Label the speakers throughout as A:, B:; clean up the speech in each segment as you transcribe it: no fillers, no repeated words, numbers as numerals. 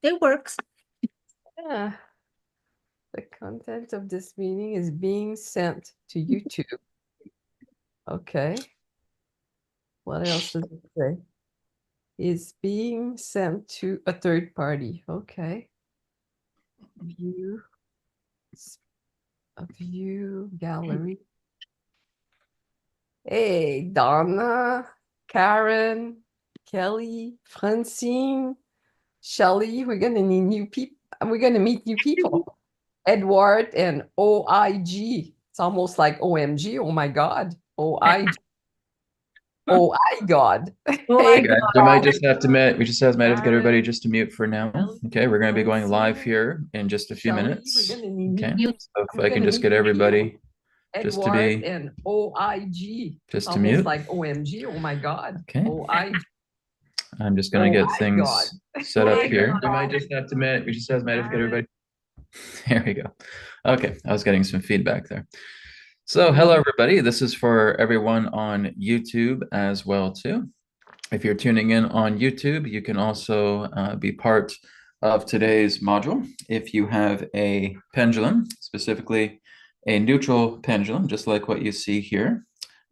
A: It works.
B: Yeah. The content of this meeting is being sent to YouTube. Okay. What else does it say? Is being sent to a third party. Okay. View, a view gallery. Hey, Donna, Karen, Kelly, Francine, Shelly. We're gonna need new people. We're gonna meet new people. Edward and OIG. It's almost like OMG. Oh my God. OIG. Oh, I God.
A: Oh,
B: Hey,
A: I
C: Hey guys, we might just have to might have to get everybody just to mute for now. Okay, we're going to be going live here in just a few
B: Shelly,
C: minutes.
B: we're gonna need
C: Okay,
B: new.
C: so if
B: We're
C: I can
B: gonna
C: just
B: meet
C: get
B: new
C: everybody
B: people.
C: just to
B: Edward
C: be
B: and OIG. It's
C: just to
B: almost
C: mute.
B: like OMG. Oh my God.
C: Okay,
B: OIG.
C: I'm just going to get things set up
A: my
C: here.
A: God.
C: We might just have to might have to get everybody. There we go. Okay, I was getting some feedback there. So hello everybody. This is for everyone on YouTube as well too. If you're tuning in on YouTube, you can also be part of today's module. If you have a pendulum, specifically a neutral pendulum, just like what you see here,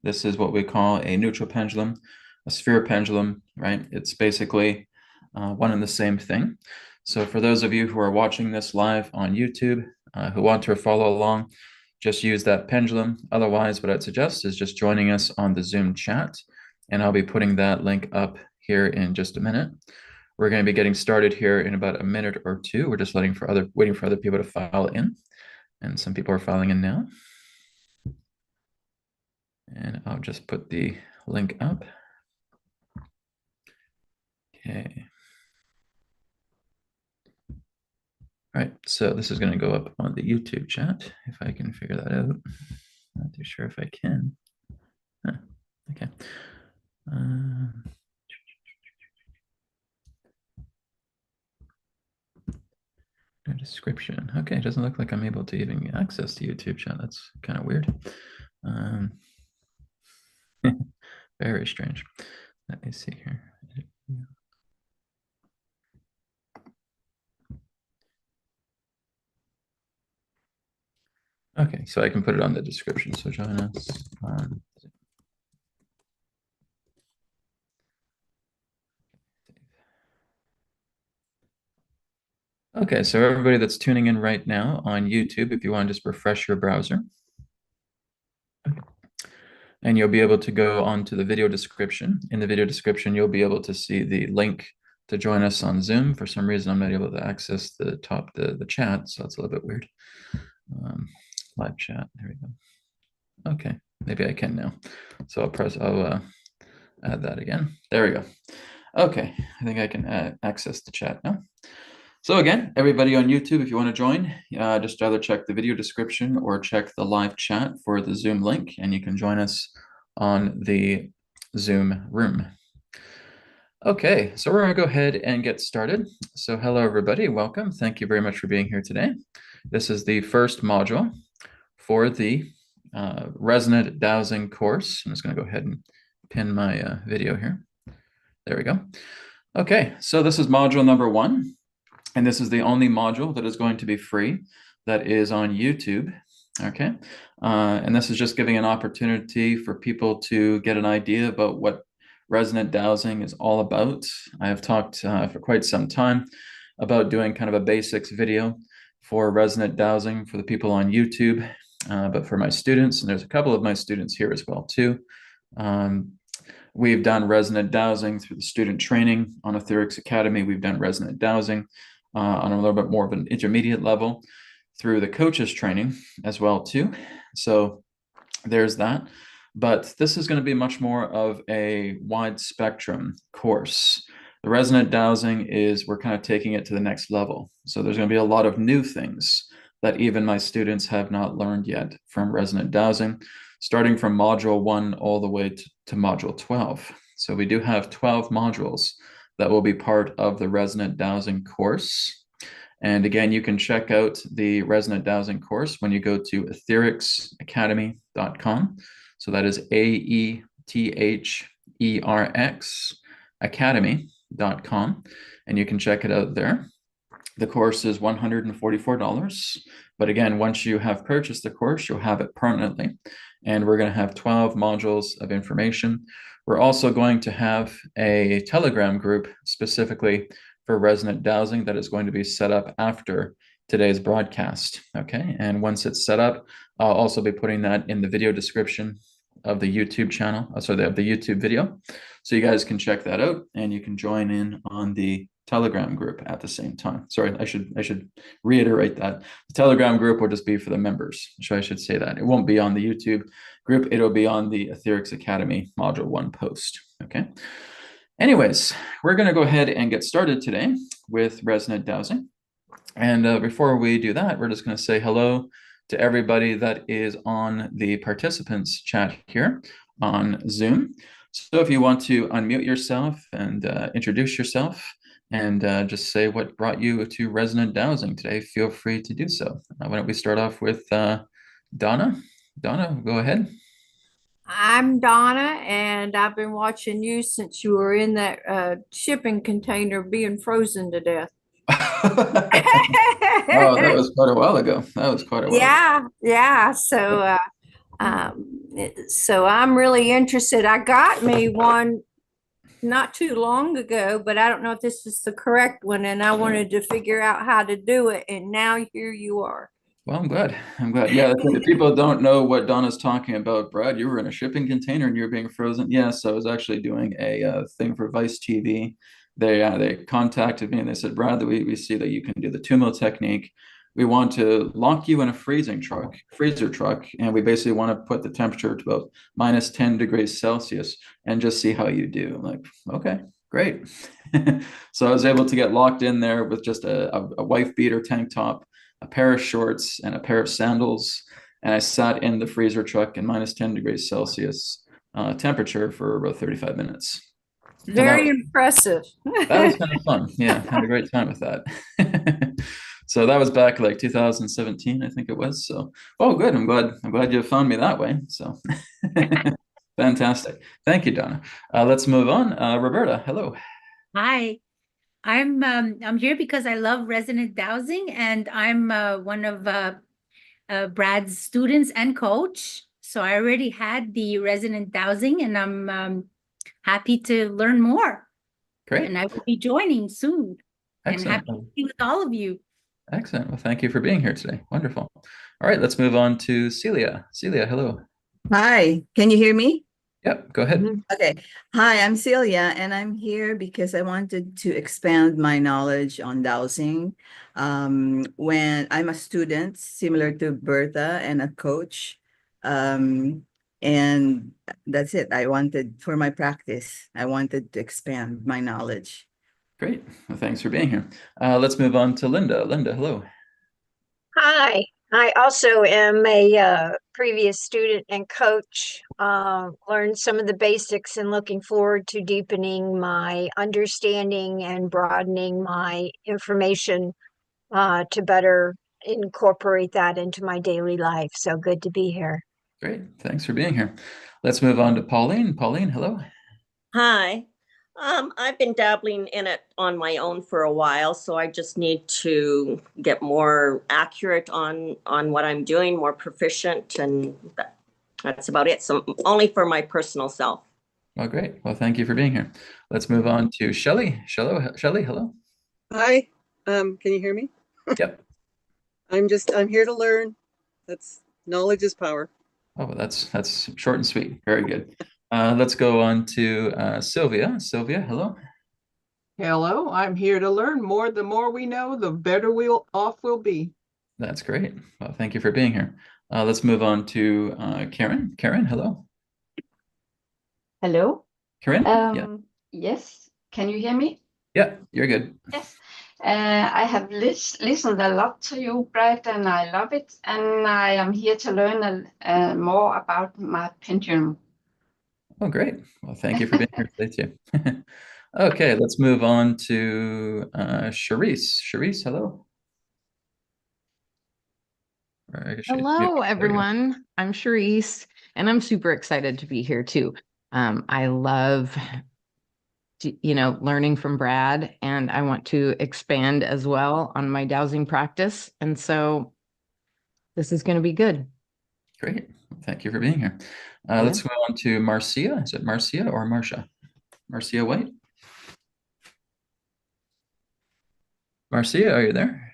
C: this is what we call a neutral pendulum, a sphere pendulum, right? It's basically one and the same thing. So for those of you who are watching this live on YouTube, who want to follow along, just use that pendulum. Otherwise, what I'd suggest is just joining us on the Zoom chat, and I'll be putting that link up here in just a minute. We're going to be getting started here in about a minute or two. We're just waiting for other people to file in, and some people are filing in now. And I'll just put the link up. Okay. All right, so this is going to go up on the YouTube chat, if I can figure that out. Not too sure if I can. Huh, okay. No description. Okay, it doesn't look like I'm able to even access the YouTube chat. That's kind of weird. Very strange. Let me see here. Okay, so I can put it on the description. So join us on. Okay, so everybody that's tuning in right now on YouTube, if you want to just refresh your browser, and you'll be able to go onto the video description. In the video description, you'll be able to see the link to join us on Zoom. For some reason, I'm not able to access the chat, so it's a little bit weird. Live chat, there we go. Okay, maybe I can now. So I'll add that again. There we go. Okay, I think I can access the chat now. So again, everybody on YouTube, if you want to join, just either check the video description or check the live chat for the Zoom link, and you can join us on the Zoom room. Okay, so we're going to go ahead and get started. So hello, everybody. Welcome. Thank you very much for being here today. This is the first module for the Resonant Dowsing course. I'm just going to go ahead and pin my video here. There we go. Okay, so this is module number 1. And this is the only module that is going to be free that is on YouTube. Okay. And this is just giving an opportunity for people to get an idea about what resonant dowsing is all about. I have talked for quite some time about doing kind of a basics video for resonant dowsing for the people on YouTube, but for my students, and there's a couple of my students here as well too. We've done resonant dowsing through the student training on AetherX Academy. We've done resonant dowsing on a little bit more of an intermediate level through the coaches training as well too. So there's that. But this is going to be much more of a wide spectrum course. The resonant dowsing is, we're kind of taking it to the next level. So there's going to be a lot of new things that even my students have not learned yet from resonant dowsing, starting from module 1 all the way to module 12. So we do have 12 modules that will be part of the Resonant Dowsing course. And again, you can check out the Resonant Dowsing course when you go to AetherXacademy.com. So that is AetherX Academy.com. And you can check it out there. The course is $144. But again, once you have purchased the course, you'll have it permanently. And we're going to have 12 modules of information. We're also going to have a Telegram group specifically for resonant dowsing that is going to be set up after today's broadcast. Okay. And once it's set up, I'll also be putting that in the video description of the YouTube channel, sorry, of the YouTube video. So you guys can check that out and you can join in on the Telegram group at the same time. Sorry, I should reiterate that. The Telegram group will just be for the members. So I should say that. It won't be on the YouTube group. It'll be on the AetherX Academy Module 1 post. Okay. Anyways, we're going to go ahead and get started today with resonant dowsing. And before we do that, we're just going to say hello to everybody that is on the participants chat here on Zoom. So if you want to unmute yourself and introduce yourself and just say what brought you to resonant dowsing today, feel free to do so. Why don't we start off with Donna? Donna, go ahead.
A: I'm Donna, and I've been watching you since you were in that shipping container being frozen to death.
C: Oh, that was quite a while ago. That was quite a while ago.
A: Yeah. So I'm really interested. I got me one not too long ago, but I don't know if this is the correct one, and I wanted to figure out how to do it, and now here you are.
C: Well, I'm glad. I'm glad. Yeah, if people don't know what Donna's talking about, Brad, you were in a shipping container and you were being frozen. Yes, I was actually doing a thing for Vice TV. They contacted me and they said, Brad, we see that you can do the Tumo technique. We want to lock you in a freezer truck, and we basically want to put the temperature to about minus 10 degrees Celsius and just see how you do. I'm like, okay, great. So I was able to get locked in there with just a wife beater tank top, a pair of shorts, and a pair of sandals. And I sat in the freezer truck in minus 10 degrees Celsius temperature for about 35 minutes.
A: Very impressive.
C: That was kind of fun. Yeah, had a great time with that. So that was back like 2017, I think it was. So, oh, good. I'm glad you found me that way. So, fantastic. Thank you, Donna. Let's move on. Roberta, hello.
D: Hi, I'm here because I love resonant dowsing, and I'm one of Brad's students and coach. So I already had the resonant dowsing, and I'm happy to learn more.
C: Great.
D: And I will be joining soon.
C: Excellent.
D: And happy to be with all of you.
C: Excellent. Well, thank you for being here today. Wonderful. All right, let's move on to Celia. Celia, hello.
E: Hi, can you hear me?
C: Yep, go ahead.
E: Okay. Hi, I'm Celia, and I'm here because I wanted to expand my knowledge on dowsing. When I'm a student, similar to Bertha, and a coach, and that's it. For my practice, I wanted to expand my knowledge.
C: Great. Well, thanks for being here. Let's move on to Linda. Linda, hello.
F: Hi, I also am a previous student and coach. Learned some of the basics and looking forward to deepening my understanding and broadening my information to better incorporate that into my daily life. So good to be here.
C: Great. Thanks for being here. Let's move on to Pauline. Pauline, hello.
G: Hi. I've been dabbling in it on my own for a while, so I just need to get more accurate on what I'm doing, more proficient, and that's about it. So only for my personal self.
C: Well, great. Well, thank you for being here. Let's move on to Shelley. Shelley, hello.
H: Hi. Can you hear me?
C: Yep.
H: I'm here to learn. Knowledge is power.
C: Oh, well, that's short and sweet. Very good. Let's go on to Sylvia. Sylvia, hello.
I: Hello, I'm here to learn more. The more we know, the better off we'll be.
C: That's great. Well, thank you for being here. Let's move on to Karen. Karen, hello.
J: Hello.
C: Karen?
J: Yeah. Yes. Can you hear me?
C: Yeah, you're good.
J: Yes. I have listened a lot to you, Brad, and I love it. And I am here to learn more about my pendulum.
C: Oh, great. Well, thank you for being here today, too. Okay, let's move on to Charisse. Charisse, hello.
K: Hello, everyone. I'm Charisse, and I'm super excited to be here, too. I love learning from Brad, and I want to expand as well on my dowsing practice. And so this is going to be good.
C: Great. Thank you for being here. Let's go on to Marcia. Is it Marcia or Marcia? Marcia White? Marcia, are you there?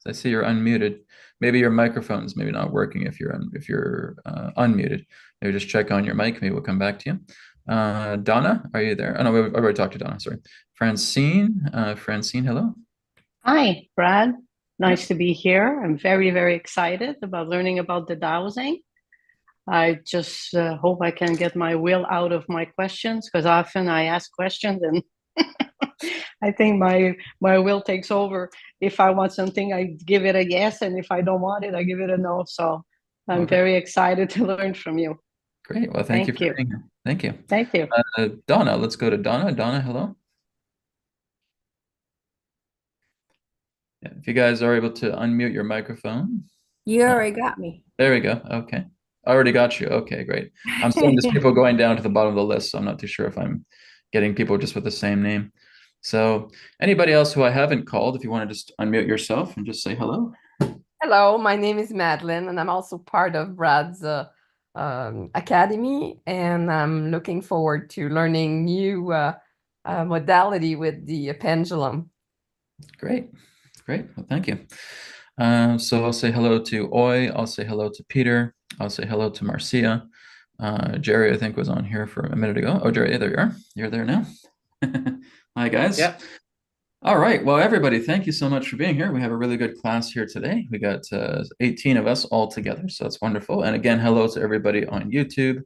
C: I see you're unmuted. Maybe your microphone's maybe not working if you're unmuted. Maybe just check on your mic. Maybe we'll come back to you. Donna, are you there? Oh, no, I've already talked to Donna. Sorry. Francine, hello.
L: Hi, Brad. Nice to be here. I'm very, very excited about learning about the dowsing. I just hope I can get my will out of my questions, because often I ask questions and I think my will takes over. If I want something, I give it a yes, and if I don't want it, I give it a no. So I'm very excited to learn from you.
C: Great. Well, thank you for being here. Thank you.
L: Thank you.
C: Donna, let's go to Donna. Donna, hello. Yeah, if you guys are able to unmute your microphone.
A: You already got me.
C: There we go. Okay. I already got you. Okay, great. I'm seeing just people going down to the bottom of the list, so I'm not too sure if I'm getting people just with the same name. So anybody else who I haven't called, if you want to just unmute yourself and just say hello.
B: Hello, my name is Madeline, and I'm also part of Brad's academy, and I'm looking forward to learning new modality with the pendulum.
C: Great. Great. Well, thank you. So I'll say hello to Oi. I'll say hello to Peter. I'll say hello to Marcia. Jerry, I think, was on here for a minute ago. Oh, Jerry, there you are. You're there now. Hi, guys.
M: Yeah.
C: All right. Well, everybody, thank you so much for being here. We have a really good class here today. We got 18 of us all together, so it's wonderful. And again, hello to everybody on YouTube.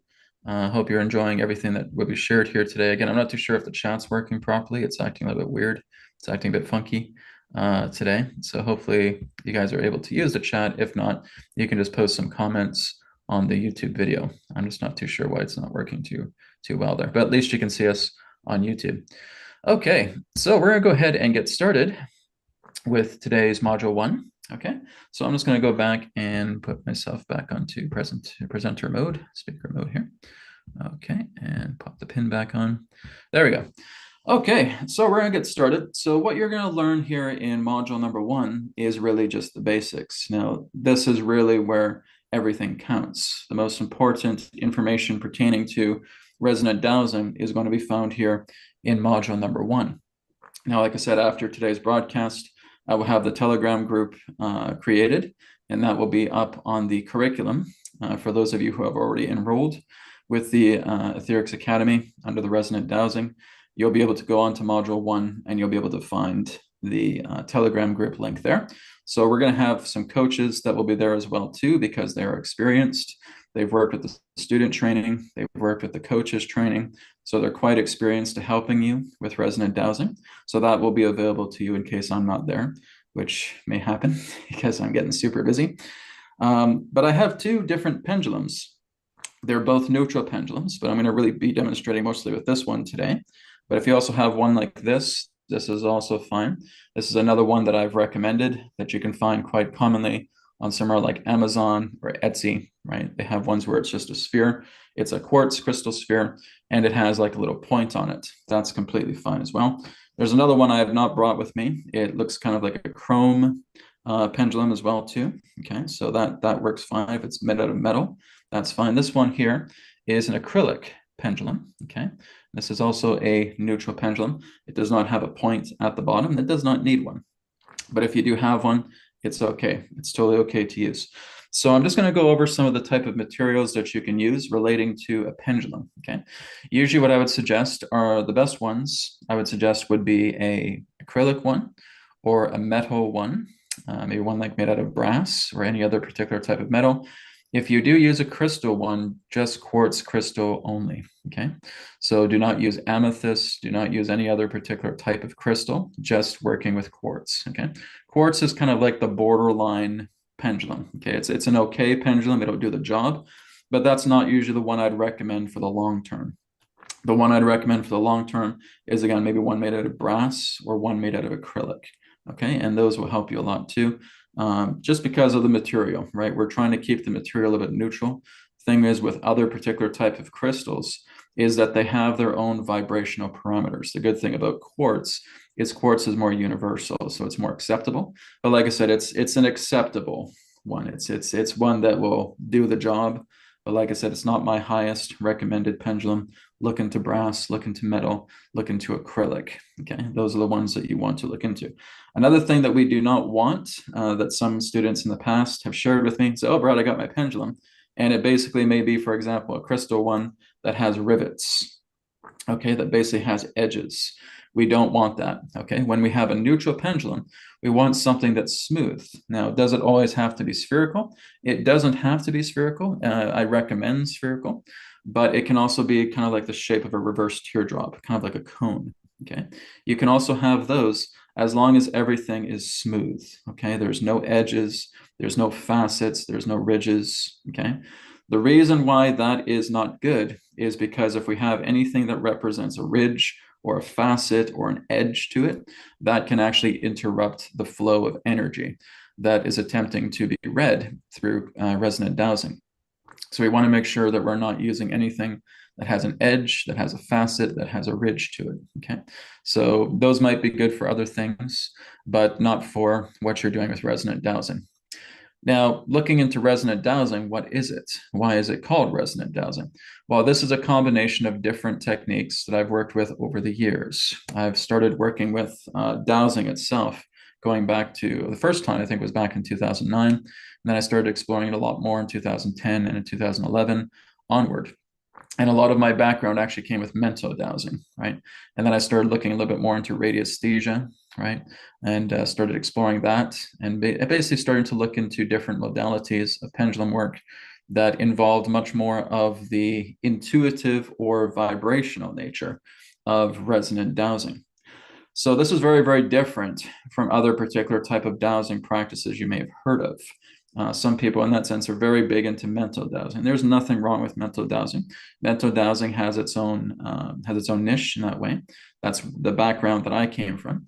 C: Hope you're enjoying everything that will be shared here today. Again, I'm not too sure if the chat's working properly. It's acting a little bit weird. It's acting a bit funky today. So hopefully you guys are able to use the chat. If not, you can just post some comments on the YouTube video. I'm just not too sure why it's not working too well there, but at least you can see us on YouTube. Okay, so we're gonna go ahead and get started with today's module 1. Okay, so I'm just gonna go back and put myself back onto presenter mode, speaker mode here. Okay, and pop the pin back on. There we go. Okay, so we're gonna get started. So what you're gonna learn here in module number 1 is really just the basics. Now, this is really where everything counts. The most important information pertaining to resonant dowsing is going to be found here in module number 1. Now, like I said, after today's broadcast, I will have the Telegram group created, and that will be up on the curriculum for those of you who have already enrolled with the AetherX Academy under the Resonant Dowsing. You'll be able to go on to module 1 and you'll be able to find the Telegram group link there. So we're going to have some coaches that will be there as well too, because they're experienced. They've worked with the student training, they've worked with the coaches training, so they're quite experienced to helping you with resonant dowsing. So that will be available to you in case I'm not there, which may happen because I'm getting super busy. But I have 2 different pendulums. They're both neutral pendulums, but I'm going to really be demonstrating mostly with this one today. But if you also have one like this is also fine. This is another one that I've recommended that you can find quite commonly on somewhere like Amazon or Etsy, right? They have ones where it's just a sphere. It's a quartz crystal sphere, and it has like a little point on it. That's completely fine as well. There's another one I have not brought with me. It looks kind of like a chrome pendulum as well too. Okay, so that works fine. If it's made out of metal, that's fine. This one here is an acrylic pendulum. Okay, this is also a neutral pendulum. It does not have a point at the bottom. It does not need one. But if you do have one, it's okay. It's totally okay to use. So I'm just going to go over some of the type of materials that you can use relating to a pendulum. Okay. Usually what I would suggest are the best ones I would suggest would be a acrylic one or a metal one, maybe one like made out of brass or any other particular type of metal. If you do use a crystal one, just quartz crystal only, okay? So do not use amethyst, do not use any other particular type of crystal, just working with quartz, okay? Quartz is kind of like the borderline pendulum, okay? It's an okay pendulum, it'll do the job, but that's not usually the one I'd recommend for the long term. The one I'd recommend for the long term is, again, maybe one made out of brass or one made out of acrylic, okay? And those will help you a lot too. Just because of the material, right? We're trying to keep the material a bit neutral. Thing is, with other particular type of crystals, is that they have their own vibrational parameters. The good thing about quartz is more universal, so it's more acceptable. But like I said, it's an acceptable one. It's one that will do the job. But like I said, it's not my highest recommended pendulum. Look into brass, look into metal, look into acrylic. Okay, those are the ones that you want to look into. Another thing that we do not want, that some students in the past have shared with me, say, oh, Brad, I got my pendulum. And it basically may be, for example, a crystal one that has rivets, okay, that basically has edges. We don't want that, okay? When we have a neutral pendulum, we want something that's smooth. Now, does it always have to be spherical? It doesn't have to be spherical. I recommend spherical, but it can also be kind of like the shape of a reverse teardrop, kind of like a cone, okay? You can also have those as long as everything is smooth, okay? There's no edges, there's no facets, there's no ridges, okay? The reason why that is not good is because if we have anything that represents a ridge or a facet or an edge to it, that can actually interrupt the flow of energy that is attempting to be read through resonant dowsing. So we want to make sure that we're not using anything that has an edge, that has a facet, that has a ridge to it, okay? So those might be good for other things, but not for what you're doing with resonant dowsing. Now, looking into resonant dowsing, what is it? Why is it called resonant dowsing? Well, this is a combination of different techniques that I've worked with over the years. I've started working with dowsing itself, going back to the first time, I think, was back in 2009. And then I started exploring it a lot more in 2010 and in 2011 onward. And a lot of my background actually came with mental dowsing, right? And then I started looking a little bit more into radiesthesia, right? And started exploring that, and basically starting to look into different modalities of pendulum work that involved much more of the intuitive or vibrational nature of resonant dowsing. So this is very, very different from other particular type of dowsing practices you may have heard of. Some people in that sense are very big into mental dowsing. There's nothing wrong with mental dowsing. Mental dowsing has its own niche in that way. That's the background that I came from.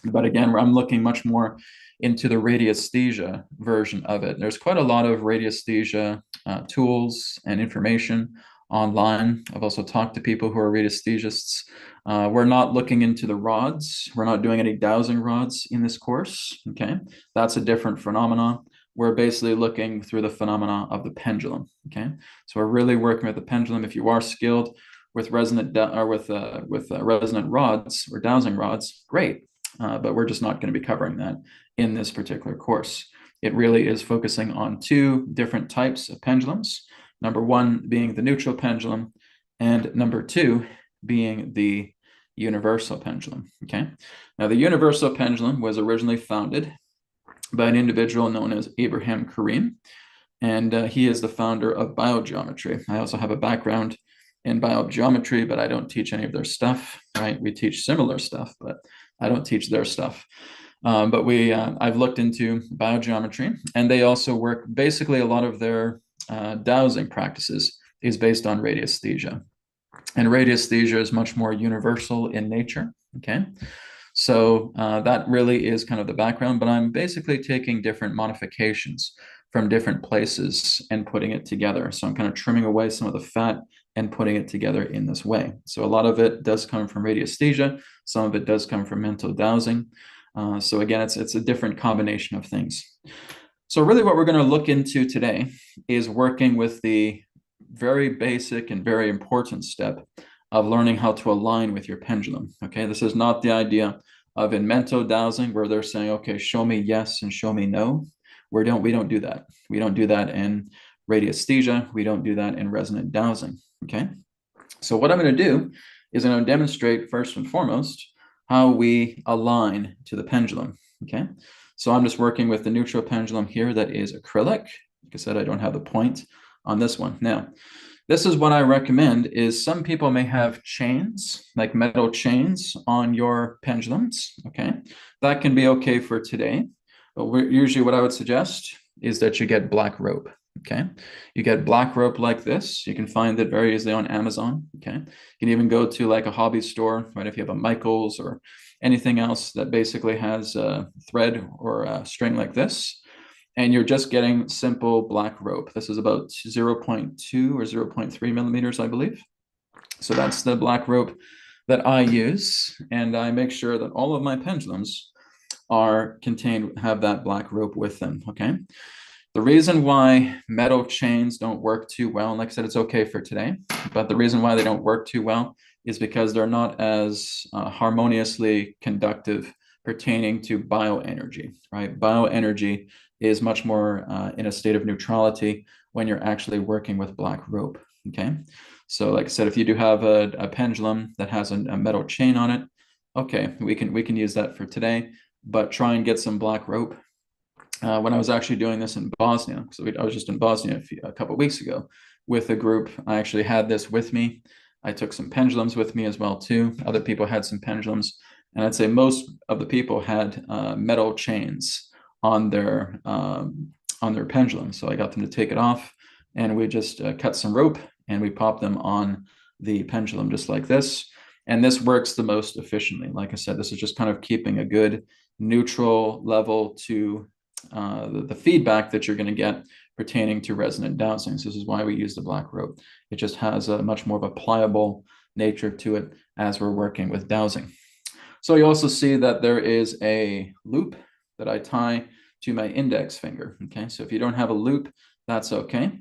C: But again, I'm looking much more into the radiesthesia version of it. There's quite a lot of radiesthesia tools and information online. I've also talked to people who are radiesthesists. We're not looking into the rods. We're not doing any dowsing rods in this course, okay? That's a different phenomenon. We're basically looking through the phenomena of the pendulum, okay? So we're really working with the pendulum. If you are skilled with resonant resonant rods or dowsing rods, great. But we're just not going to be covering that in this particular course. It really is focusing on two different types of pendulums. Number one being the neutral pendulum, and number two being the universal pendulum, okay? Now, the universal pendulum was originally founded by an individual known as Abraham Karim, and he is the founder of biogeometry. I also have a background in biogeometry, but I don't teach any of their stuff, right? We teach similar stuff, but I don't teach their stuff. But I've looked into biogeometry, and they also work, basically a lot of their dowsing practices is based on radiesthesia. And radiesthesia is much more universal in nature, okay? So that really is kind of the background, but I'm basically taking different modifications from different places and putting it together. So I'm kind of trimming away some of the fat and putting it together in this way. So a lot of it does come from radiesthesia. Some of it does come from mental dowsing. So again, it's a different combination of things. So really what we're going to look into today is working with the very basic and very important step of learning how to align with your pendulum. Okay, this is not the idea of in mental dowsing where they're saying, okay, show me yes and show me no. We don't do that. We don't do that in radiesthesia. We don't do that in resonant dowsing. Okay, so what I'm going to do is I'm going to demonstrate first and foremost how we align to the pendulum. Okay, so I'm just working with the neutral pendulum here that is acrylic. Like I said, I don't have the point on this one. Now, this is what I recommend is some people may have chains, like metal chains on your pendulums, okay? That can be okay for today, but usually what I would suggest is that you get black rope, okay? You get black rope like this. You can find it very easily on Amazon, okay? You can even go to like a hobby store, right? If you have a Michaels or anything else that basically has a thread or a string like this, and you're just getting simple black rope. This is about 0.2 or 0.3 millimeters, I believe. So that's the black rope that I use, and I make sure that all of my pendulums have that black rope with them, okay? The reason why metal chains don't work too well, and like I said, it's okay for today, but the reason why they don't work too well is because they're not as harmoniously conductive pertaining to bioenergy, right? Bioenergy is much more in a state of neutrality when you're actually working with black rope, okay? So like I said, if you do have a pendulum that has a metal chain on it, okay, we can use that for today, but try and get some black rope. When I was actually doing this in Bosnia, so I was just in Bosnia a couple of weeks ago with a group. I actually had this with me. I took some pendulums with me as well too. Other people had some pendulums, and I'd say most of the people had metal chains on their pendulum. So I got them to take it off, and we just cut some rope and we popped them on the pendulum just like this. And this works the most efficiently. Like I said, this is just kind of keeping a good neutral level to the feedback that you're going to get pertaining to resonant dowsing. So this is why we use the black rope. It just has a much more of a pliable nature to it as we're working with dowsing. So you also see that there is a loop that I tie to my index finger. Okay, so if you don't have a loop, that's okay.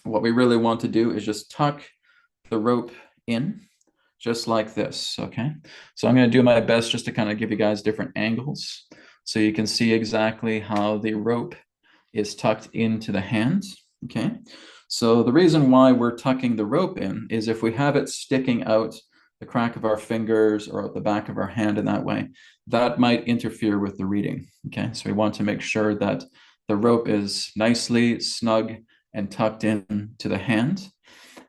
C: What we really want to do is just tuck the rope in just like this. Okay, so I'm going to do my best just to kind of give you guys different angles so you can see exactly how the rope is tucked into the hand. Okay, so the reason why we're tucking the rope in is if we have it sticking out the crack of our fingers or out the back of our hand in that way, that might interfere with the reading. Okay, so we want to make sure that the rope is nicely snug and tucked in to the hand.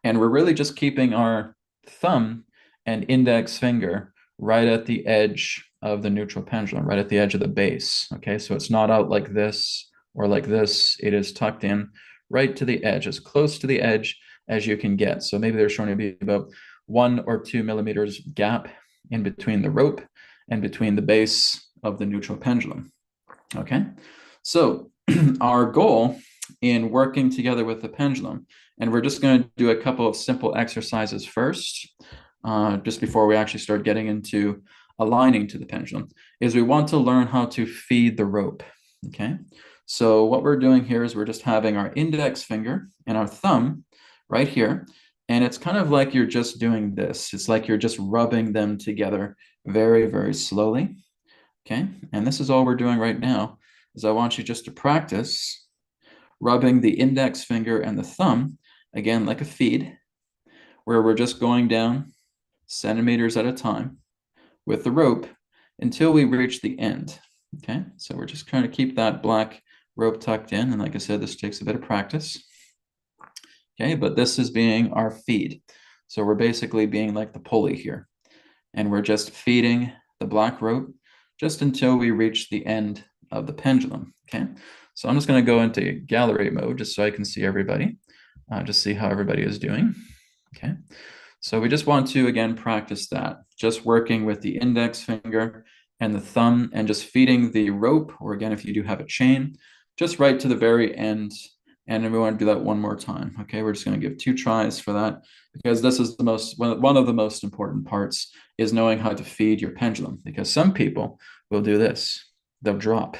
C: And we're really just keeping our thumb and index finger right at the edge of the neutral pendulum, right at the edge of the base. Okay, so it's not out like this or like this. It is tucked in right to the edge, as close to the edge as you can get. So maybe they're showing to be about 1 or 2 millimeters gap in between the rope and between the base of the neutral pendulum. Okay, so our goal in working together with the pendulum, and we're just going to do a couple of simple exercises first, just before we actually start getting into aligning to the pendulum, is we want to learn how to feed the rope. Okay, so what we're doing here is we're just having our index finger and our thumb right here, and it's kind of like you're just doing this. It's like you're just rubbing them together very, very slowly. Okay, and this is all we're doing right now, is I want you just to practice rubbing the index finger and the thumb, again, like a feed, where we're just going down centimeters at a time with the rope until we reach the end. Okay, so we're just trying to keep that black rope tucked in. And like I said, this takes a bit of practice. Okay, but this is being our feed. So we're basically being like the pulley here. And we're just feeding the black rope just until we reach the end of the pendulum. Okay, so I'm just going to go into gallery mode just so I can see everybody, just see how everybody is doing. Okay, so we just want to, again, practice that, just working with the index finger and the thumb and just feeding the rope, or again, if you do have a chain, just right to the very end. And then we want to do that one more time. Okay, we're just going to give 2 tries for that, because this is the one of the most important parts, is knowing how to feed your pendulum, because some people will do this. They'll drop.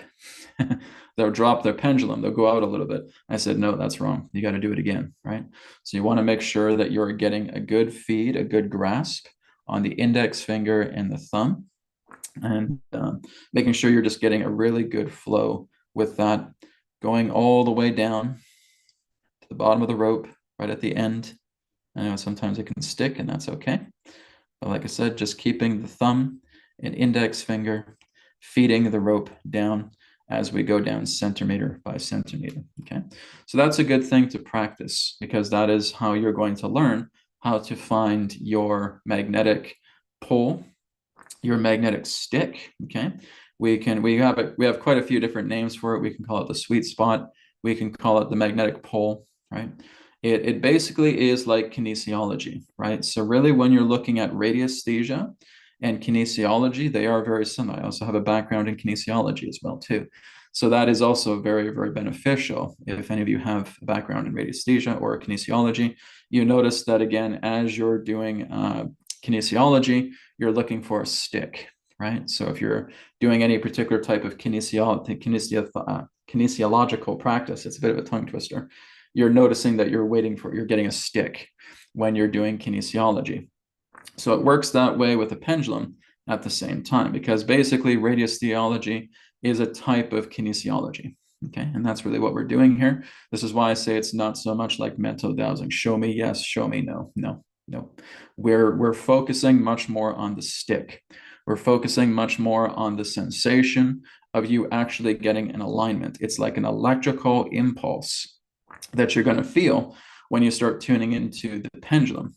C: They'll drop their pendulum. They'll go out a little bit. I said, no, that's wrong. You got to do it again, right? So you want to make sure that you're getting a good feed, a good grasp on the index finger and the thumb, and making sure you're just getting a really good flow with that, going all the way down to the bottom of the rope, right at the end. I know sometimes it can stick, and that's okay. But like I said, just keeping the thumb and index finger feeding the rope down as we go down centimeter by centimeter. Okay, so that's a good thing to practice, because that is how you're going to learn how to find your magnetic pole, your magnetic stick. Okay, we have quite a few different names for it. We can call it the sweet spot. We can call it the magnetic pole, right? It basically is like kinesiology, right? So really, when you're looking at radiesthesia, and kinesiology, they are very similar. I also have a background in kinesiology as well too. So that is also very, very beneficial. If any of you have a background in radiesthesia or kinesiology, you notice that again, as you're doing kinesiology, you're looking for a stick, right? So if you're doing any particular type of kinesiological practice, it's a bit of a tongue twister. You're noticing that you're getting a stick when you're doing kinesiology. So it works that way with a pendulum at the same time, because basically radiestheology is a type of kinesiology. Okay, and that's really what we're doing here. This is why I say it's not so much like mental dowsing. Show me yes, show me no. No. We're focusing much more on the stick. We're focusing much more on the sensation of you actually getting an alignment. It's like an electrical impulse that you're going to feel when you start tuning into the pendulum.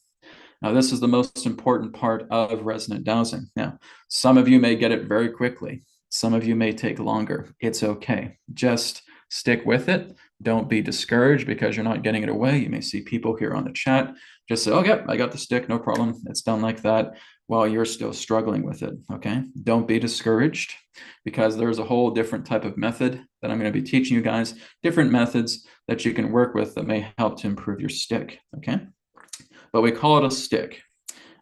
C: Now, this is the most important part of resonant dowsing. Now, some of you may get it very quickly. Some of you may take longer. It's okay. Just stick with it. Don't be discouraged because you're not getting it away. You may see people here on the chat just say, okay, I got the stick, no problem. It's done like that while you're still struggling with it, okay? Don't be discouraged because there's a whole different type of method that I'm going to be teaching you guys, different methods that you can work with that may help to improve your stick, okay? But we call it a stick.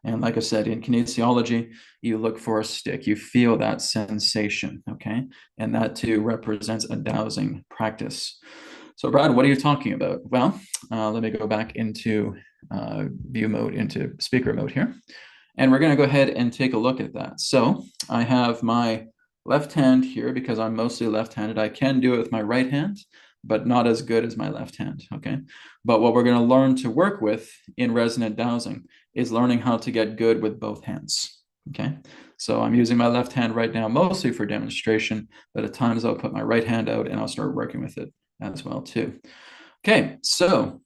C: And like I said, in kinesiology, you look for a stick. You feel that sensation, okay? And that too represents a dowsing practice. So Brad, what are you talking about? Well, let me go back into view mode, into speaker mode here. And we're going to go ahead and take a look at that. So I have my left hand here because I'm mostly left-handed. I can do it with my right hand, but not as good as my left hand, okay? But what we're going to learn to work with in resonant dowsing is learning how to get good with both hands, okay? So I'm using my left hand right now mostly for demonstration, but at times I'll put my right hand out and I'll start working with it as well too. Okay, so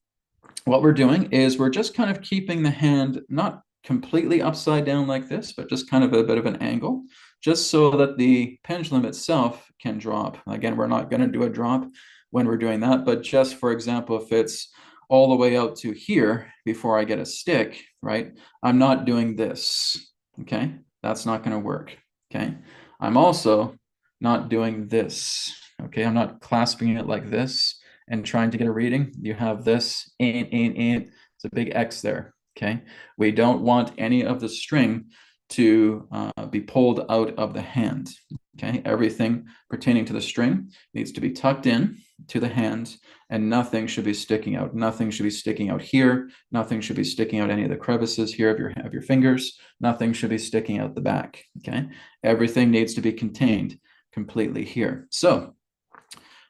C: what we're doing is we're just kind of keeping the hand not completely upside down like this, but just kind of a bit of an angle, just so that the pendulum itself can drop. Again, we're not going to do a drop when we're doing that, but just for example, if it's all the way out to here before I get a stick, right? I'm not doing this, okay? That's not going to work, okay? I'm also not doing this, okay? I'm not clasping it like this and trying to get a reading. You have this, it's a big X there, okay? We don't want any of the string to be pulled out of the hand, okay? Everything pertaining to the string needs to be tucked in to the hand, and nothing should be sticking out. Nothing should be sticking out here. Nothing should be sticking out any of the crevices here of your fingers. Nothing should be sticking out the back, okay? Everything needs to be contained completely here. So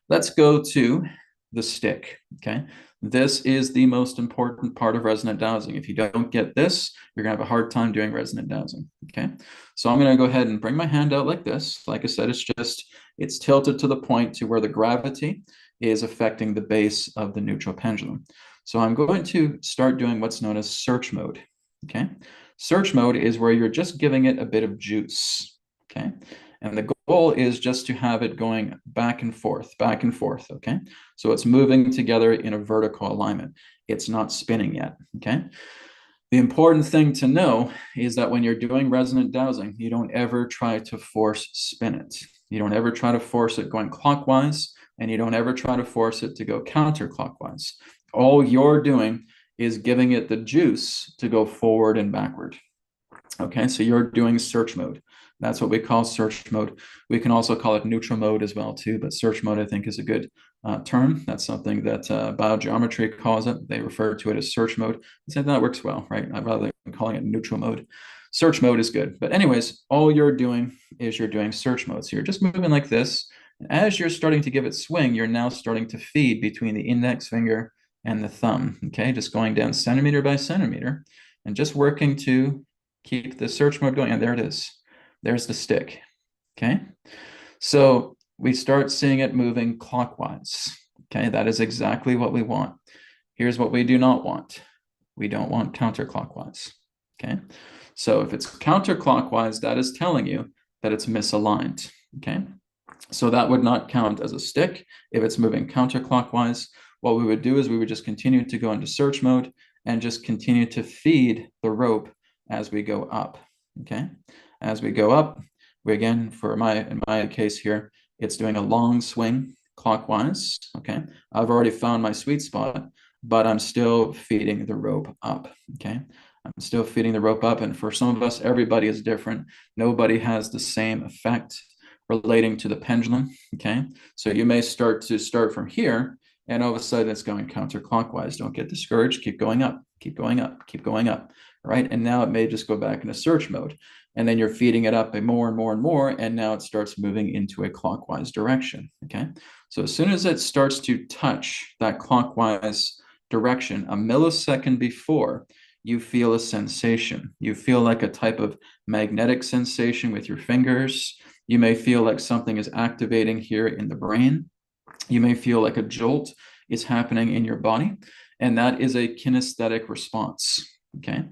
C: let's go to the stick, okay? This is the most important part of resonant dowsing. If you don't get this, you're gonna have a hard time doing resonant dowsing, okay? So I'm gonna go ahead and bring my hand out like this. Like I said, it's tilted to the point to where the gravity is affecting the base of the neutral pendulum. So I'm going to start doing what's known as search mode, okay? Search mode is where you're just giving it a bit of juice, okay? And the goal is just to have it going back and forth, okay? So it's moving together in a vertical alignment. It's not spinning yet, okay? The important thing to know is that when you're doing resonant dowsing, you don't ever try to force spin it. You don't ever try to force it going clockwise, and you don't ever try to force it to go counterclockwise. All you're doing is giving it the juice to go forward and backward. Okay, so you're doing search mode. That's what we call search mode. We can also call it neutral mode as well too, but search mode I think is a good term. That's something that biogeometry calls it. They refer to it as search mode. I said that works well, right? Rather than calling it neutral mode. Search mode is good. But anyways, all you're doing is you're doing search mode. So you're just moving like this. And as you're starting to give it swing, you're now starting to feed between the index finger and the thumb. Okay, just going down centimeter by centimeter and just working to keep the search mode going. And there it is. There's the stick, okay? So we start seeing it moving clockwise, okay? That is exactly what we want. Here's what we do not want. We don't want counterclockwise, okay? So if it's counterclockwise, that is telling you that it's misaligned, okay? So that would not count as a stick if it's moving counterclockwise. What we would do is we would just continue to go into search mode and just continue to feed the rope as we go up, okay? as we go up, we again, in my case here, it's doing a long swing clockwise. Okay, I've already found my sweet spot, but I'm still feeding the rope up. Okay, I'm still feeding the rope up, and for some of us, everybody is different. Nobody has the same effect relating to the pendulum. Okay, so you may start from here, and all of a sudden it's going counterclockwise. Don't get discouraged. Keep going up. Keep going up. Keep going up. Right, and now it may just go back into search mode, and then you're feeding it up more and more and more, and now it starts moving into a clockwise direction. Okay, so as soon as it starts to touch that clockwise direction, a millisecond before, you feel a sensation. You feel like a type of magnetic sensation with your fingers. You may feel like something is activating here in the brain. You may feel like a jolt is happening in your body, and that is a kinesthetic response. Okay,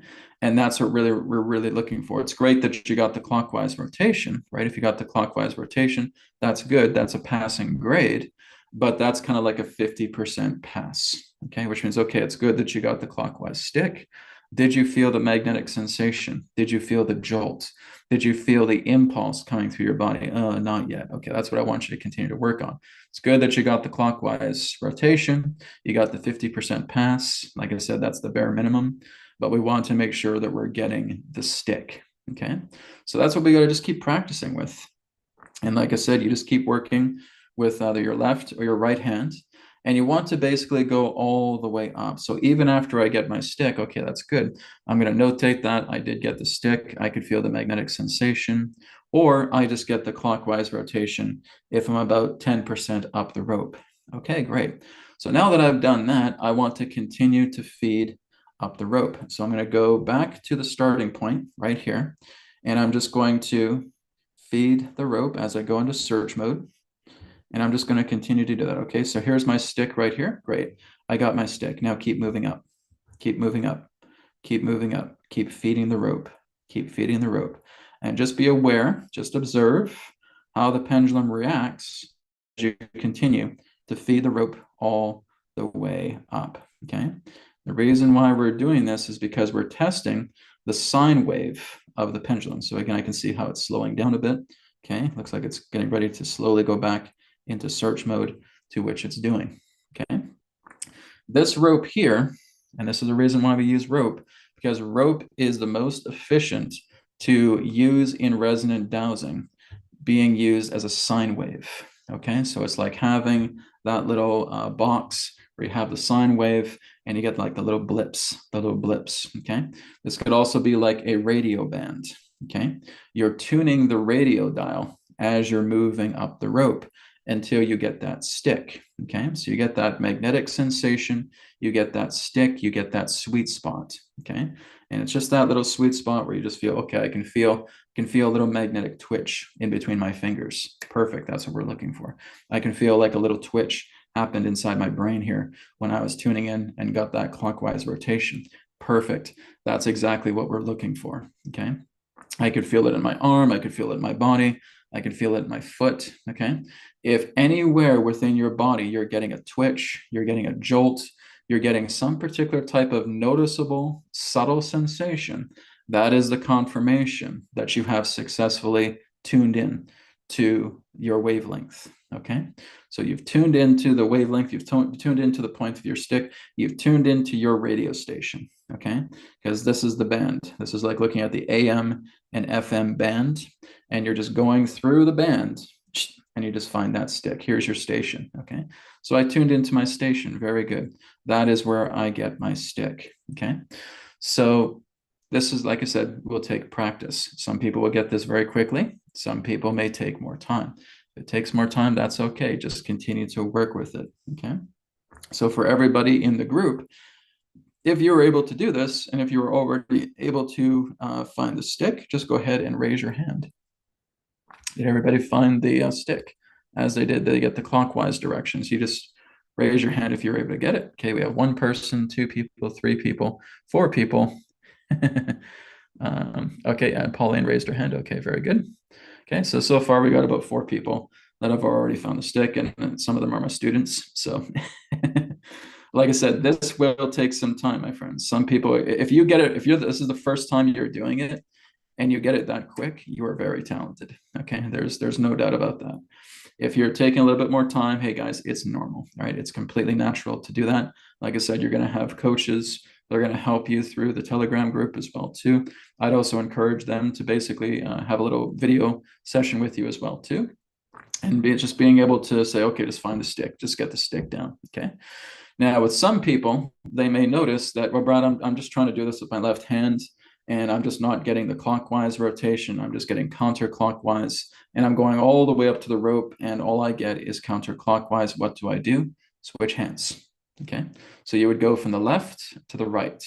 C: and that's what we're really looking for. It's great that you got the clockwise rotation, right? If you got the clockwise rotation, that's good. That's a passing grade, but that's kind of like a 50% pass. Okay, which means, okay, it's good that you got the clockwise stick. Did you feel the magnetic sensation? Did you feel the jolt? Did you feel the impulse coming through your body? Not yet. Okay, that's what I want you to continue to work on. It's good that you got the clockwise rotation. You got the 50% pass. Like I said, that's the bare minimum, but we want to make sure that we're getting the stick. Okay, so that's what we got to just keep practicing with. And like I said, you just keep working with either your left or your right hand. And you want to basically go all the way up. So even after I get my stick, okay, that's good. I'm going to notate that I did get the stick. I could feel the magnetic sensation, or I just get the clockwise rotation if I'm about 10% up the rope. Okay, great. So now that I've done that, I want to continue to feed up the rope. So I'm going to go back to the starting point right here, and I'm just going to feed the rope as I go into search mode. And I'm just going to continue to do that. Okay, so here's my stick right here. Great. I got my stick. Now keep moving up. Keep moving up. Keep moving up. Keep feeding the rope. Keep feeding the rope. And just be aware, just observe how the pendulum reacts as you continue to feed the rope all the way up. Okay. The reason why we're doing this is because we're testing the sine wave of the pendulum. So again, I can see how it's slowing down a bit. Okay. Looks like it's getting ready to slowly go back into search mode, to which it's doing. Okay, this rope here, and this is the reason why we use rope, because rope is the most efficient to use in resonant dowsing, being used as a sine wave. Okay, so it's like having that little box where you have the sine wave and you get like the little blips. Okay, this could also be like a radio band. Okay, you're tuning the radio dial as you're moving up the rope until you get that stick. Okay, so you get that magnetic sensation, you get that stick, you get that sweet spot. Okay, and it's just that little sweet spot where you just feel, okay, I can feel a little magnetic twitch in between my fingers. Perfect, that's what we're looking for. I can feel like a little twitch happened inside my brain here when I was tuning in and got that clockwise rotation. Perfect, that's exactly what we're looking for. Okay, I could feel it in my arm, I could feel it in my body, I can feel it in my foot. Okay, if anywhere within your body you're getting a twitch, you're getting a jolt, you're getting some particular type of noticeable, subtle sensation, that is the confirmation that you have successfully tuned in to your wavelength. Okay, so you've tuned into the wavelength, you've tuned into the point of your stick, you've tuned into your radio station. Okay, because this is the band. This is like looking at the AM and FM band, and you're just going through the band and you just find that stick. Here's your station. Okay, so I tuned into my station. Very good. That is where I get my stick. Okay, so this is, like I said, will take practice. Some people will get this very quickly. Some people may take more time. If it takes more time, that's okay. Just continue to work with it. Okay, so for everybody in the group, if you were able to do this, and if you were already able to find the stick, just go ahead and raise your hand. Did everybody find the stick? As they did, they get the clockwise directions. You just raise your hand if you're able to get it. Okay, we have 1 person, 2 people, 3 people, 4 people. Okay, and Pauline raised her hand. Okay, very good. Okay, so far we got about 4 people that have already found the stick, and some of them are my students. So like I said, this will take some time, my friends. Some people, if you get it, this is the first time you're doing it, and you get it that quick, you are very talented. Okay, there's no doubt about that. If you're taking a little bit more time, hey guys, it's normal, right? It's completely natural to do that. Like I said, you're going to have coaches. They're going to help you through the Telegram group as well too. I'd also encourage them to basically have a little video session with you as well too. And just being able to say, okay, just find the stick, just get the stick down, okay? Now, with some people, they may notice that, well, Brad, I'm just trying to do this with my left hand, and I'm just not getting the clockwise rotation. I'm just getting counterclockwise, and I'm going all the way up to the rope, and all I get is counterclockwise. What do? Switch hands, okay? So you would go from the left to the right,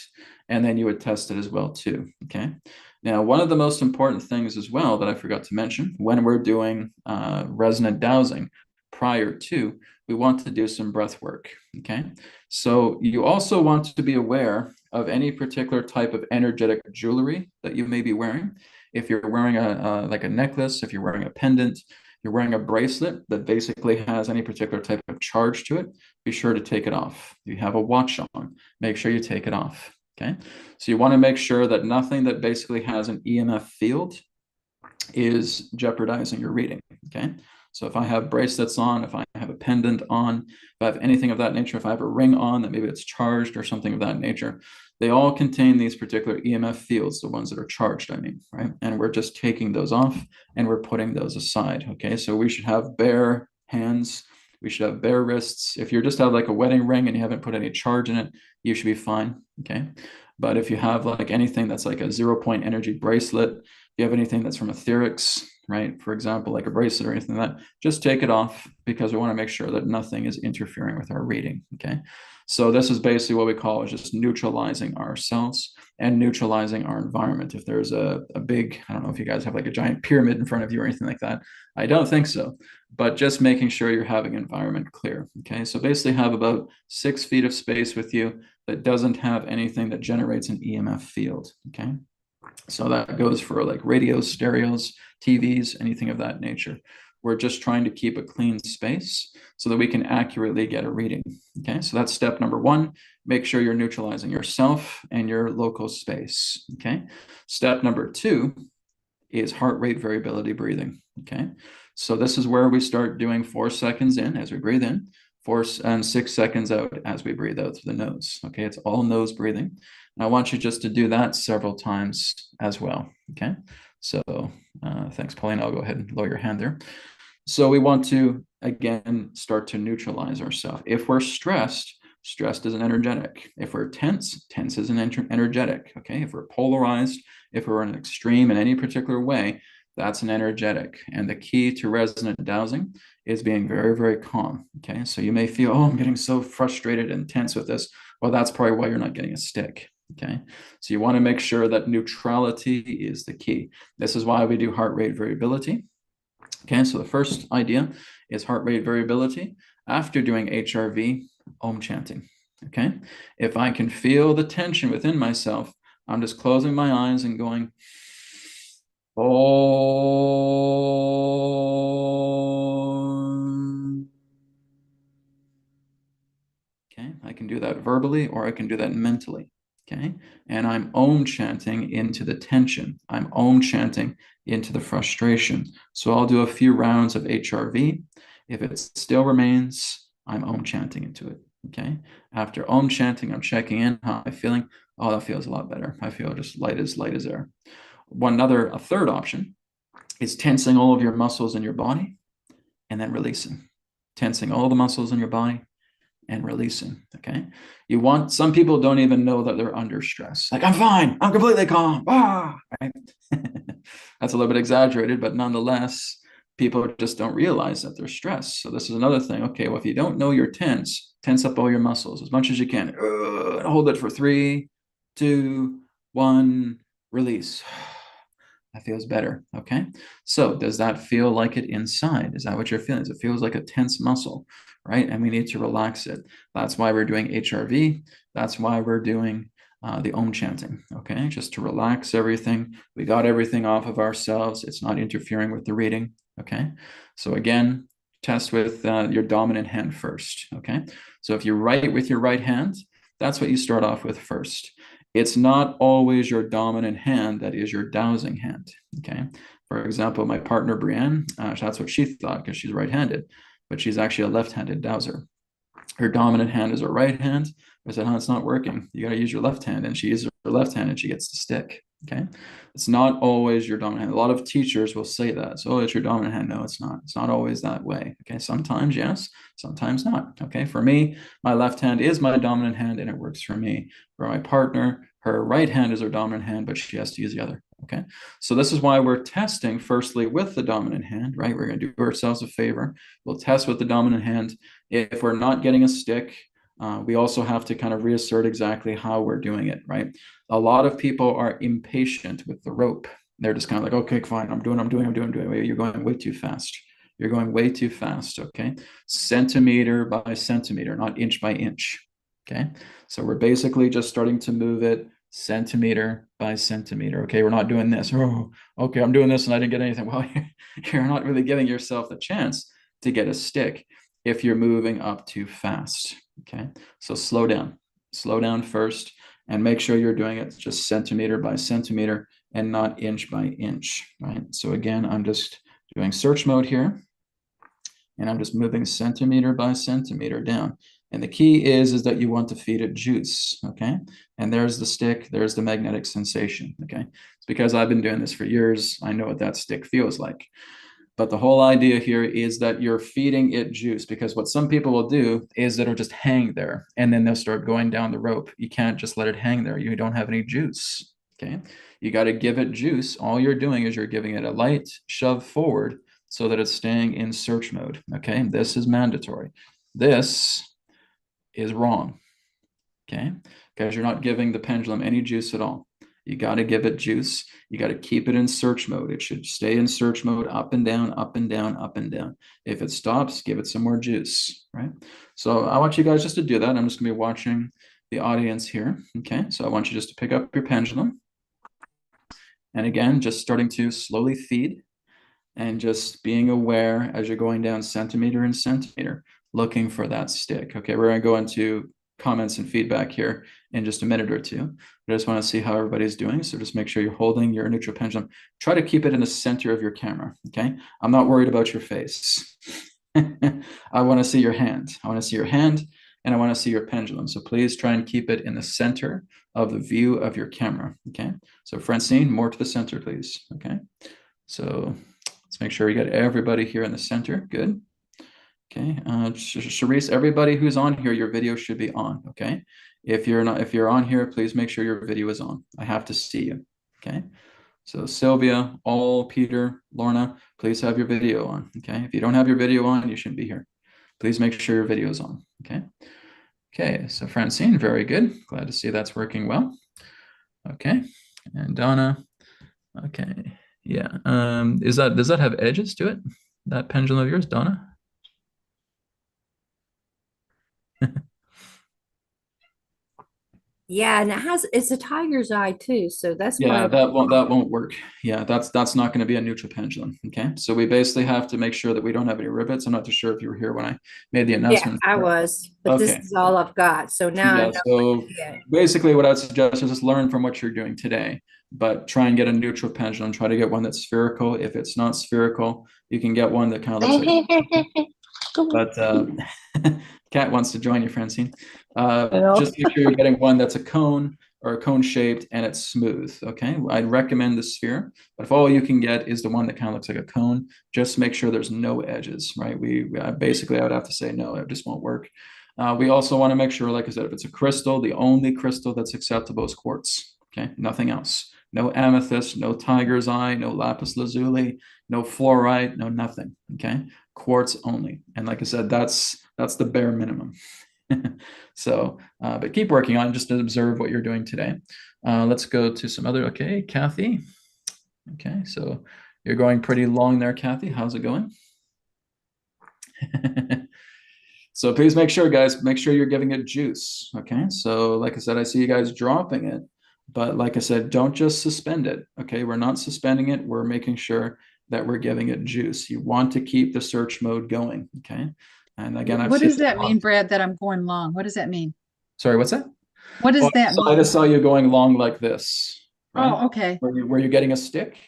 C: and then you would test it as well too, okay? Now, one of the most important things as well that I forgot to mention when we're doing resonant dowsing prior to, we want to do some breath work, okay? So you also want to be aware of any particular type of energetic jewelry that you may be wearing. If you're wearing like a necklace, if you're wearing a pendant, you're wearing a bracelet that basically has any particular type of charge to it, be sure to take it off. If you have a watch on, make sure you take it off. Okay, so you want to make sure that nothing that basically has an EMF field is jeopardizing your reading. Okay, so if I have bracelets on, if I have a pendant on, if I have anything of that nature, if I have a ring on that maybe it's charged or something of that nature, they all contain these particular EMF fields, the ones that are charged, I mean, right? And we're just taking those off and we're putting those aside. Okay, so we should have bare hands. We should have bare wrists. If you just have like a wedding ring and you haven't put any charge in it, you should be fine, okay? But if you have like anything that's like a 0-point energy bracelet, if you have anything that's from AetherX, right? For example, like a bracelet or anything like that, just take it off because we want to make sure that nothing is interfering with our reading, okay? So this is basically what we call just neutralizing ourselves and neutralizing our environment. If there's a big, I don't know if you guys have like a giant pyramid in front of you or anything like that. I don't think so, but just making sure you're having environment clear, okay? So basically have about 6 feet of space with you that doesn't have anything that generates an EMF field, okay? So that goes for like radios, stereos, TVs, anything of that nature. We're just trying to keep a clean space so that we can accurately get a reading. Okay, so that's step number 1. Make sure you're neutralizing yourself and your local space. Okay, step number 2 is heart rate variability breathing. Okay, so this is where we start doing 4 seconds in as we breathe in, 4 and 6 seconds out as we breathe out through the nose. Okay, it's all nose breathing. And I want you just to do that several times as well. Okay, so thanks, Pauline. I'll go ahead and lower your hand there. So we want to, again, start to neutralize ourselves. If we're stressed, stressed is an energetic. If we're tense, tense is an energetic. Okay, if we're polarized, if we're in an extreme in any particular way, that's an energetic. And the key to resonant dowsing is being very, very calm. Okay, so you may feel, oh, I'm getting so frustrated and tense with this. Well, that's probably why you're not getting a stick. Okay, so you want to make sure that neutrality is the key. This is why we do heart rate variability. Okay, so the first idea is heart rate variability. After doing HRV, Om chanting. Okay, if I can feel the tension within myself, I'm just closing my eyes and going, Om. Okay, I can do that verbally or I can do that mentally. Okay, and I'm Om chanting into the tension. I'm Om chanting into the frustration. So I'll do a few rounds of HRV. If it still remains, I'm Om chanting into it. Okay, after Om chanting, I'm checking in. How am I feeling? Oh, that feels a lot better. I feel just light as air. A third option is tensing all of your muscles in your body and then releasing. Tensing all the muscles in your body and releasing. Okay, some people don't even know that they're under stress. Like, I'm fine, I'm completely calm. Right? That's a little bit exaggerated, but nonetheless, people just don't realize that they're stressed. So this is another thing. Okay, well, if you don't know you're tense up all your muscles as much as you can. Hold it for 3, 2, 1, release. That feels better. Okay, so does that feel like it inside? Is that what you're feeling? It feels like a tense muscle, right? And we need to relax it. That's why we're doing HRV. That's why we're doing the Om chanting, okay? Just to relax everything. We got everything off of ourselves. It's not interfering with the reading, okay? So again, test with your dominant hand first, okay? So if you write with your right hand, that's what you start off with first. it's not always your dominant hand that is your dowsing hand, okay? For example, my partner, Brienne, that's what she thought because she's right-handed, but she's actually a left-handed dowser. Her dominant hand is her right hand. I said, it's not working. You got to use your left hand. And she uses her left hand and she gets the stick. Okay. It's not always your dominant hand. A lot of teachers will say that. So, it's your dominant hand. No, it's not. It's not always that way. Okay. Sometimes yes, sometimes not. Okay. For me, my left hand is my dominant hand and it works for me. For my partner, her right hand is her dominant hand, but she has to use the other. Okay. So this is why we're testing firstly with the dominant hand, right? We're going to do ourselves a favor. We'll test with the dominant hand. If we're not getting a stick, we also have to kind of reassert exactly how we're doing it, right? A lot of people are impatient with the rope. They're just kind of like, okay, fine, I'm doing. You're going way too fast. You're going way too fast, okay? Centimeter by centimeter, not inch by inch, okay? So we're basically just starting to move it centimeter by centimeter, okay? We're not doing this. Oh, okay, I'm doing this and I didn't get anything. Well, you're not really giving yourself the chance to get a stick if you're moving up too fast, okay? So slow down first and make sure you're doing it just centimeter by centimeter and not inch by inch, right? So again, I'm just doing search mode here and I'm just moving centimeter by centimeter down. And the key is that you want to feed it juice, okay? And there's the stick, there's the magnetic sensation, okay? It's because I've been doing this for years. I know what that stick feels like. But the whole idea here is that you're feeding it juice, because what some people will do is it'll just hang there and then they'll start going down the rope. You can't just let it hang there. You don't have any juice, okay? You got to give it juice. All you're doing is you're giving it a light shove forward so that it's staying in search mode, okay? This is mandatory. This is wrong, okay? Because you're not giving the pendulum any juice at all. You got to give it juice. You got to keep it in search mode. It should stay in search mode, up and down, up and down, up and down. If it stops, give it some more juice, right? So I want you guys just to do that. I'm just going to be watching the audience here, okay? So I want you just to pick up your pendulum. And again, just starting to slowly feed and just being aware as you're going down centimeter and centimeter, looking for that stick. Okay, we're going to go into comments and feedback here in just a minute or two. I just want to see how everybody's doing. So just make sure you're holding your neutral pendulum. Try to keep it in the center of your camera, okay? I'm not worried about your face. I want to see your hand. I want to see your hand and I want to see your pendulum. So please try and keep it in the center of the view of your camera, okay? So Francine, more to the center, please, okay? So let's make sure we get everybody here in the center. Good. Okay, Charisse, everybody who's on here, your video should be on, okay? If you're on here, please make sure your video is on. I have to see you, okay? So Sylvia, Peter, Lorna, please have your video on, okay? If you don't have your video on, you shouldn't be here. Please make sure your video is on, okay? Okay, so Francine, very good. Glad to see that's working well. Okay, and Donna, okay, yeah. Does that have edges to it? That pendulum of yours, Donna?
A: Yeah, and it's a tiger's eye too, so that's
C: Yeah,
A: probably
C: that won't work. Yeah, that's not going to be a neutral pendulum. Okay, so we basically have to make sure that we don't have any rivets. I'm not too sure if you were here when I made the
A: yeah,
C: announcement.
A: I was, but this
C: Okay.
A: is all I've got. So now I
C: Yeah,
A: know
C: so
A: what to get.
C: basically what I'd suggest is just learn from what you're doing today, but try and get a neutral pendulum. Try to get one that's spherical. If it's not spherical, you can get one that kind of looks like. But Kat wants to join you, Francine. Just make sure you're getting one that's a cone or a cone shaped and it's smooth. Okay, I'd recommend the sphere, but if all you can get is the one that kind of looks like a cone, just make sure there's no edges, right? Basically I would have to say no, it just won't work. We also want to make sure, like I said, if it's a crystal, the only crystal that's acceptable is quartz. Okay, nothing else. No amethyst, no tiger's eye, no lapis lazuli, no fluorite, no nothing. Okay, quartz only. And like I said, that's the bare minimum. So, but keep working on it, just to observe what you're doing today. Let's go to some other, okay, Kathy. Okay, so you're going pretty long there, Kathy. How's it going? So please make sure, guys, make sure you're giving it juice, okay? So like I said, I see you guys dropping it, but like I said, don't just suspend it, okay? We're not suspending it. We're making sure that we're giving it juice. You want to keep the search mode going, okay? And again,
M: What does that mean, Brad, that I'm going long? What does that mean?
C: Sorry, what's that?
M: What does
C: Well,
M: that
C: I
M: mean?
C: just saw you going long like this, right?
M: Oh, okay.
C: Were you getting a stick?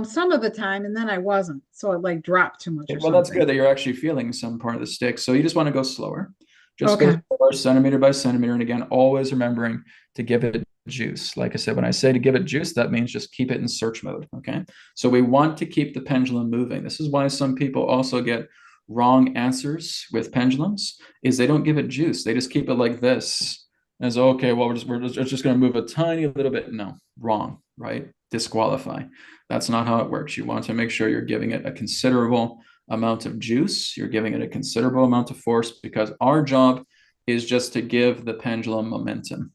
M: Some of the time, and then I wasn't, so it like dropped too much or
C: Well, that's
M: something.
C: good that you're actually feeling some part of the stick. So you just want to go slower. Just
M: Okay.
C: go slower, centimeter by centimeter. And again, always remembering to give it juice. Like I said, when I say to give it juice, that means just keep it in search mode. Okay. So we want to keep the pendulum moving. This is why some people also get wrong answers with pendulums, is they don't give it juice. They just keep it like this. As okay, well, we're just going to move a tiny little bit. No, wrong, right? Disqualify. That's not how it works. You want to make sure you're giving it a considerable amount of juice. You're giving it a considerable amount of force, because our job is just to give the pendulum momentum,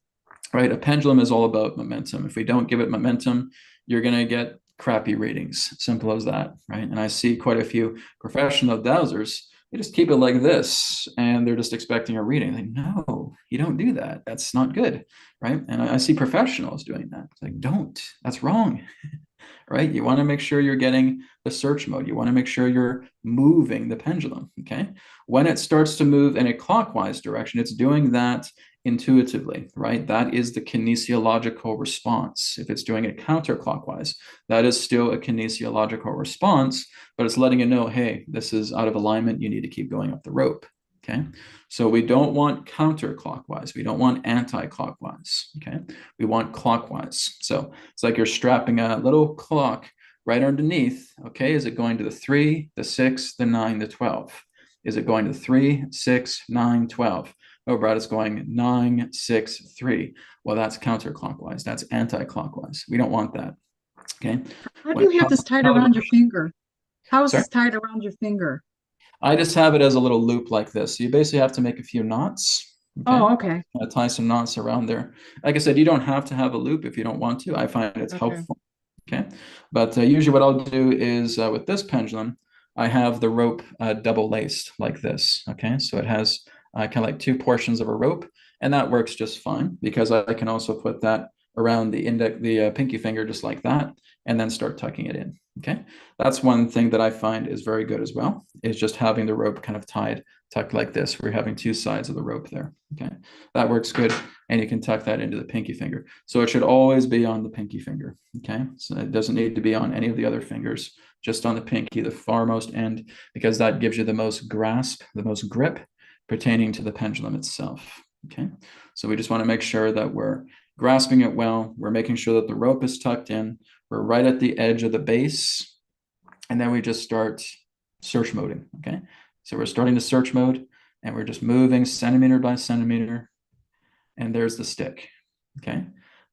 C: right? A pendulum is all about momentum. If we don't give it momentum, you're going to get crappy readings. Simple as that, right? And I see quite a few professional dowsers. They just keep it like this and they're just expecting a reading. Like, no, you don't do that. That's not good, right? And I see professionals doing that. It's like, don't. That's wrong. Right? You want to make sure you're getting the search mode. You want to make sure you're moving the pendulum, okay? When it starts to move in a clockwise direction, it's doing that intuitively, right? That is the kinesiological response. If it's doing it counterclockwise, that is still a kinesiological response, but it's letting you know, hey, this is out of alignment. You need to keep going up the rope. Okay, so we don't want counterclockwise. We don't want anti-clockwise. Okay, we want clockwise. So it's like you're strapping a little clock right underneath. Okay, is it going to the 3, the 6, the 9, the 12? Is it going to 3, 6, 9, 12? Oh, Brad, it's going 9, 6, 3. Well, that's counterclockwise. That's anti-clockwise. We don't want that. Okay.
M: How do you have this tied around your finger? How is
C: Sorry?
M: this tied around your finger?
C: I just have it as a little loop like this. You basically have to make a few knots.
M: Oh, okay.
C: Tie some knots around there. Like I said, you don't have to have a loop if you don't want to. I find it's
M: Okay.
C: helpful. Okay. But usually what I'll do is with this pendulum, I have the rope double laced like this. Okay. So it has kind of like 2 portions of a rope, and that works just fine because I can also put that around the pinky finger just like that, and then start tucking it in. Okay. That's one thing that I find is very good as well, is just having the rope kind of tucked like this. We're having 2 sides of the rope there. Okay. That works good. And you can tuck that into the pinky finger. So it should always be on the pinky finger. Okay. So it doesn't need to be on any of the other fingers, just on the pinky, the farmost end, because that gives you the most grasp, the most grip pertaining to the pendulum itself. Okay. So we just want to make sure that we're grasping it well. We're making sure that the rope is tucked in. We're right at the edge of the base. And then we just start search moding. Okay. So we're starting to search mode and we're just moving centimeter by centimeter. And there's the stick. Okay.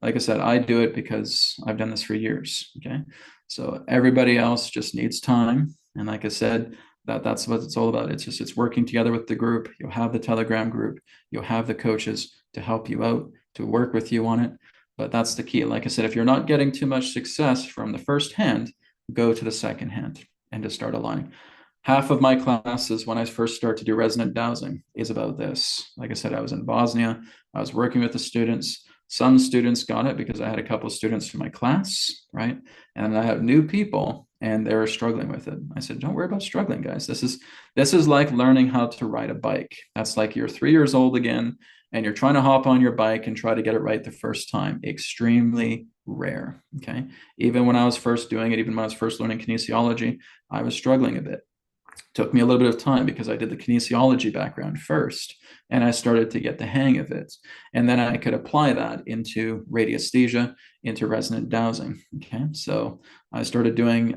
C: Like I said, I do it because I've done this for years. Okay. So everybody else just needs time. And like I said, that's what it's all about. It's working together with the group. You'll have the Telegram group. You'll have the coaches to help you out, to work with you on it. But that's the key. Like I said, if you're not getting too much success from the first hand, go to the second hand and just start aligning. Half of my classes when I first start to do resonant dowsing is about this. Like I said, I was in Bosnia. I was working with the students. Some students got it because I had a couple of students from my class, right? And I have new people and they were struggling with it. I said, don't worry about struggling, guys. This is like learning how to ride a bike. That's like you're 3 years old again and you're trying to hop on your bike and try to get it right the first time. Extremely rare, okay? Even when I was first doing it, even when I was first learning kinesiology, I was struggling a bit. Took me a little bit of time because I did the kinesiology background first and I started to get the hang of it. And then I could apply that into radiesthesia, into resonant dowsing. Okay, so I started doing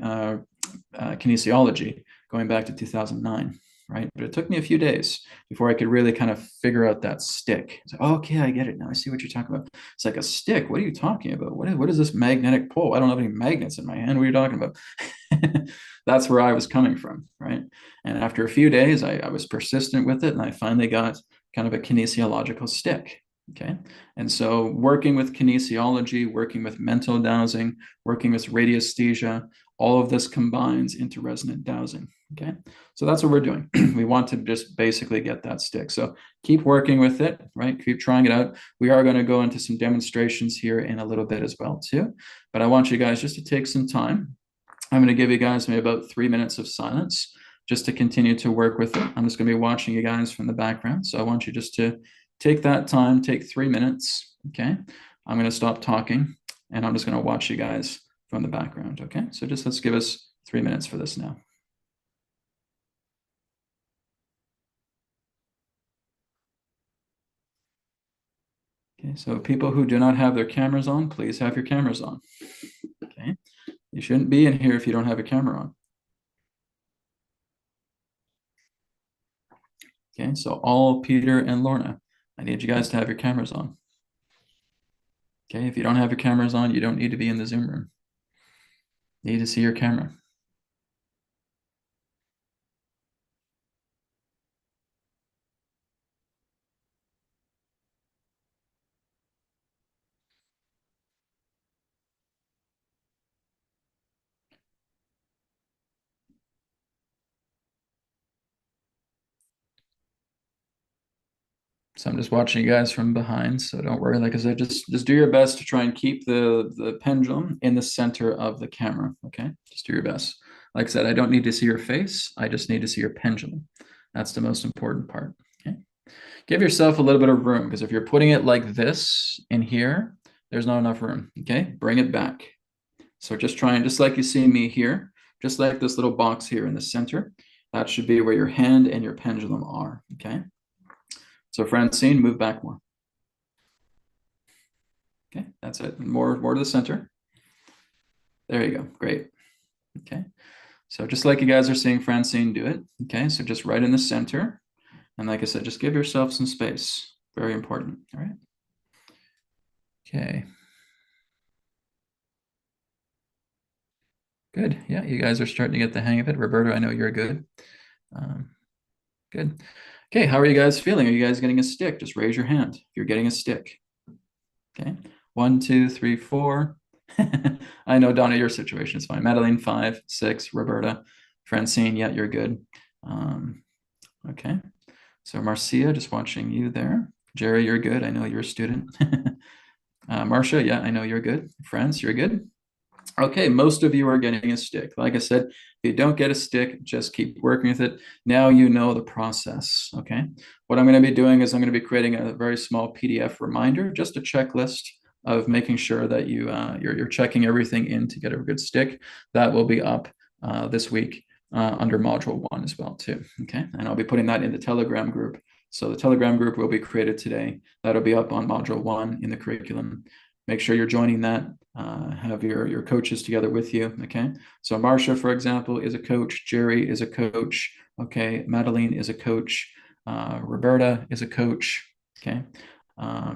C: kinesiology going back to 2009, right? But it took me a few days before I could really kind of figure out that stick. It's like, oh, okay, I get it now. I see what you're talking about. It's like a stick. What are you talking about? What is this magnetic pole? I don't have any magnets in my hand. What are you talking about? That's where I was coming from, right? And after a few days, I was persistent with it, and I finally got kind of a kinesiological stick, okay? And so working with kinesiology, working with mental dowsing, working with radiesthesia, all of this combines into resonant dowsing, okay? So that's what we're doing. We want to just basically get that stick. So keep working with it, right? Keep trying it out. We are going to go into some demonstrations here in a little bit as well too, but I want you guys just to take some time. I'm going to give you guys maybe about 3 minutes of silence just to continue to work with it. I'm just going to be watching you guys from the background. So I want you just to take that time, take 3 minutes, okay? I'm going to stop talking and I'm just going to watch you guys from the background, okay? So just let's give us 3 minutes for this now. Okay, so people who do not have their cameras on, please have your cameras on, okay? You shouldn't be in here if you don't have a camera on. Okay, so all Peter and Lorna, I need you guys to have your cameras on. Okay, if you don't have your cameras on, you don't need to be in the Zoom room. You need to see your camera. So I'm just watching you guys from behind, so don't worry. Like I said, just do your best to try and keep the pendulum in the center of the camera, okay? Just do your best. Like I said, I don't need to see your face. I just need to see your pendulum. That's the most important part, okay? Give yourself a little bit of room, because if you're putting it like this in here, there's not enough room, okay? Bring it back. So just try and, just like you see me here, just like this little box here in the center, that should be where your hand and your pendulum are, okay? So Francine, move back more. Okay, that's it. More to the center. There you go. Great. Okay. So just like you guys are seeing Francine do it. Okay, so just right in the center. And like I said, just give yourself some space. Very important. All right. Okay. Good. Yeah, you guys are starting to get the hang of it. Roberto, I know you're good. Good. Okay, how are you guys feeling? Are you guys getting a stick? Just raise your hand if you're getting a stick. Okay, 1, 2, 3, 4. I know, Donna, your situation is fine. Madeline, 5, 6. Roberta, Francine, yeah, you're good. Okay, so Marcia, just watching you there. Jerry, you're good. I know you're a student. Marcia, yeah, I know you're good. France, you're good. Okay, most of you are getting a stick. Like I said, if you don't get a stick, just keep working with it. Now you know the process, okay? What I'm going to be doing is I'm going to be creating a very small PDF reminder, just a checklist of making sure that you're checking everything in to get a good stick. That will be up this week under Module 1 as well too, okay? And I'll be putting that in the Telegram group. So the Telegram group will be created today. That'll be up on Module 1 in the curriculum. Make sure you're joining that. Have your coaches together with you, okay? So Marcia, for example, is a coach. Jerry is a coach, okay? Madeline is a coach. Roberta is a coach, okay?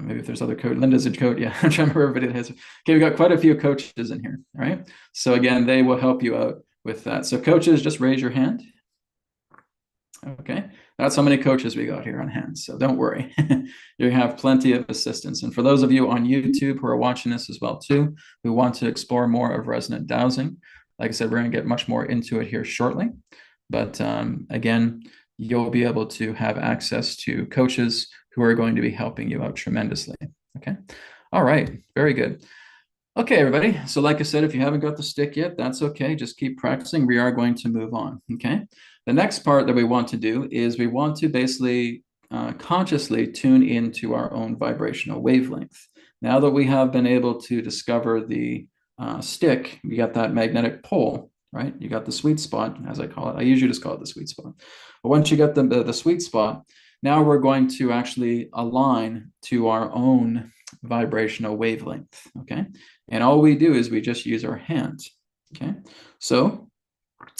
C: Maybe if there's other coach, Linda's a coach. Yeah, I'm trying to remember everybody that has. Okay, we've got quite a few coaches in here, all right? So again, they will help you out with that. So coaches, just raise your hand. Okay, that's how many coaches we got here on hand, so don't worry. You have plenty of assistance. And for those of you on YouTube who are watching this as well too, who want to explore more of resonant dowsing, like I said, we're going to get much more into it here shortly. But again, you'll be able to have access to coaches who are going to be helping you out tremendously. Okay, all right, very good. Okay, everybody. So like I said, if you haven't got the stick yet, that's okay. Just keep practicing. We are going to move on, okay? The next part that we want to do is we want to basically consciously tune into our own vibrational wavelength. Now that we have been able to discover the stick, we got that magnetic pole, right? You got the sweet spot, as I call it. I usually just call it the sweet spot. But once you get the sweet spot, now we're going to actually align to our own vibrational wavelength, okay? And all we do is we just use our hands, okay? So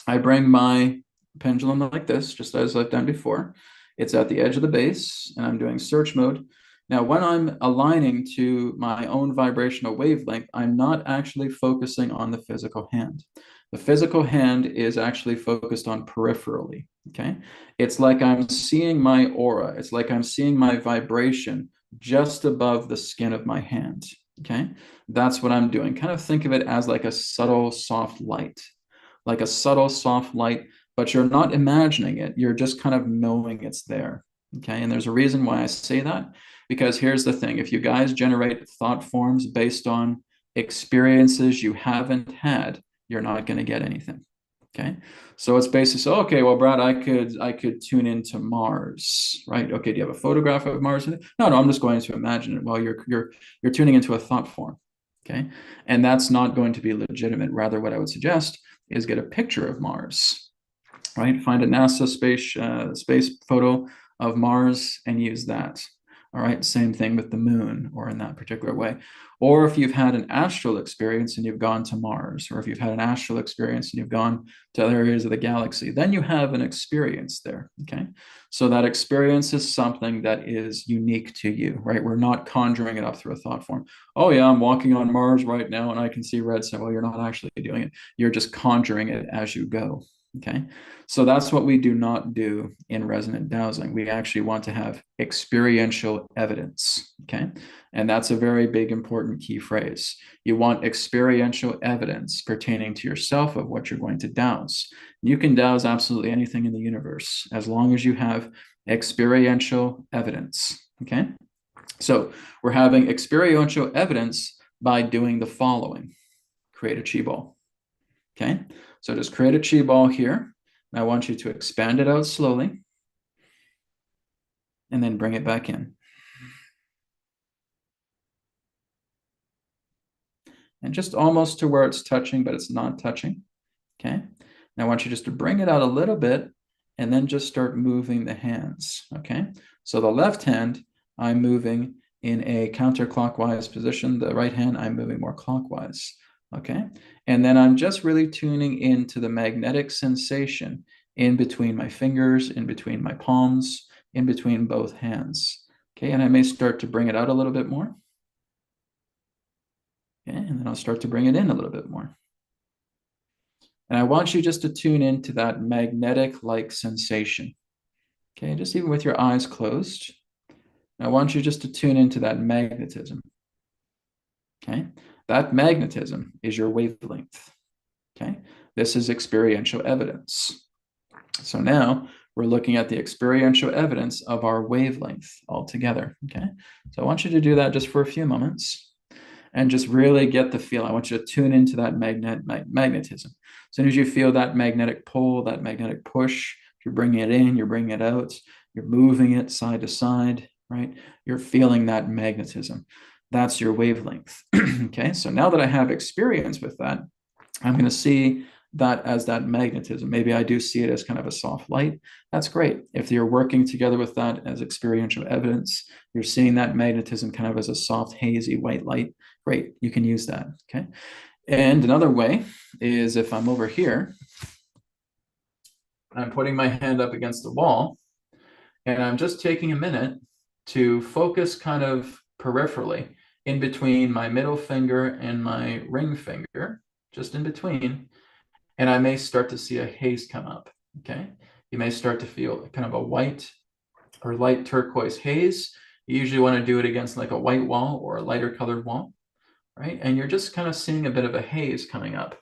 C: I bring my pendulum like this, just as I've done before. It's at the edge of the base, and I'm doing search mode. Now, when I'm aligning to my own vibrational wavelength, I'm not actually focusing on the physical hand. The physical hand is actually focused on peripherally, okay? It's like I'm seeing my aura. It's like I'm seeing my vibration just above the skin of my hand, okay? That's what I'm doing. Kind of think of it as like a subtle, soft light, like a subtle, soft light, but you're not imagining it. You're just kind of knowing it's there, okay? And there's a reason why I say that, because here's the thing. If you guys generate thought forms based on experiences you haven't had, you're not going to get anything, Okay, so it's basically, so okay, well, Brad, I could tune into Mars, right? Okay, do you have a photograph of Mars? No, I'm just going to imagine it. Well, you're tuning into a thought form, okay, and that's not going to be legitimate. Rather, what I would suggest is get a picture of Mars, right? Find a NASA space photo of Mars and use that. All right, same thing with the moon, or in that particular way. Or if you've had an astral experience and you've gone to Mars, or if you've had an astral experience and you've gone to other areas of the galaxy, then you have an experience there, okay? So that experience is something that is unique to you, right? We're not conjuring it up through a thought form. Oh yeah, I'm walking on Mars right now and I can see red. So, well, you're not actually doing it. You're just conjuring it as you go. Okay, so that's what we do not do in resonant dowsing. We actually want to have experiential evidence. Okay, and that's a very big, important key phrase. You want experiential evidence pertaining to yourself of what you're going to dowse. You can dowse absolutely anything in the universe as long as you have experiential evidence. Okay, so we're having experiential evidence by doing the following: create a chi ball. Okay, so just create a chi ball here. And I want you to expand it out slowly and then bring it back in. And just almost to where it's touching, but it's not touching. Okay, and I want you just to bring it out a little bit and then just start moving the hands. Okay, so the left hand, I'm moving in a counterclockwise position. The right hand, I'm moving more clockwise. Okay, and then I'm just really tuning into the magnetic sensation in between my fingers, in between my palms, in between both hands. Okay, and I may start to bring it out a little bit more. Okay, and then I'll start to bring it in a little bit more. And I want you just to tune into that magnetic-like sensation. Okay, just even with your eyes closed. I want you just to tune into that magnetism. Okay, that magnetism is your wavelength. Okay, this is experiential evidence. So now we're looking at the experiential evidence of our wavelength altogether. Okay, so I want you to do that just for a few moments and just really get the feel. I want you to tune into that magnetism. As soon as you feel that magnetic pull, that magnetic push, you're bringing it in, you're bringing it out, you're moving it side to side, right? You're feeling that magnetism. That's your wavelength. Okay, so now that I have experience with that, I'm going to see that as that magnetism. Maybe I do see it as kind of a soft light. That's great. If you're working together with that as experiential evidence, you're seeing that magnetism kind of as a soft, hazy white light. Great, you can use that. Okay. And another way is if I'm over here, I'm putting my hand up against the wall, and I'm just taking a minute to focus kind of peripherally in between my middle finger and my ring finger, just in between, and I may start to see a haze come up. Okay, you may start to feel kind of a white or light turquoise haze. You usually want to do it against like a white wall or a lighter colored wall, right? And you're just kind of seeing a bit of a haze coming up.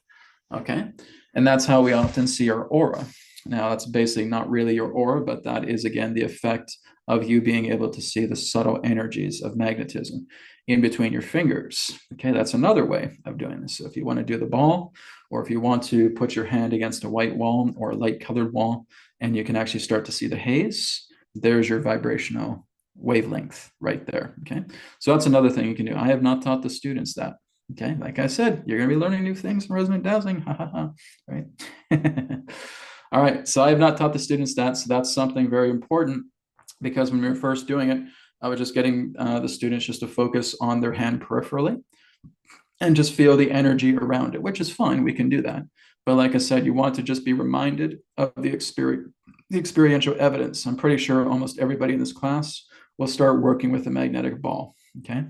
C: Okay, and that's how we often see our aura. Now, that's basically not really your aura, but that is, again, the effect of you being able to see the subtle energies of magnetism in between your fingers. Okay, that's another way of doing this. So if you want to do the ball, or if you want to put your hand against a white wall or a light colored wall, and you can actually start to see the haze, there's your vibrational wavelength right there. Okay, so that's another thing you can do. I have not taught the students that. Okay, like I said, you're going to be learning new things in resonant dowsing. Ha ha ha. Right. All right, so I have not taught the students that, so that's something very important, because when we were first doing it, I was just getting the students just to focus on their hand peripherally and just feel the energy around it, which is fine, we can do that. But like I said, you want to just be reminded of the experiential evidence. I'm pretty sure almost everybody in this class will start working with a magnetic ball, okay?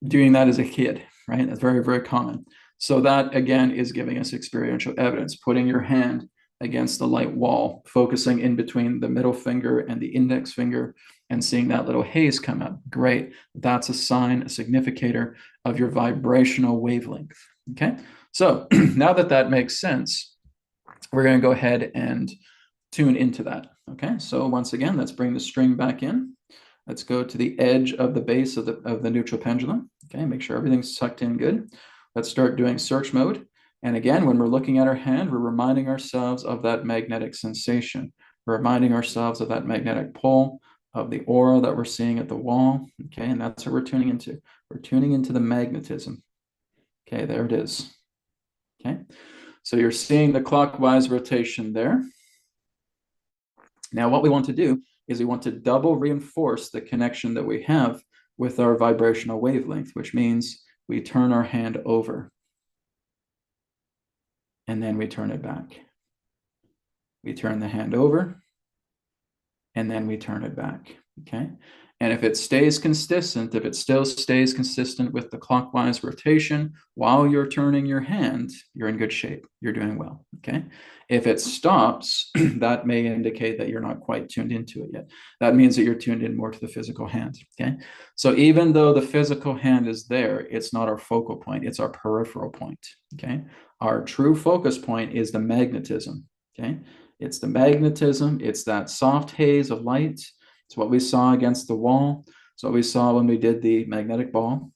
C: Doing that as a kid, right? That's very, very common. So that, again, is giving us experiential evidence, putting your hand against the light wall, focusing in between the middle finger and the index finger and seeing that little haze come up. Great. That's a sign, a significator of your vibrational wavelength. Okay. So now that that makes sense, we're going to go ahead and tune into that. Okay. So once again, let's bring the string back in. Let's go to the edge of the base of the neutral pendulum. Okay. Make sure everything's sucked in good. Let's start doing search mode. And again, when we're looking at our hand, we're reminding ourselves of that magnetic sensation. We're reminding ourselves of that magnetic pull, of the aura that we're seeing at the wall. Okay, and that's what we're tuning into. We're tuning into the magnetism. Okay, there it is. Okay, so you're seeing the clockwise rotation there. Now, what we want to do is we want to double reinforce the connection that we have with our vibrational wavelength, which means we turn our hand over and then we turn it back. We turn the hand over and then we turn it back, okay? And if it stays consistent, if it still stays consistent with the clockwise rotation while you're turning your hand, you're in good shape. You're doing well, okay? If it stops, that may indicate that you're not quite tuned into it yet. That means that you're tuned in more to the physical hand, okay? So even though the physical hand is there, it's not our focal point, it's our peripheral point, okay? Our true focus point is the magnetism, okay? It's the magnetism, it's that soft haze of light. It's what we saw against the wall. It's what we saw when we did the magnetic ball,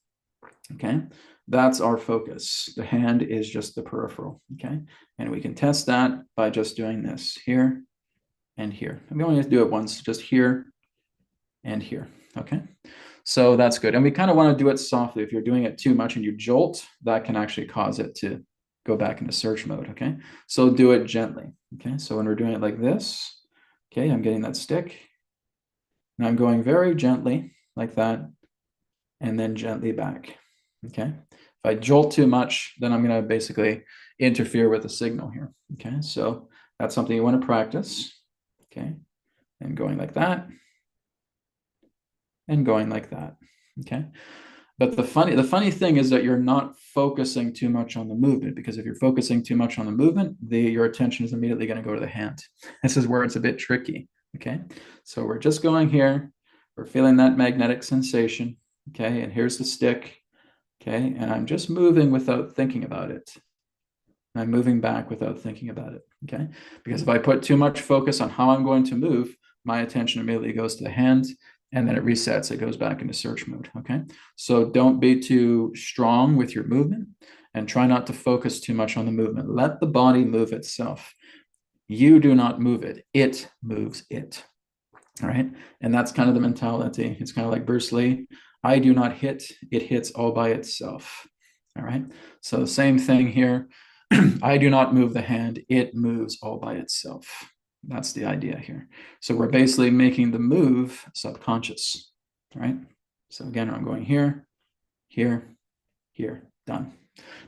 C: okay? That's our focus. The hand is just the peripheral, okay? And we can test that by just doing this here and here. And we only have to do it once, just here and here, okay? So that's good. And we kind of want to do it softly. If you're doing it too much and you jolt, that can actually cause it to go back into search mode, okay? So do it gently, okay? So when we're doing it like this, okay, I'm getting that stick, and I'm going very gently like that, and then gently back, okay? If I jolt too much, then I'm gonna basically interfere with the signal here, okay? So that's something you wanna practice, okay? And going like that, and going like that, okay? But the funny thing is that you're not focusing too much on the movement, because if you're focusing too much on the movement, your attention is immediately going to go to the hand. This is where it's a bit tricky, okay? So we're just going here, we're feeling that magnetic sensation, okay? And here's the stick, okay? And I'm just moving without thinking about it. I'm moving back without thinking about it, okay? Because if I put too much focus on how I'm going to move, my attention immediately goes to the hand, and then it resets, it goes back into search mode, okay? So don't be too strong with your movement, and try not to focus too much on the movement. Let the body move itself. You do not move it, it moves it, all right? And that's kind of the mentality. It's kind of like Bruce Lee. I do not hit, it hits all by itself, all right? So the same thing here. I do not move the hand, it moves all by itself. That's the idea here. So we're basically making the move subconscious, right? So again, I'm going here, here, here, done.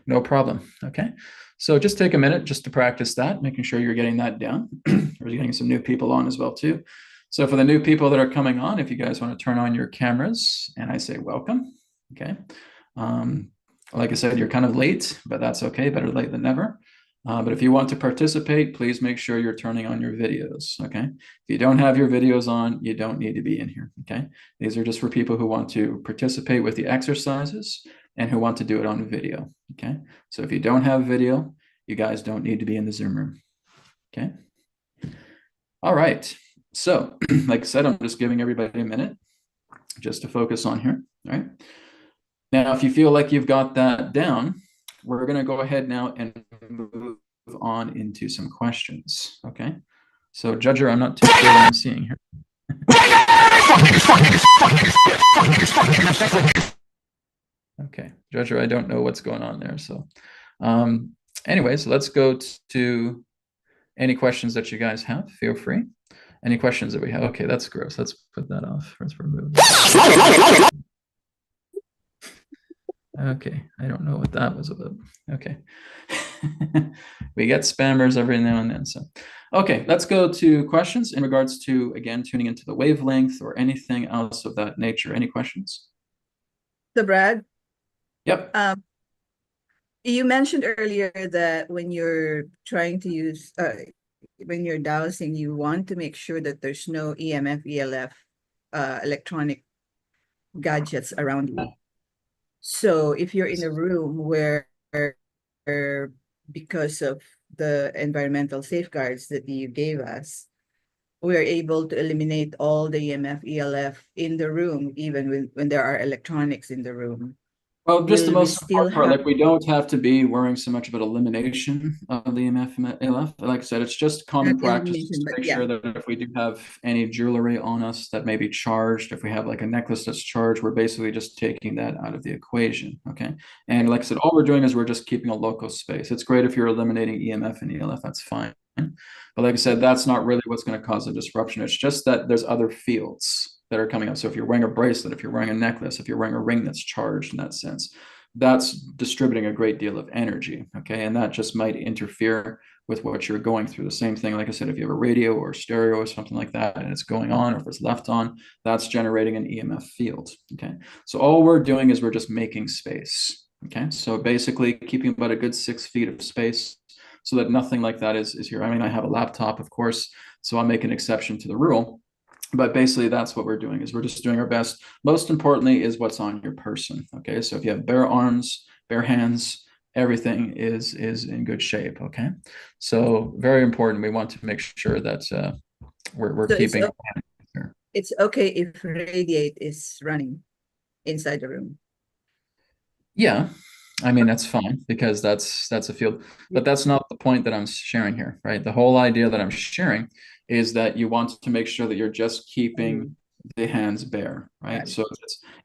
C: No problem, okay? So just take a minute just to practice that, making sure you're getting that down. We're getting some new people on as well too. So for the new people that are coming on, if you guys want to turn on your cameras, and I say welcome, okay? Like I said, you're kind of late, but that's okay, better late than never. But if you want to participate, please make sure you're turning on your videos, okay? If you don't have your videos on, you don't need to be in here, okay? These are just for people who want to participate with the exercises and who want to do it on video, okay? So if you don't have video, you guys don't need to be in the Zoom room, okay? All right, so like I said, I'm just giving everybody a minute just to focus on here, all right? Now, if you feel like you've got that down, we're going to go ahead now and move on into some questions, okay? So, Judger, I'm not too sure what I'm seeing here. Okay, Judger, I don't know what's going on there. So, anyway, so let's go to any questions that you guys have. Feel free. Any questions that we have? Okay, that's gross. Let's put that off. Let's remove that. Okay, I don't know what that was about. Okay. We get spammers every now and then. So, okay, let's go to questions in regards to, again, tuning into the wavelength or anything else of that nature. Any questions?
E: So Brad,
C: Yep.
E: you mentioned earlier that when you're trying to use, when you're dowsing, you want to make sure that there's no EMF, ELF, electronic gadgets around you. So if you're in a room where because of the environmental safeguards that you gave us, we're able to eliminate all the EMF, ELF in the room, even when there are electronics in the room.
C: Well, just the
E: Will we
C: most
E: still
C: important part,
E: have?
C: like we don't have to be worrying so much about elimination of the EMF and ALF. Like I said, it's just common
E: Not
C: practice
E: elimination,
C: to
E: but
C: make
E: yeah.
C: sure that if we do have any jewelry on us that may be charged, if we have like a necklace that's charged, we're basically just taking that out of the equation. Okay. And like I said, all we're doing is we're just keeping a local space. It's great if you're eliminating EMF and ELF, that's fine. But like I said, that's not really what's going to cause a disruption. It's just that there's other fields that are coming up. So if you're wearing a bracelet, if you're wearing a necklace, if you're wearing a ring that's charged in that sense, that's distributing a great deal of energy. Okay. And that just might interfere with what you're going through. The same thing, like I said, if you have a radio or stereo or something like that, and it's going on, or if it's left on, that's generating an EMF field. Okay. So all we're doing is we're just making space. Okay. So basically keeping about a good 6 feet of space so that nothing like that is here. I mean, I have a laptop, of course, so I'll make an exception to the rule. But basically, that's what we're doing, is we're just doing our best. Most importantly is what's on your person. Okay, so if you have bare arms, bare hands, everything is in good shape. Okay, so very important. We want to make sure that we're
E: So
C: keeping.
E: it's okay if radiate is running inside the room.
C: Yeah, I mean that's fine because that's a field, but that's not the point that I'm sharing here, right? The whole idea that I'm sharing is that you want to make sure that you're just keeping the hands bare, right? So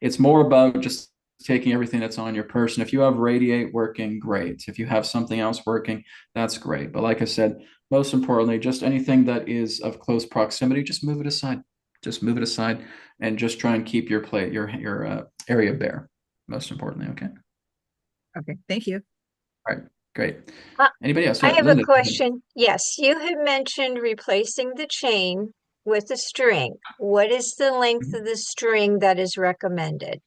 C: it's more about just taking everything that's on your person. If you have radiate working, great. If you have something else working, that's great. But like I said, most importantly, just anything that is of close proximity, just move it aside. Just move it aside and just try and keep your plate, your area bare. Most importantly, okay.
E: Okay, thank you.
C: All right, great.
F: Uh,
C: Anybody else?
F: I
C: Yeah,
F: have
C: Linda.
F: a question. Yes, you had mentioned replacing the chain with a string. What is the length of the string that is recommended?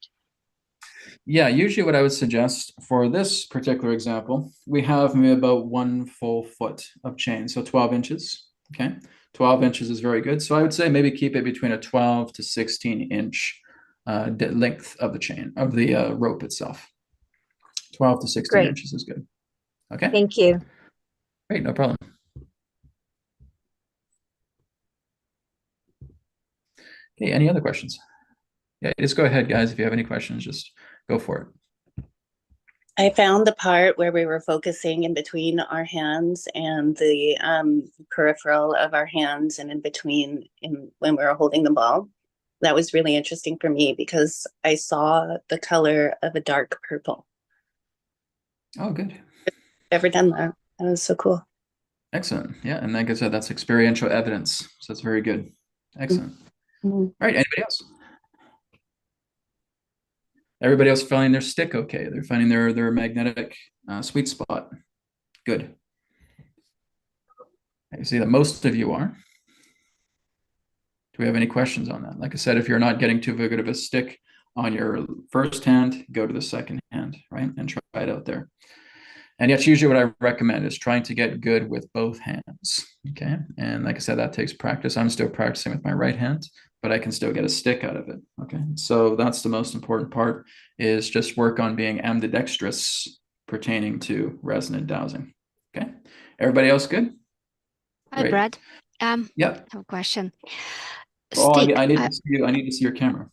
C: Yeah, usually what I would suggest for this particular example, we have maybe about 1 full foot of chain, so 12 inches. Okay, 12 inches is very good. So I would say maybe keep it between a 12 to 16 inch length of the chain, of the rope itself. 12 to 16
F: Great.
C: inches is good. Okay.
F: Thank you.
C: Great, no problem. Okay, any other questions? Yeah, just go ahead, guys. If you have any questions, just go for it.
N: I found the part where we were focusing in between our hands and the peripheral of our hands and in between when we were holding the ball. That was really interesting for me because I saw the color of a dark purple.
C: Oh, good.
N: Ever done that? That was so cool.
C: Excellent. Yeah, and like I said, that's experiential evidence. So that's very good. Excellent. All right, anybody else? Everybody else finding their stick okay? They're finding their magnetic sweet spot. Good. I see that most of you are. Do we have any questions on that? Like I said, if you're not getting too good of a stick on your first hand, go to the second hand, right? And try it out there. And that's usually what I recommend, is trying to get good with both hands. Okay. And like I said, that takes practice. I'm still practicing with my right hand, but I can still get a stick out of it. Okay. So that's the most important part, is just work on being ambidextrous pertaining to resonant dowsing. Okay. Everybody else good?
O: Hi,
C: Great.
O: Brad.
C: Yeah.
O: I have a question.
C: Oh,
O: Stick.
C: I need to see you. I need to see your camera.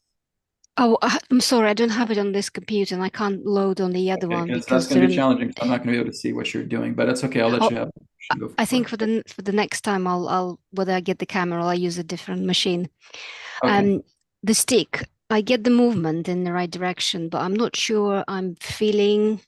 O: Oh, I'm sorry, I don't have it on this computer, and I can't load on the other one
C: Because
O: because
C: that's going to be challenging. I'm not going to be able to see what you're doing, but it's okay. I'll let you have it.
O: I think for the next time, I'll whether I get the camera or I use a different machine.
C: Okay.
O: The stick, I get the movement in the right direction, but I'm not sure I'm feeling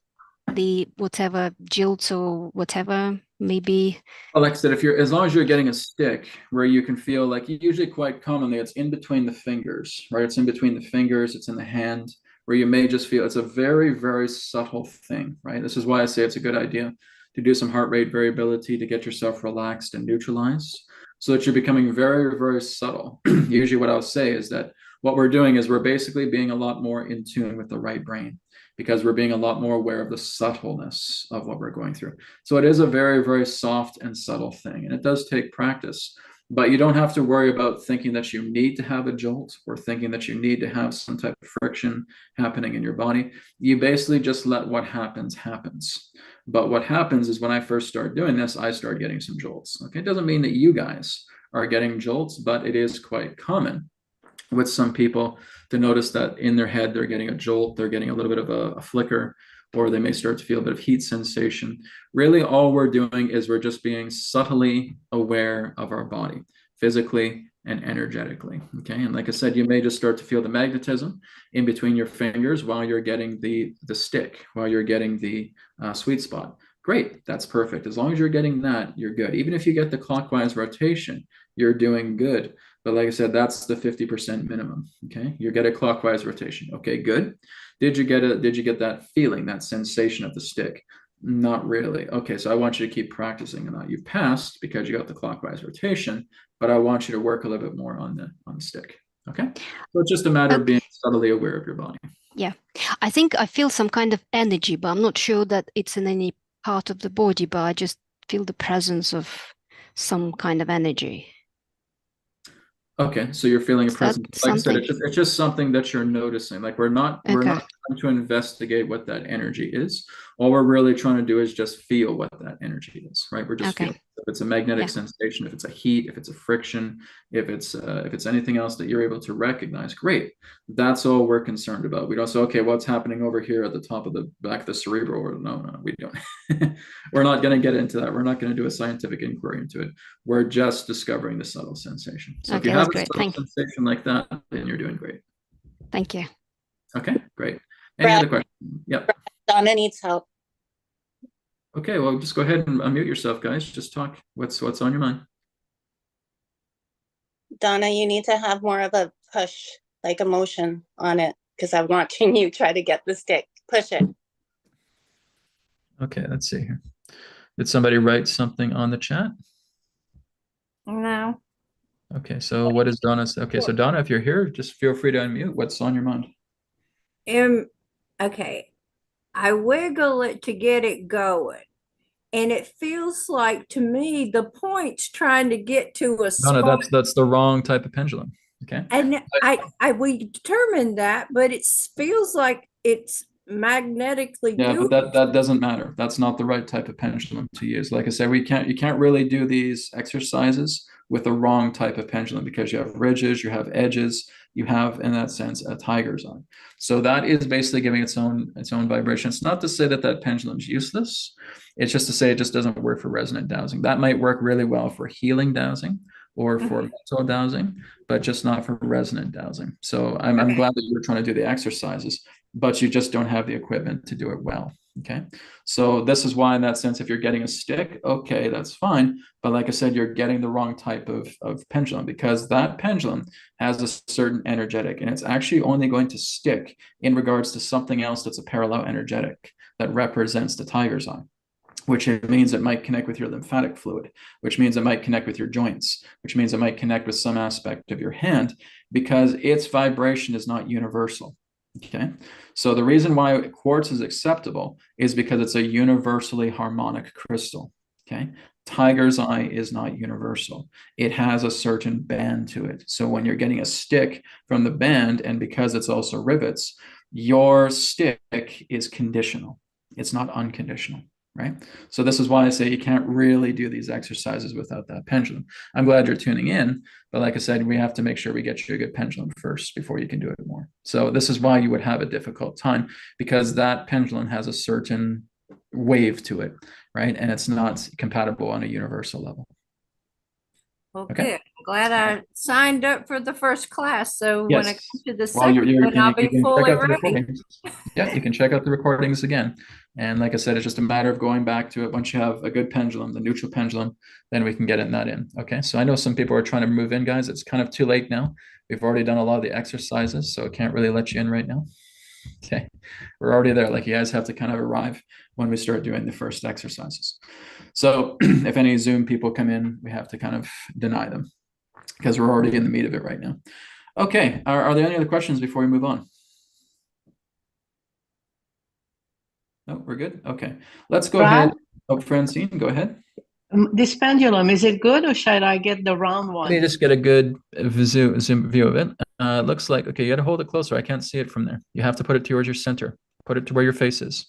O: the whatever jolts or whatever maybe.
C: Well, like I said, as long as you're getting a stick where you can feel, like, usually quite commonly it's in between the fingers, right? It's in between the fingers, it's in the hand, where you may just feel it's a very, very subtle thing, right? This is why I say it's a good idea to do some heart rate variability to get yourself relaxed and neutralized, so that you're becoming very, very subtle. Usually what I'll say is that what we're doing is we're basically being a lot more in tune with the right brain, because we're being a lot more aware of the subtleness of what we're going through. So it is a very, very soft and subtle thing, and it does take practice. But you don't have to worry about thinking that you need to have a jolt or thinking that you need to have some type of friction happening in your body. You basically just let what happens. But what happens is, when I first started doing this, I started getting some jolts. Okay, it doesn't mean that you guys are getting jolts, but it is quite common with some people to notice that in their head they're getting a jolt, they're getting a little bit of a flicker, or they may start to feel a bit of heat sensation. Really, all we're doing is we're just being subtly aware of our body, physically and energetically. Okay, and like I said, you may just start to feel the magnetism in between your fingers while you're getting the stick, while you're getting the sweet spot. Great, that's perfect. As long as you're getting that, you're good. Even if you get the clockwise rotation, you're doing good. But like I said, that's the 50% minimum. Okay, you get a clockwise rotation. Okay, good. Did you get that feeling, that sensation of the stick? Not really. Okay, so I want you to keep practicing on that. You passed because you got the clockwise rotation, but I want you to work a little bit more on the stick. Okay, so it's just a matter of being subtly aware of your body.
O: Yeah, I think I feel some kind of energy, but I'm not sure that it's in any part of the body, but I just feel the presence of some kind of energy.
C: Okay, so you're feeling a presence. Like I said,
O: something?
C: it's just something that you're noticing. Like we're not trying to investigate what that energy is. All we're really trying to do is just feel what that energy is, right? We're just feeling. If it's a magnetic sensation, if it's a heat, if it's a friction, if it's anything else that you're able to recognize, great. That's all we're concerned about. We don't say, okay, what's happening over here at the top of the back of the cerebral? Or no, we don't. We're not going to get into that. We're not going to do a scientific inquiry into it. We're just discovering the subtle sensation. So if you have a subtle sensation like that, then you're doing great.
O: Thank you.
C: Okay, great. Any other questions? Yep.
N: Donna needs help.
C: Okay, well, just go ahead and unmute yourself, guys. Just talk. What's on your mind?
N: Donna, you need to have more of a push, like emotion on it, because I'm watching you try to get the stick. Push it.
C: Okay, let's see here. Did somebody write something on the chat?
A: No.
C: Okay, so what is Donna? Okay, so Donna, if you're here, just feel free to unmute. What's on your mind?
A: Okay. I wiggle it to get it going. And it feels like to me the point's trying to get to a spot.
C: Donna, that's the wrong type of pendulum. Okay.
A: And we determined that, but it feels like it's magnetically
C: but that doesn't matter. That's not the right type of pendulum to use. Like I said, you can't really do these exercises with the wrong type of pendulum because you have ridges, you have edges, you have, in that sense, a tiger's eye. So that is basically giving its own vibration. It's not to say that pendulum's useless. It's just to say it just doesn't work for resonant dowsing. That might work really well for healing dowsing or for mental dowsing, but just not for resonant dowsing. So I'm glad that you were trying to do the exercises, but you just don't have the equipment to do it well. Okay, so this is why, in that sense, if you're getting a stick, okay, that's fine. But like I said, you're getting the wrong type of pendulum, because that pendulum has a certain energetic, and it's actually only going to stick in regards to something else that's a parallel energetic that represents the tiger's eye, which means it might connect with your lymphatic fluid, which means it might connect with your joints, which means it might connect with some aspect of your hand, because its vibration is not universal. Okay, so the reason why quartz is acceptable is because it's a universally harmonic crystal. Okay, tiger's eye is not universal. It has a certain band to it. So when you're getting a stick from the band, and because it's also rivets, your stick is conditional. It's not unconditional. Right? So this is why I say you can't really do these exercises without that pendulum. I'm glad you're tuning in, but like I said, we have to make sure we get you a good pendulum first before you can do it more. So this is why you would have a difficult time, because that pendulum has a certain wave to it, right? And it's not compatible on a universal level.
A: Okay. I'm glad I signed up for the first class. So
C: yes.
A: when I come to the second one, I'll be fully ready.
C: Yeah, you can check out the recordings again. And like I said, it's just a matter of going back to it. Once you have a good pendulum, the neutral pendulum, then we can get that in. Okay, so I know some people are trying to move in, guys. It's kind of too late now. We've already done a lot of the exercises, so I can't really let you in right now. Okay, we're already there. Like, you guys have to kind of arrive when we start doing the first exercises. So if any Zoom people come in, we have to kind of deny them because we're already in the meat of it right now. Okay, are there any other questions before we move on? No, we're good. Okay, let's go ahead. Oh, Francine, go ahead.
L: This pendulum, is it good, or should I get the round one?
C: Let me just get a good zoom view of it. It looks like, okay, you got to hold it closer. I can't see it from there. You have to put it towards your center. Put it to where your face is.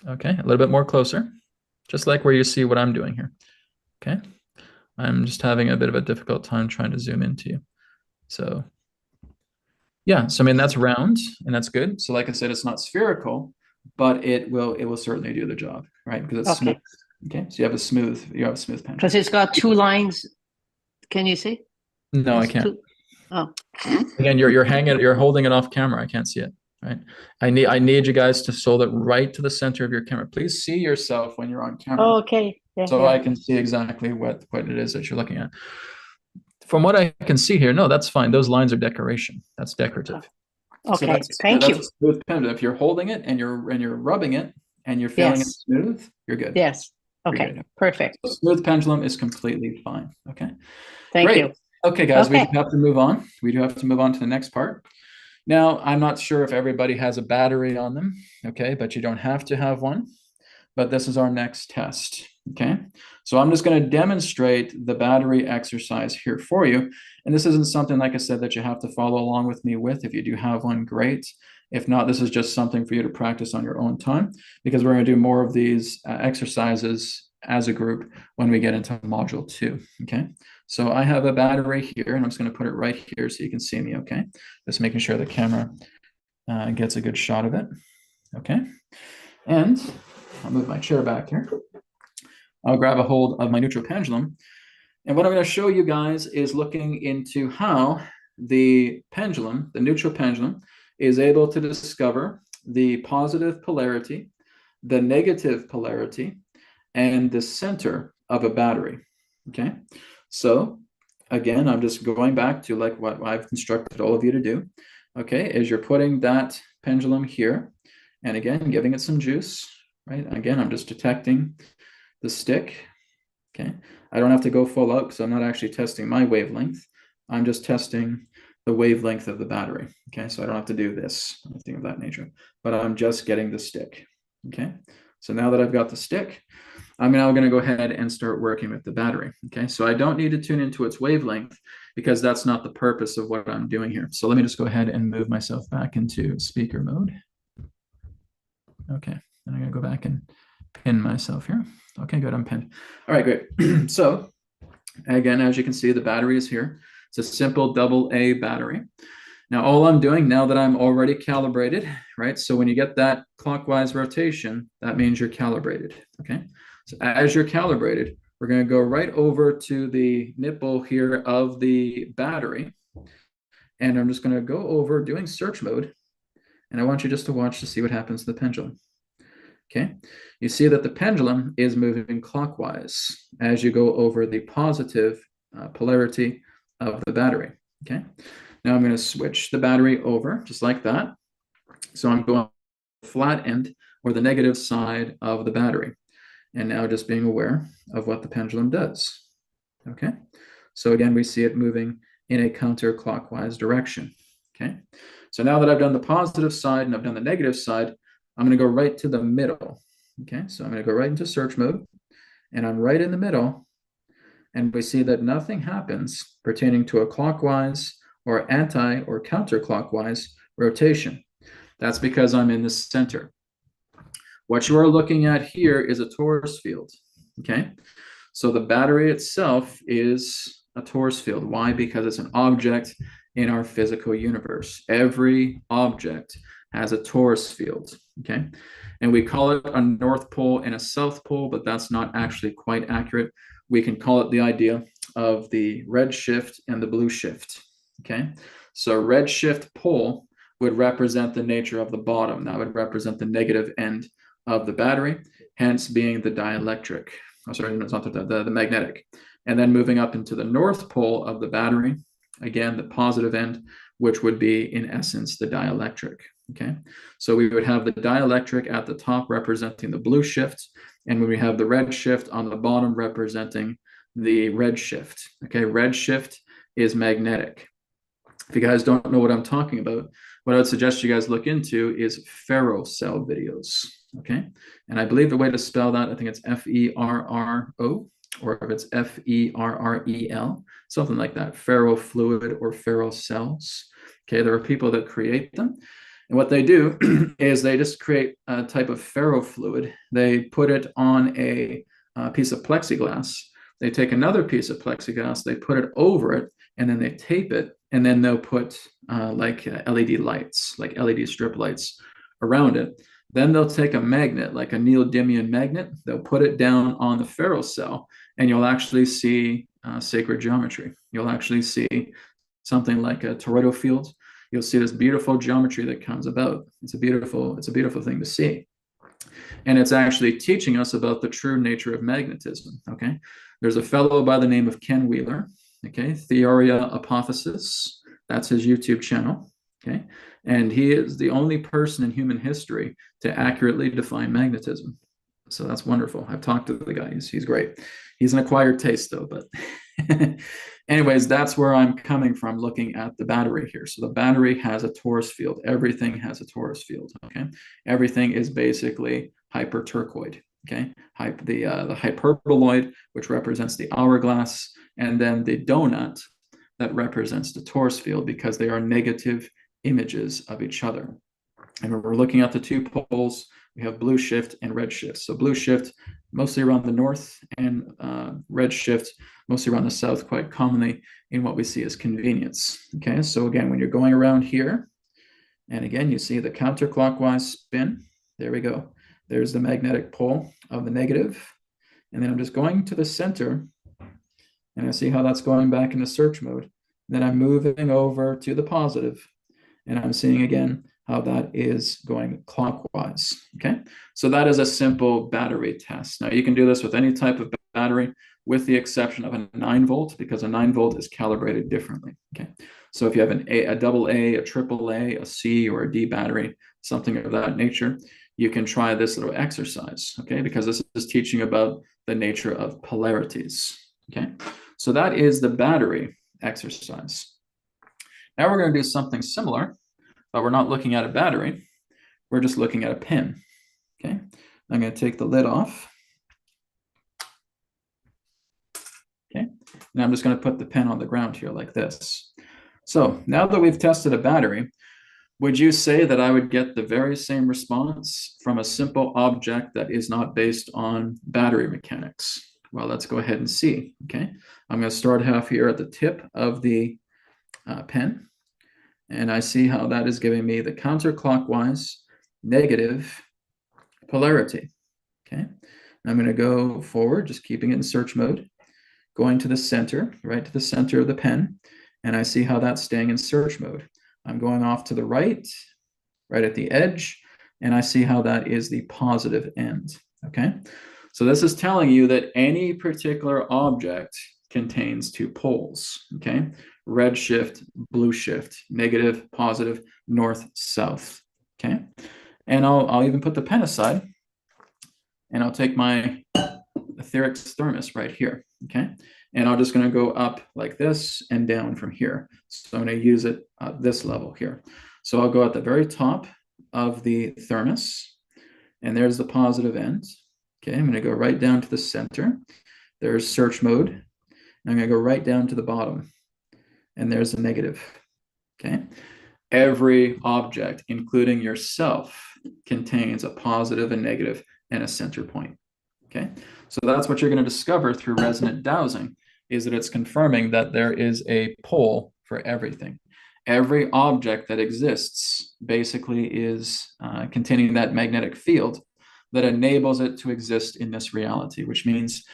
C: Okay, a little bit more closer, just like where you see what I'm doing here. Okay, I'm just having a bit of a difficult time trying to zoom into you. So yeah, so I mean, that's round and that's good. So like I said, it's not spherical, but it will certainly do the job, right? Because it's smooth.
L: Okay.
C: Okay, so you have a smooth pendulum.
L: Because it's got two lines. Can you see?
C: No, I
L: It's
C: can't.
L: two. Oh,
C: Again, you're holding it off camera. I can't see it. Right. I need you guys to hold it right to the center of your camera. Please see yourself when you're on camera.
L: oh, okay. Yeah,
C: So
L: yeah.
C: I can see exactly what it is that you're looking at. From what I can see here, no, that's fine. Those lines are decoration. That's decorative. So
L: Okay, thank
C: that's
L: you.
C: a smooth pendulum. If you're holding it and you're rubbing it and you're feeling it
L: Yes.
C: smooth, you're good.
L: Yes.
C: You're
L: Okay,
C: good.
L: perfect.
C: So smooth pendulum is completely fine. Okay.
L: Thank
C: Great.
L: you.
C: Okay, guys, we
L: Okay.
C: do have to move on. We do have to move on to the next part. Now, I'm not sure if everybody has a battery on them, okay, but you don't have to have one. But this is our next test, okay? So I'm just going to demonstrate the battery exercise here for you. And this isn't something, like I said, that you have to follow along with me with. If you do have one, great. If not, this is just something for you to practice on your own time, because we're going to do more of these exercises as a group when we get into module 2, okay? So I have a battery here, and I'm just going to put it right here so you can see me, okay? Just making sure the camera gets a good shot of it, okay? And I'll move my chair back here. I'll grab a hold of my neutral pendulum. And what I'm going to show you guys is looking into how the pendulum, the neutral pendulum, is able to discover the positive polarity, the negative polarity, and the center of a battery. Okay. So again, I'm just going back to like what I've instructed all of you to do. Okay. Is you're putting that pendulum here, and again, giving it some juice, right? Again, I'm just detecting the stick. Okay. I don't have to go full out because I'm not actually testing my wavelength. I'm just testing the wavelength of the battery. Okay. So I don't have to do this, anything of that nature, but I'm just getting the stick. Okay. So now that I've got the stick, I'm now going to go ahead and start working with the battery. Okay. So I don't need to tune into its wavelength because that's not the purpose of what I'm doing here. So let me just go ahead and move myself back into speaker mode. Okay. And I'm going to go back and pin myself here. Okay, good. I'm pinned. All right, great. So again, as you can see, the battery is here. It's a simple AA battery. Now, all I'm doing now that I'm already calibrated, right? So when you get that clockwise rotation, that means you're calibrated, okay? So as you're calibrated, we're going to go right over to the nipple here of the battery. And I'm just going to go over doing search mode. And I want you just to watch to see what happens to the pendulum. Okay, you see that the pendulum is moving clockwise as you go over the positive polarity of the battery. Okay, now I'm going to switch the battery over just like that. So I'm going flat end or the negative side of the battery. And now just being aware of what the pendulum does. Okay, so again, we see it moving in a counterclockwise direction. Okay, so now that I've done the positive side and I've done the negative side, I'm going to go right to the middle. Okay, so I'm going to go right into search mode, and I'm right in the middle, and we see that nothing happens pertaining to a clockwise or anti or counterclockwise rotation. That's because I'm in the center. What you are looking at here is a torus field. Okay, so the battery itself is a torus field. Why? Because it's an object in our physical universe. Every object has a torus field, okay? And we call it a north pole and a south pole, but that's not actually quite accurate. We can call it the idea of the red shift and the blue shift, okay? So red shift pole would represent the nature of the bottom. That would represent the negative end of the battery, hence being the dielectric. Oh, sorry, it's not the magnetic. And then moving up into the north pole of the battery, again, the positive end, which would be in essence the dielectric. Okay, so we would have the dielectric at the top representing the blue shift, and when we have the red shift on the bottom representing the red shift. Okay, red shift is magnetic. If you guys don't know what I'm talking about, what I would suggest you guys look into is ferrocell videos. Okay, and I believe the way to spell that, I think it's F-E-R-R-O, or if it's F-E-R-R-E-L, something like that, ferrofluid or ferrocells. Okay, there are people that create them. And what they do is they just create a type of ferrofluid. They put it on a piece of plexiglass. They take another piece of plexiglass, they put it over it, and then they tape it and then they'll put like LED lights, like LED strip lights around it. Then they'll take a magnet, like a neodymium magnet, they'll put it down on the ferrocell, and you'll actually see sacred geometry. You'll actually see something like a toroidal field. You'll see this beautiful geometry that comes about. It's a beautiful thing to see. And it's actually teaching us about the true nature of magnetism. Okay. There's a fellow by the name of Ken Wheeler. Okay. Theoria Apotheosis. That's his YouTube channel. Okay. And he is the only person in human history to accurately define magnetism. So that's wonderful. I've talked to the guy. He's great. He's an acquired taste though, but anyways, that's where I'm coming from looking at the battery here. So the battery has a torus field. Everything has a torus field. Okay. Everything is basically hyperturcoid. Okay. The hyperboloid, which represents the hourglass, and then the donut that represents the torus field, because they are negative images of each other. And when we're looking at the two poles, we have blue shift and red shift. So blue shift mostly around the north, and red shift mostly around the south, quite commonly in what we see as convenience. Okay, so again, when you're going around here, and again, you see the counterclockwise spin. There we go. There's the magnetic pole of the negative. And then I'm just going to the center, and I see how that's going back into search mode. Then I'm moving over to the positive, and I'm seeing again how that is going clockwise. Okay, so that is a simple battery test. Now you can do this with any type of battery, with the exception of a 9 volt, because a 9 volt is calibrated differently. Okay, so if you have a double A, a triple A, a C, or a D battery, something of that nature, you can try this little exercise. Okay, because this is teaching about the nature of polarities. Okay, so that is the battery exercise. Now we're going to do something similar, but we're not looking at a battery. We're just looking at a pin. Okay, I'm going to take the lid off. Okay, and I'm just going to put the pin on the ground here like this. So now that we've tested a battery, would you say that I would get the very same response from a simple object that is not based on battery mechanics? Well, let's go ahead and see. Okay, I'm going to start off here at the tip of the pen. And I see how that is giving me the counterclockwise negative polarity. Okay, and I'm going to go forward, just keeping it in search mode, going to the center, right to the center of the pen, and I see how that's staying in search mode. I'm going off to the right, right at the edge, and I see how that is the positive end. Okay, so this is telling you that any particular object contains two poles. Okay, red shift, blue shift, negative, positive, north, south. Okay, and I'll even put the pen aside, and I'll take my AetherX thermos right here. Okay, and I'm just going to go up like this and down from here. So I'm going to use it at this level here. So I'll go at the very top of the thermos, and there's the positive end. Okay, I'm going to go right down to the center. There's search mode. And I'm going to go right down to the bottom, and there's a negative. Okay, every object, including yourself, contains a positive and negative and a center point. Okay, so that's what you're going to discover through resonant dowsing, is that it's confirming that there is a pole for everything. Every object that exists basically is containing that magnetic field that enables it to exist in this reality, which means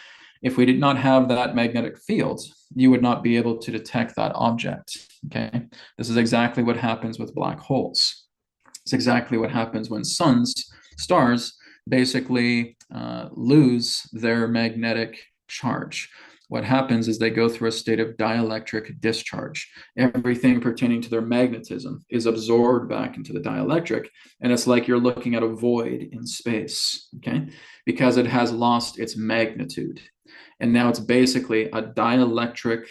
C: if we did not have that magnetic field, you would not be able to detect that object. Okay, this is exactly what happens with black holes. It's exactly what happens when stars basically lose their magnetic charge. What happens is they go through a state of dielectric discharge. Everything pertaining to their magnetism is absorbed back into the dielectric, and it's like you're looking at a void in space, okay? Because it has lost its magnitude. And now it's basically a dielectric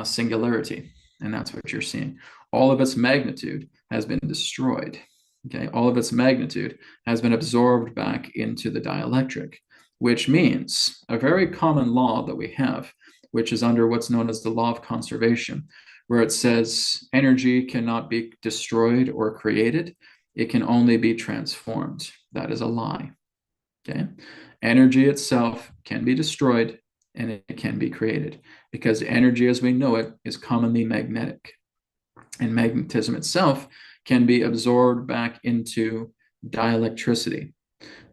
C: singularity, and that's what you're seeing. All of its magnitude has been destroyed. Okay, all of its magnitude has been absorbed back into the dielectric, which means a very common law that we have, which is under what's known as the law of conservation, where it says energy cannot be destroyed or created, it can only be transformed. That is a lie. Okay, energy itself can be destroyed and it can be created, because energy as we know it is commonly magnetic. And magnetism itself can be absorbed back into dielectricity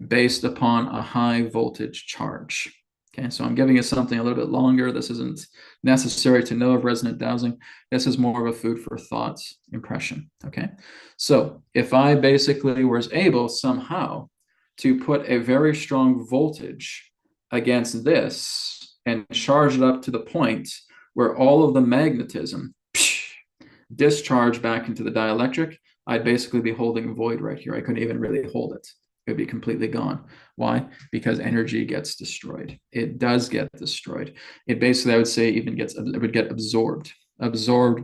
C: based upon a high voltage charge. Okay, so I'm giving you something a little bit longer. This isn't necessary to know of resonant dowsing. This is more of a food for thought impression. Okay, so if I basically was able somehow to put a very strong voltage against this and charge it up to the point where all of the magnetism discharge back into the dielectric, I'd basically be holding a void right here. I couldn't even really hold it. It would be completely gone. Why? Because energy gets destroyed. It does get destroyed. It basically, I would say, even it would get absorbed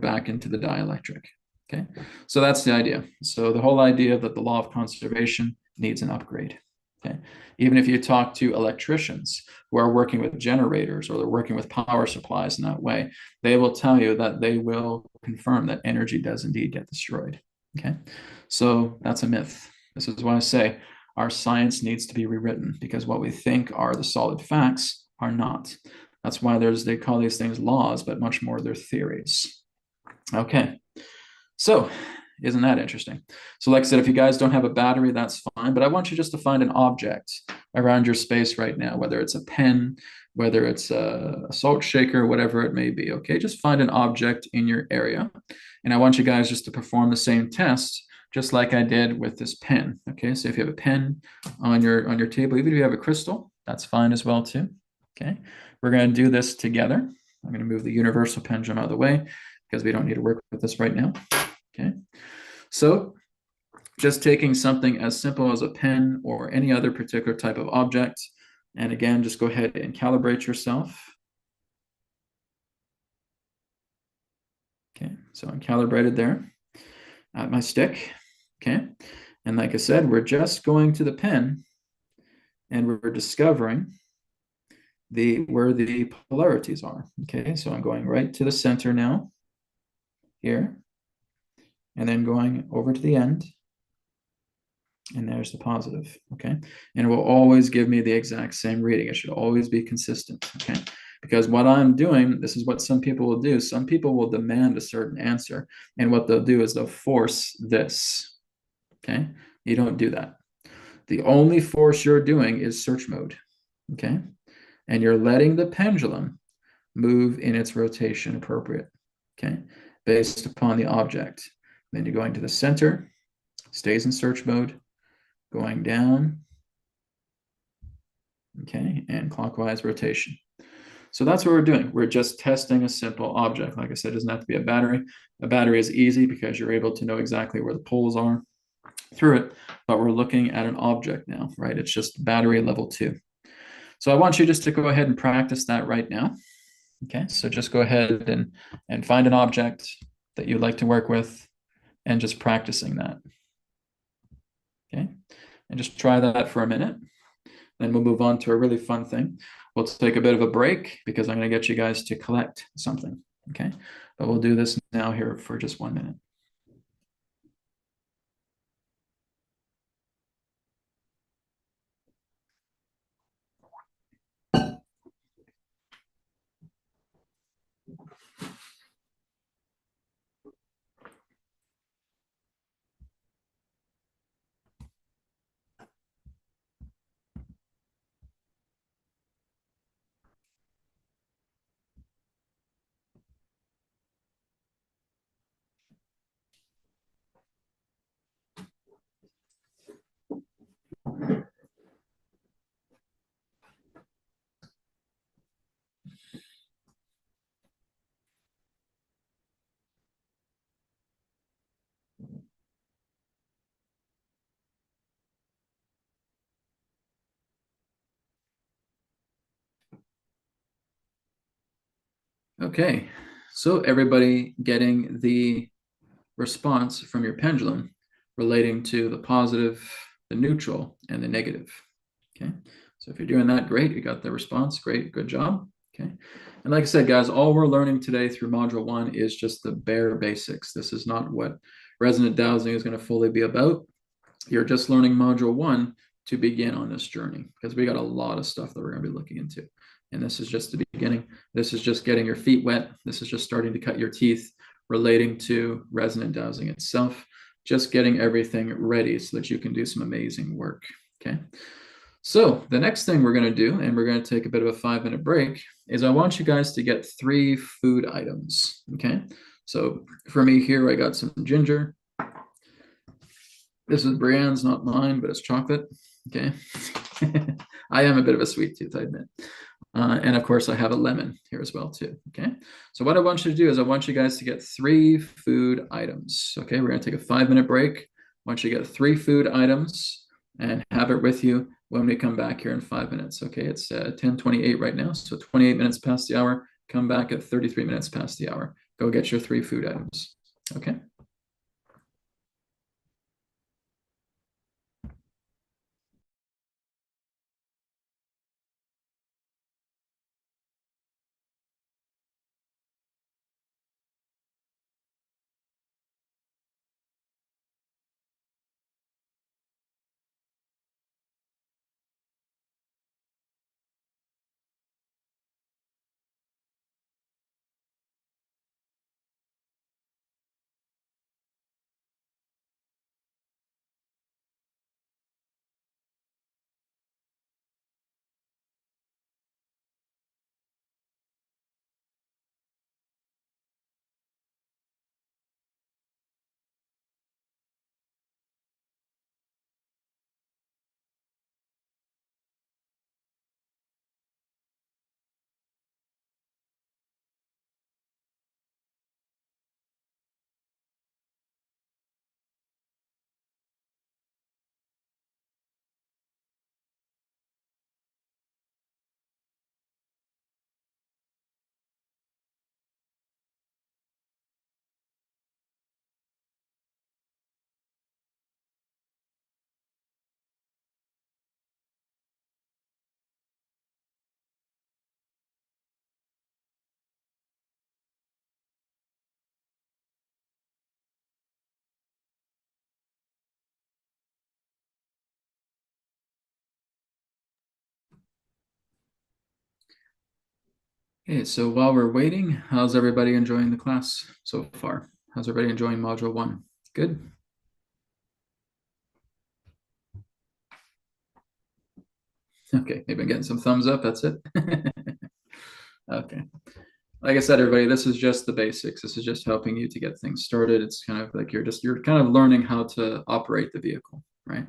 C: back into the dielectric. Okay, so that's the idea. So the whole idea that the law of conservation needs an upgrade. Okay, even if you talk to electricians who are working with generators or they're working with power supplies in that way, they will tell you that they will confirm that energy does indeed get destroyed. Okay, so that's a myth. This is why I say our science needs to be rewritten, because what we think are the solid facts are not. That's why they call these things laws, but much more they're theories. Okay, so isn't that interesting? So like I said, if you guys don't have a battery, that's fine, but I want you just to find an object around your space right now, whether it's a pen, whether it's a salt shaker, whatever it may be. Okay, just find an object in your area, and I want you guys just to perform the same test just like I did with this pen. Okay, so if you have a pen on your table, even if you have a crystal, that's fine as well too. Okay, we're going to do this together. I'm going to move the universal pendulum out of the way because we don't need to work with this right now. Okay, so just taking something as simple as a pen or any other particular type of object, and again, just go ahead and calibrate yourself. Okay, so I'm calibrated there at my stick. Okay, and like I said, we're just going to the pen and we're discovering where the polarities are. Okay, so I'm going right to the center now, here, and then going over to the end, and there's the positive. Okay, and it will always give me the exact same reading. It should always be consistent. Okay, because what I'm doing, this is what some people will do. Some people will demand a certain answer, and what they'll do is they'll force this. Okay, you don't do that. The only force you're doing is search mode. Okay, and you're letting the pendulum move in its rotation appropriate. Okay, based upon the object. Then you're going to the center, stays in search mode, going down. Okay, and clockwise rotation. So that's what we're doing. We're just testing a simple object. Like I said, it doesn't have to be a battery. A battery is easy because you're able to know exactly where the poles are through it, but we're looking at an object now, right? It's just battery level 2. So I want you just to go ahead and practice that right now. Okay, so just go ahead and find an object that you'd like to work with and just practicing that. Okay, and just try that for a minute. Then we'll move on to a really fun thing. We'll take a bit of a break because I'm going to get you guys to collect something. Okay, but we'll do this now here for just 1 minute. Okay, so everybody getting the response from your pendulum relating to the positive, the neutral, and the negative. Okay, so if you're doing that, great, you got the response, great, good job. Okay, and like I said, guys, all we're learning today through module 1 is just the bare basics. This is not what resonant dowsing is going to fully be about. You're just learning module 1 to begin on this journey, because we got a lot of stuff that we're going to be looking into. And this is just the beginning. This is just getting your feet wet. This is just starting to cut your teeth. relating to resonant dowsing itself, just getting everything ready so that you can do some amazing work, okay? So the next thing we're going to do, and we're going to take a bit of a 5-minute break, is I want you guys to get 3 food items, okay? So for me here, I got some ginger. This is Brienne's, not mine, but it's chocolate, okay? I am a bit of a sweet tooth, I admit. And of course, I have a lemon here as well too, okay? So what I want you to do is I want you guys to get 3 food items, okay? We're gonna take a 5-minute break. I want you to get 3 food items and have it with you when we come back here in 5 minutes, okay? It's 10:28 right now, so 28 minutes past the hour. Come back at 33 minutes past the hour. Go get your 3 food items, okay? Okay, so while we're waiting, how's everybody enjoying the class so far? How's everybody enjoying module 1? Good? Okay, maybe I'm getting some thumbs up, that's it. Okay. Like I said, everybody, this is just the basics. This is just helping you to get things started. It's kind of like you're kind of learning how to operate the vehicle, right?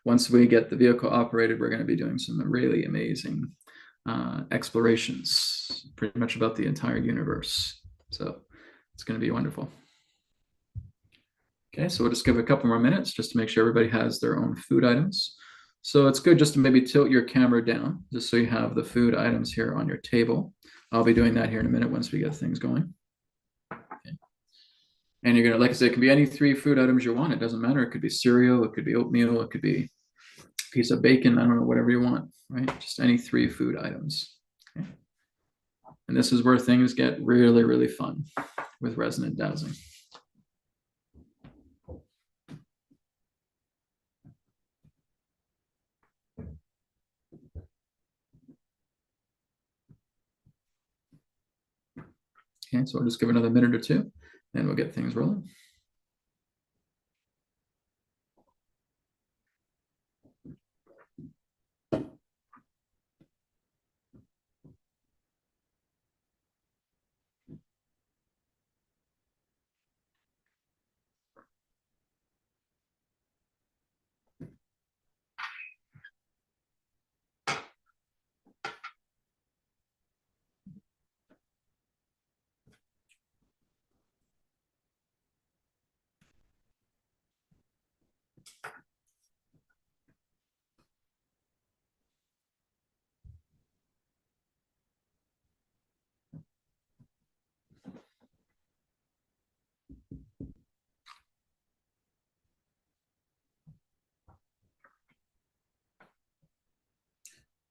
C: Once we get the vehicle operated, we're going to be doing some really amazing explorations, pretty much about the entire universe. So it's going to be wonderful. Okay, so we'll just give it a couple more minutes just to make sure everybody has their own food items. So it's good just to maybe tilt your camera down, just so you have the food items here on your table. I'll be doing that here in a minute once we get things going. Okay. And you're gonna, like I said, it can be any 3 food items you want. It doesn't matter. It could be cereal, it could be oatmeal, it could be a piece of bacon, I don't know, whatever you want, right? Just any 3 food items. Okay. And this is where things get really, really fun with resonant dowsing. Okay, so I'll just give it another minute or 2, and we'll get things rolling.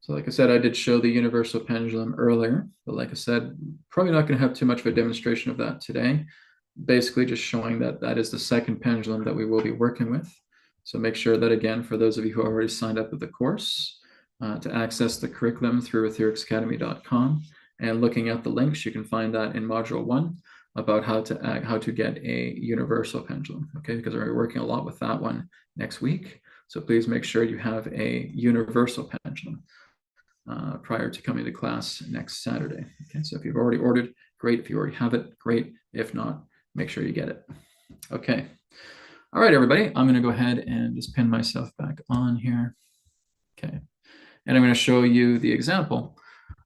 C: So like I said, I did show the universal pendulum earlier, but like I said, probably not going to have too much of a demonstration of that today. Basically just showing that that is the second pendulum that we will be working with. So make sure that, again, for those of you who already signed up with the course, to access the curriculum through etherxacademy.com and looking at the links, you can find that in module 1. about how to get a universal pendulum, okay? Because we're working a lot with that one next week. So please make sure you have a universal pendulum prior to coming to class next Saturday. Okay, so if you've already ordered, great. If you already have it, great. If not, make sure you get it. Okay. All right, everybody, I'm going to go ahead and just pin myself back on here. Okay. And I'm going to show you the example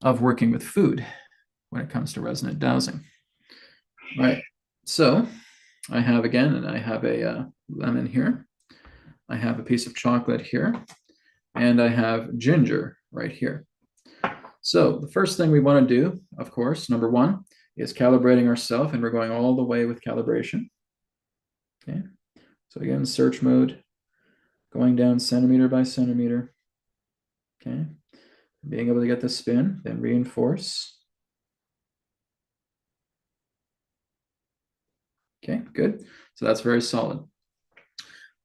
C: of working with food when it comes to resonant dowsing. All right. So I have a lemon here. I have a piece of chocolate here, and I have ginger right here. So the first thing we want to do, of course, number one, is calibrating ourselves, and we're going all the way with calibration. Okay. So again, search mode, going down centimeter by centimeter. Okay. Being able to get the spin, then reinforce. Okay, good. So that's very solid.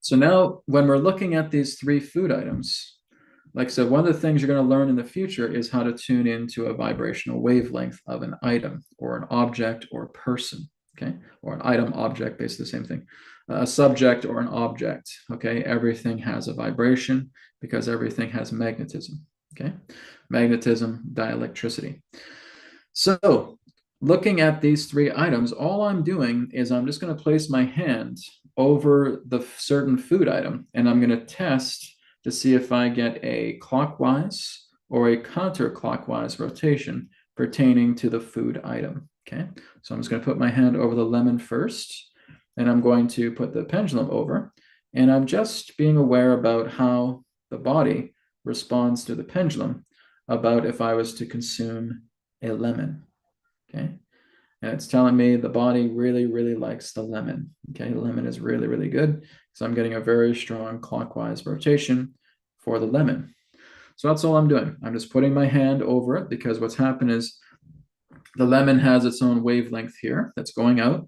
C: So now when we're looking at these three food items, like I said, one of the things you're going to learn in the future is how to tune into a vibrational wavelength of an item or an object or a person, okay? Or an item, object, basically the same thing. A subject or an object, okay? Everything has a vibration because everything has magnetism, okay? Magnetism, dielectricity. So looking at these three items, all I'm doing is I'm just going to place my hand over the certain food item, and I'm going to test to see if I get a clockwise or a counterclockwise rotation pertaining to the food item. Okay, so I'm just going to put my hand over the lemon first, and I'm going to put the pendulum over, and I'm just being aware about how the body responds to the pendulum about if I was to consume a lemon. Okay, and it's telling me the body really, really likes the lemon. Okay, the lemon is really, really good. So I'm getting a very strong clockwise rotation for the lemon. So that's all I'm doing. I'm just putting my hand over it because what's happened is the lemon has its own wavelength here that's going out.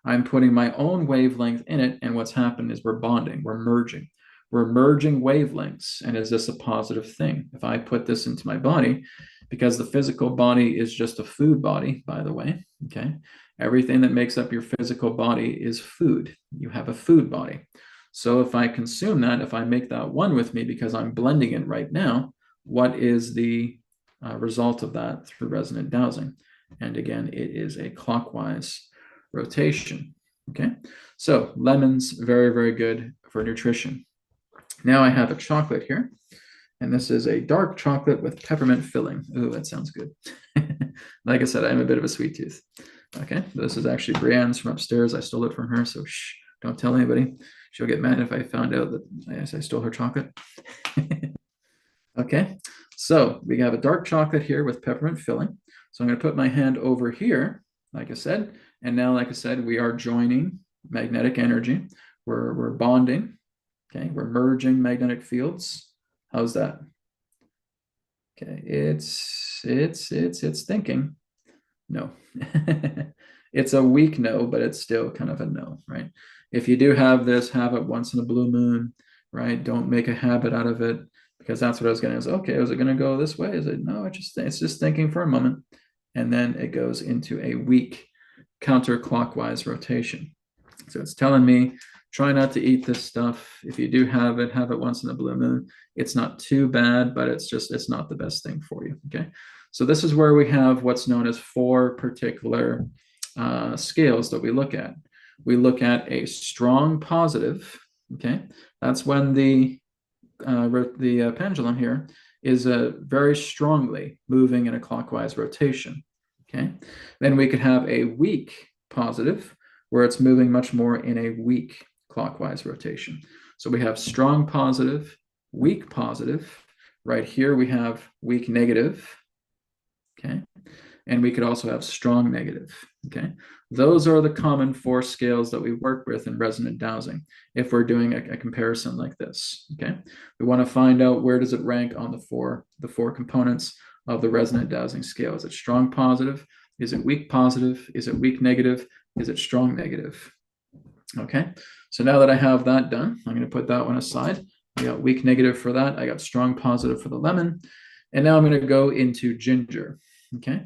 C: I'm putting my own wavelength in it, and what's happened is we're bonding, we're merging. We're merging wavelengths, and is this a positive thing? If I put this into my body, because the physical body is just a food body, by the way, okay? Everything that makes up your physical body is food. You have a food body. So if I consume that, if I make that one with me because I'm blending it right now, what is the result of that through resonant dowsing? And again, it is a clockwise rotation, okay? So lemons, very, very good for nutrition. Now I have a chocolate here, and this is a dark chocolate with peppermint filling. Ooh, that sounds good. Like I said, I'm a bit of a sweet tooth. Okay, this is actually Brienne's from upstairs. I stole it from her, so shh, don't tell anybody. She'll get mad if I found out that yes, I stole her chocolate. Okay, so we have a dark chocolate here with peppermint filling. So I'm going to put my hand over here, like I said, and now, like I said, we are joining magnetic energy. We're bonding. Okay, we're merging magnetic fields. How's that? Okay, it's thinking. No. It's a weak no, but it's still kind of a no, right? If you do have this, have it once in a blue moon, right? Don't make a habit out of it, because that's what I was going to say. Okay, is it going to go this way? Is it? No, it's just thinking for a moment, and then it goes into a weak counterclockwise rotation. So it's telling me, try not to eat this stuff. If you do have it once in a blue moon. It's not too bad, but it's not the best thing for you, okay? So this is where we have what's known as 4 particular scales that we look at. We look at a strong positive, okay? That's when the pendulum here is very strongly moving in a clockwise rotation, okay? Then we could have a weak positive, where it's moving much more in a weak clockwise rotation. So we have strong positive, weak positive. Right here we have weak negative, okay? And we could also have strong negative, okay? Those are the common 4 scales that we work with in resonant dowsing if we're doing a comparison like this, okay? We want to find out where does it rank on the four components of the resonant dowsing scale. Is it strong positive? Is it weak positive? Is it weak negative? Is it strong negative? Okay, so now that I have that done, I'm going to put that one aside. I got weak negative for that. I got strong positive for the lemon. And now I'm going to go into ginger. Okay,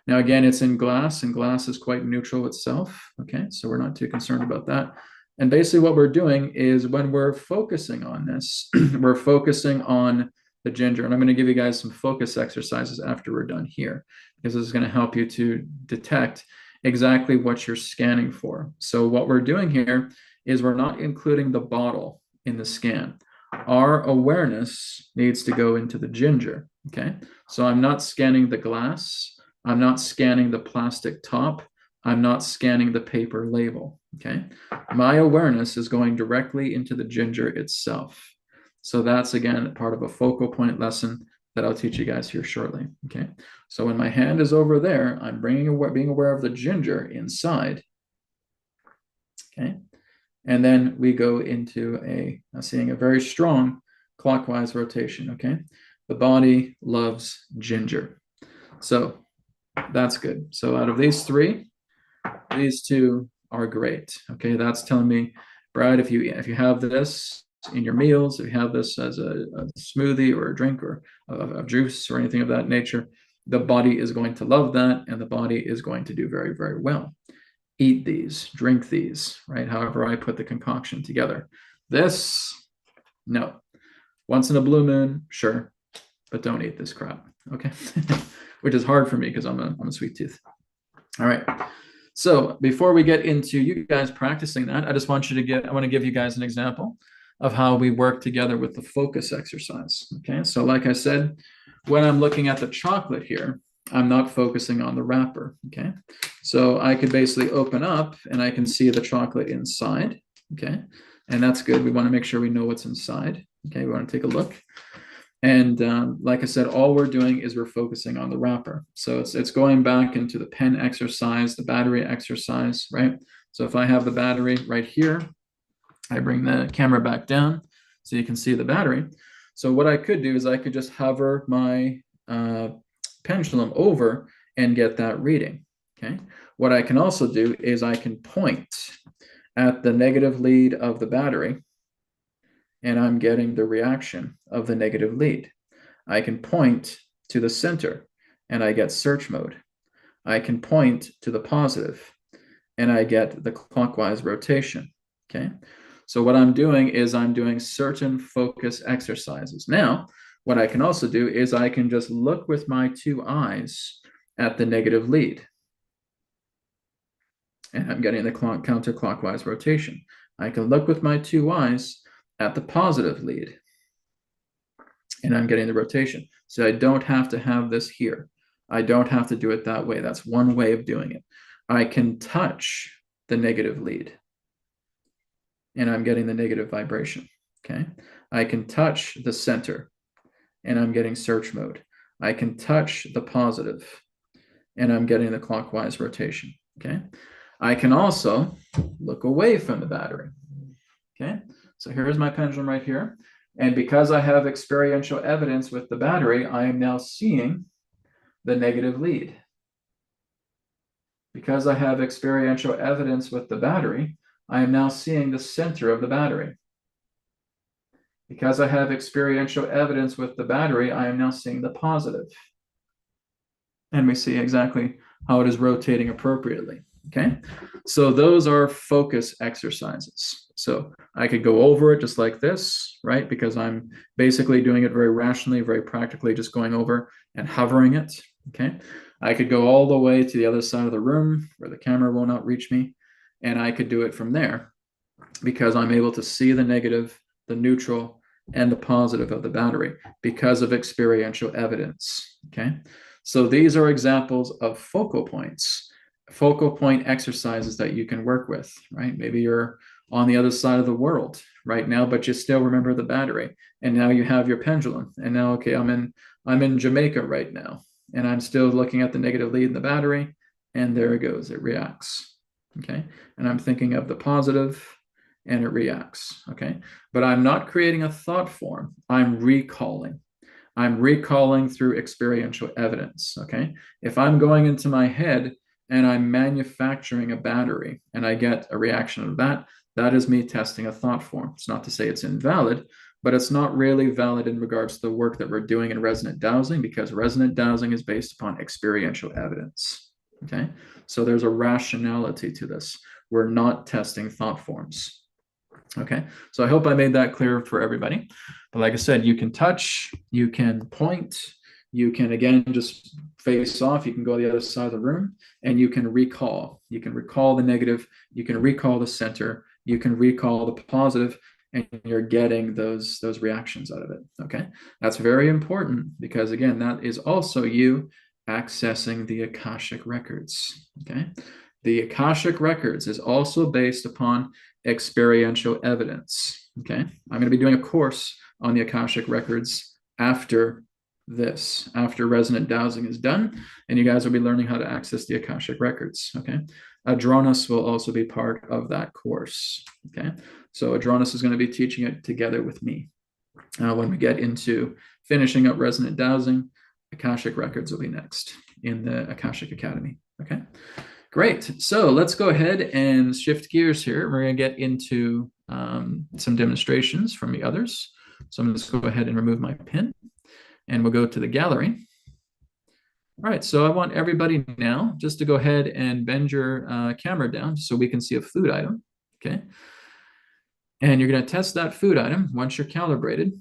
C: Now, again, it's in glass, and glass is quite neutral itself. Okay, so we're not too concerned about that. And basically what we're doing is when we're focusing on this, we're focusing on the ginger. And I'm going to give you guys some focus exercises after we're done here, because this is going to help you to detect exactly what you're scanning for. So what we're doing here is we're not including the bottle in the scan. Our awareness needs to go into the ginger. Okay, so I'm not scanning the glass. I'm not scanning the plastic top. I'm not scanning the paper label. Okay, my awareness is going directly into the ginger itself. So that's, again, part of a focal point lesson that I'll teach you guys here shortly. Okay, so when my hand is over there, I'm being aware of the ginger inside. Okay, and then we go into seeing a very strong clockwise rotation. Okay, the body loves ginger. So that's good. So out of these three, these two are great. Okay, that's telling me, Brad, if you have this in your meals, if you have this as a smoothie or a drink or a juice or anything of that nature, the body is going to love that, and the body is going to do very, very well. Eat these, drink these, right? However I put the concoction together. This, no. Once in a blue moon, sure, but don't eat this crap, okay? Which is hard for me because I'm a sweet tooth. All right. So before we get into you guys practicing that, I just want you to I want to give you guys an example of how we work together with the focus exercise. Okay, so like I said, when I'm looking at the chocolate here, I'm not focusing on the wrapper. Okay, so I could basically open up and I can see the chocolate inside. Okay, and that's good. We want to make sure we know what's inside. Okay, we want to take a look. And like I said, all we're doing is we're focusing on the wrapper. So it's going back into the pen exercise, the battery exercise, right? So if I have the battery right here, I bring the camera back down so you can see the battery. So what I could do is I could just hover my pendulum over and get that reading, okay? What I can also do is I can point at the negative lead of the battery, and I'm getting the reaction of the negative lead. I can point to the center, and I get search mode. I can point to the positive, and I get the clockwise rotation, okay? So what I'm doing is I'm doing certain focus exercises. Now, what I can also do is I can just look with my two eyes at the negative lead, and I'm getting the counterclockwise rotation. I can look with my two eyes at the positive lead, and I'm getting the rotation. So I don't have to have this here. I don't have to do it that way. That's one way of doing it. I can touch the negative lead, and I'm getting the negative vibration, okay? I can touch the center, and I'm getting search mode. I can touch the positive, and I'm getting the clockwise rotation, okay? I can also look away from the battery, okay? So here's my pendulum right here. And because I have experiential evidence with the battery, I am now seeing the negative lead. Because I have experiential evidence with the battery, I am now seeing the center of the battery. Because I have experiential evidence with the battery, I am now seeing the positive. And we see exactly how it is rotating appropriately, okay? So those are focus exercises. So I could go over it just like this, right? Because I'm basically doing it very rationally, very practically, just going over and hovering it, okay? I could go all the way to the other side of the room where the camera will not reach me, and I could do it from there because I'm able to see the negative, the neutral, and the positive of the battery because of experiential evidence, okay? So these are examples of focal points, focal point exercises that you can work with, right? Maybe you're on the other side of the world right now, but you still remember the battery, and now you have your pendulum, and now, okay, I'm in Jamaica right now, and I'm still looking at the negative lead in the battery, and there it goes, it reacts, okay? And I'm thinking of the positive, and it reacts, okay? But I'm not creating a thought form, I'm recalling. I'm recalling through experiential evidence, okay? If I'm going into my head and I'm manufacturing a battery and I get a reaction of that, that is me testing a thought form. It's not to say it's invalid, but it's not really valid in regards to the work that we're doing in resonant dowsing, because resonant dowsing is based upon experiential evidence. Okay, so there's a rationality to this. We're not testing thought forms. Okay, so I hope I made that clear for everybody. But like I said, you can touch, you can point, you can again just face off, you can go to the other side of the room, and you can recall. You can recall the negative, you can recall the center, you can recall the positive, and you're getting those reactions out of it. Okay, that's very important, because again, that is also you accessing the Akashic records. Okay, the Akashic records is also based upon experiential evidence. Okay, I'm going to be doing a course on the Akashic records after this, after resonant dowsing is done, and you guys will be learning how to access the Akashic records. Okay, Adronis will also be part of that course. Okay, so Adronis is going to be teaching it together with me. When we get into finishing up resonant dowsing, Akashic records will be next in the Akashic Academy. Okay, great. So let's go ahead and shift gears here. We're going to get into some demonstrations from the others. So I'm going to just go ahead and remove my pin, and we'll go to the gallery. All right, so I want everybody now just to go ahead and bend your camera down so we can see a food item. Okay, and you're going to test that food item once you're calibrated,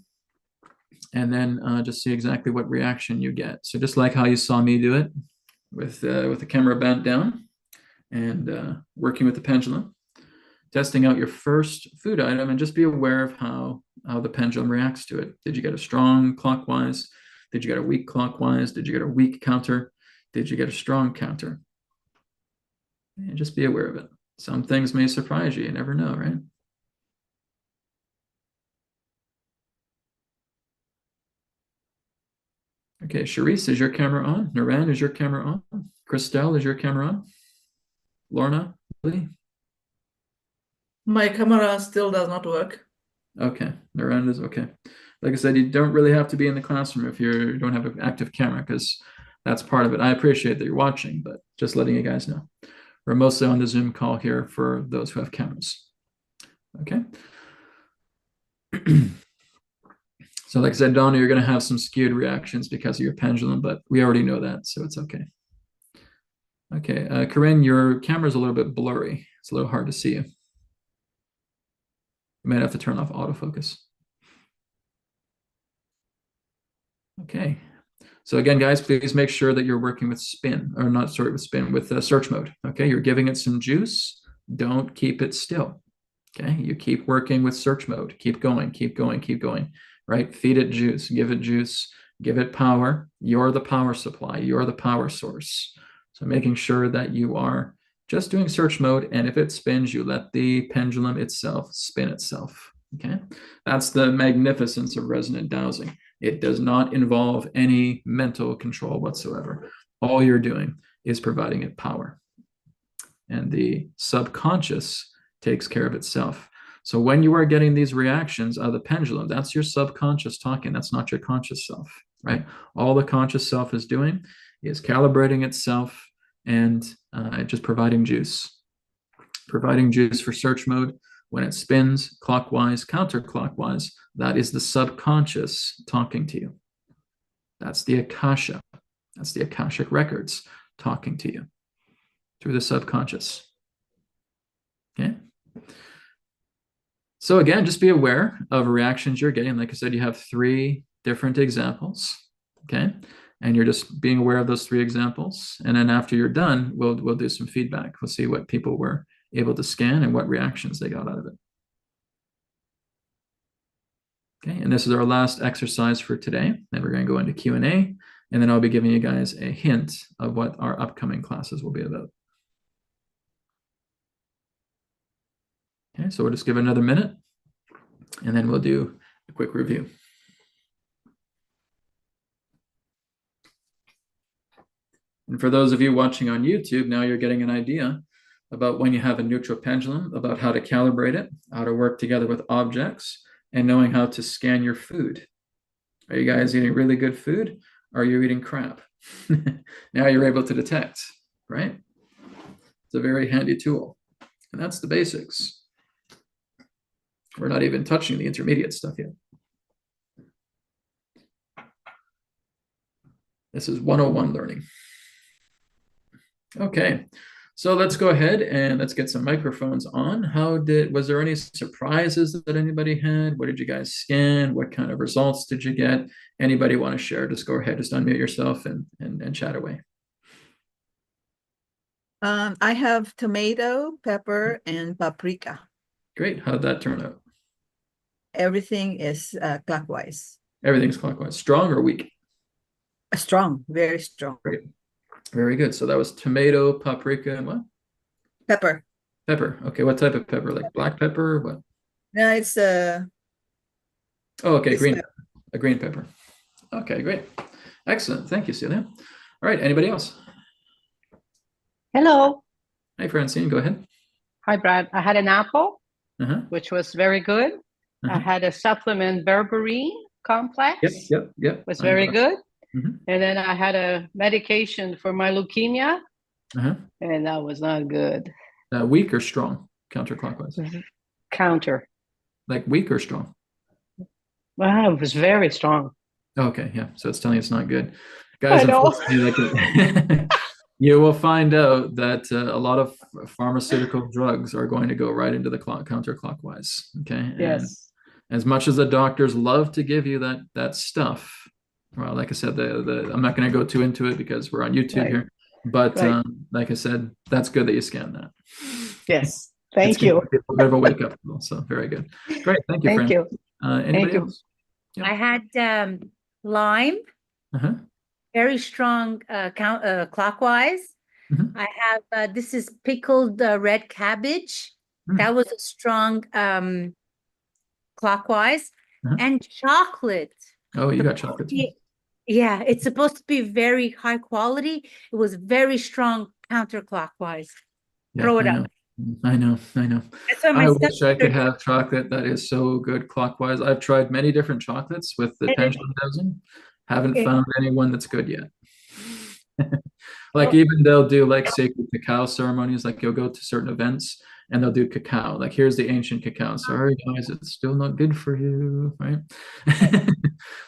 C: and then just see exactly what reaction you get. So just like how you saw me do it with the camera bent down and working with the pendulum, testing out your first food item, and just be aware of how the pendulum reacts to it. Did you get a strong clockwise? Did you get a weak clockwise? Did you get a weak counter? Did you get a strong counter? And just be aware of it. Some things may surprise you. You never know, right? Okay, Charisse, is your camera on? Naran, is your camera on? Christelle, is your camera on? Lorna, Lee?
P: My camera still does not work.
C: Okay, Naran is okay. Like I said, you don't really have to be in the classroom if you don't have an active camera, because that's part of it. I appreciate that you're watching, but just letting you guys know. We're mostly on the Zoom call here for those who have cameras. Okay. So like I said, Donna, you're going to have some skewed reactions because of your pendulum, but we already know that, so it's okay. Okay, Corinne, your camera's a little bit blurry. It's a little hard to see you. You might have to turn off autofocus. Okay. So again, guys, please make sure that you're working with spin, or not, sorry, with spin, with search mode. Okay, you're giving it some juice. Don't keep it still. Okay, you keep working with search mode. Keep going, keep going, keep going. Right? Feed it juice, give it power. You're the power supply. You're the power source. So making sure that you are just doing search mode, and if it spins, you let the pendulum itself spin itself. Okay, that's the magnificence of resonant dowsing. It does not involve any mental control whatsoever. All you're doing is providing it power, and the subconscious takes care of itself. So when you are getting these reactions out of the pendulum, that's your subconscious talking. That's not your conscious self, right? All the conscious self is doing is calibrating itself and just providing juice for search mode. When it spins clockwise, counterclockwise, that is the subconscious talking to you. That's the Akasha. That's the Akashic records talking to you through the subconscious. Okay. So again, just be aware of reactions you're getting. Like I said, you have 3 different examples, okay? And you're just being aware of those 3 examples. And then after you're done, we'll do some feedback. We'll see what people were able to scan and what reactions they got out of it. Okay, and this is our last exercise for today. Then we're going to go into Q&A, and then I'll be giving you guys a hint of what our upcoming classes will be about. Okay, so we'll just give it another minute, and then we'll do a quick review. And for those of you watching on YouTube, now you're getting an idea about when you have a neutral pendulum, about how to calibrate it, how to work together with objects, and knowing how to scan your food. Are you guys eating really good food? Or are you eating crap? Now you're able to detect, right? It's a very handy tool. And that's the basics. We're not even touching the intermediate stuff yet. This is 101 learning. Okay, so let's go ahead and let's get some microphones on. Was there any surprises that anybody had? What did you guys scan? What kind of results did you get? Anybody want to share? Just go ahead, just unmute yourself and chat away.
E: I have tomato, pepper, and paprika.
C: Great, how did that turn out?
E: Everything is clockwise.
C: Everything's clockwise. Strong or weak?
E: Strong, very strong.
C: Great. Very good. So that was tomato, paprika, and what?
E: Pepper.
C: Pepper. Okay, what type of pepper? Like black pepper or what?
E: No, it's
C: Oh, okay,
E: it's
C: green
E: pepper.
C: pepper. A green pepper. Okay, great. Excellent. Thank you, Celia. All right, anybody else?
L: Hello.
C: Hey, Francine, go ahead.
L: Hi, Brad. I had an apple,
C: Uh-huh.
L: which was very good. I had a supplement berberine complex.
C: Yep.
L: Was
C: I know
L: very
C: that.
L: good.
C: Mhm.
L: And then I had a medication for my leukemia,
C: Uh-huh.
L: and that was not good.
C: Weak or strong? Counterclockwise.
L: Counter.
C: Like weak or strong?
L: Wow, it was very strong.
C: Okay, yeah. So it's telling you it's not good. Guys,
L: I know.
C: unfortunately, you will find out that a lot of pharmaceutical drugs are going to go right into the counterclockwise. Okay. And
L: Yes.
C: as much as the doctors love to give you that stuff, well, like I said, I'm not going to go too into it because we're on YouTube
L: Right.
C: here. But
L: Right.
C: like I said, that's good that you scanned that.
L: Yes.
C: It's
L: Thank
C: gonna
L: you.
C: give people a bit of a wake up call. So very good. Great. Thank you,
L: Thank
C: Fran.
L: you.
C: Anybody
L: Thank you.
C: else?
D: I had lime,
C: Uh-huh.
D: very strong clockwise.
C: Mhm.
D: I have this is pickled red cabbage.
C: Mm.
D: That was a strong clockwise.
C: Uh-huh.
D: And chocolate.
C: Oh, you got chocolate too.
D: Yeah, it's supposed to be very high quality. It was very strong counterclockwise.
C: Yeah,
D: Throw it
C: I
D: up.
C: know. I know.
D: That's what my
C: I
D: son
C: wish I could
D: said.
C: have chocolate that is so good clockwise. I've tried many different chocolates with the
D: And it-
C: pendulum dosing. Haven't
D: it-
C: found anyone that's good yet. Like
D: Oh.
C: even they'll do like sacred cacao ceremonies, like you'll go to certain events and they'll do cacao. Like here's the ancient cacao. Sorry guys, it's still not good for you, right?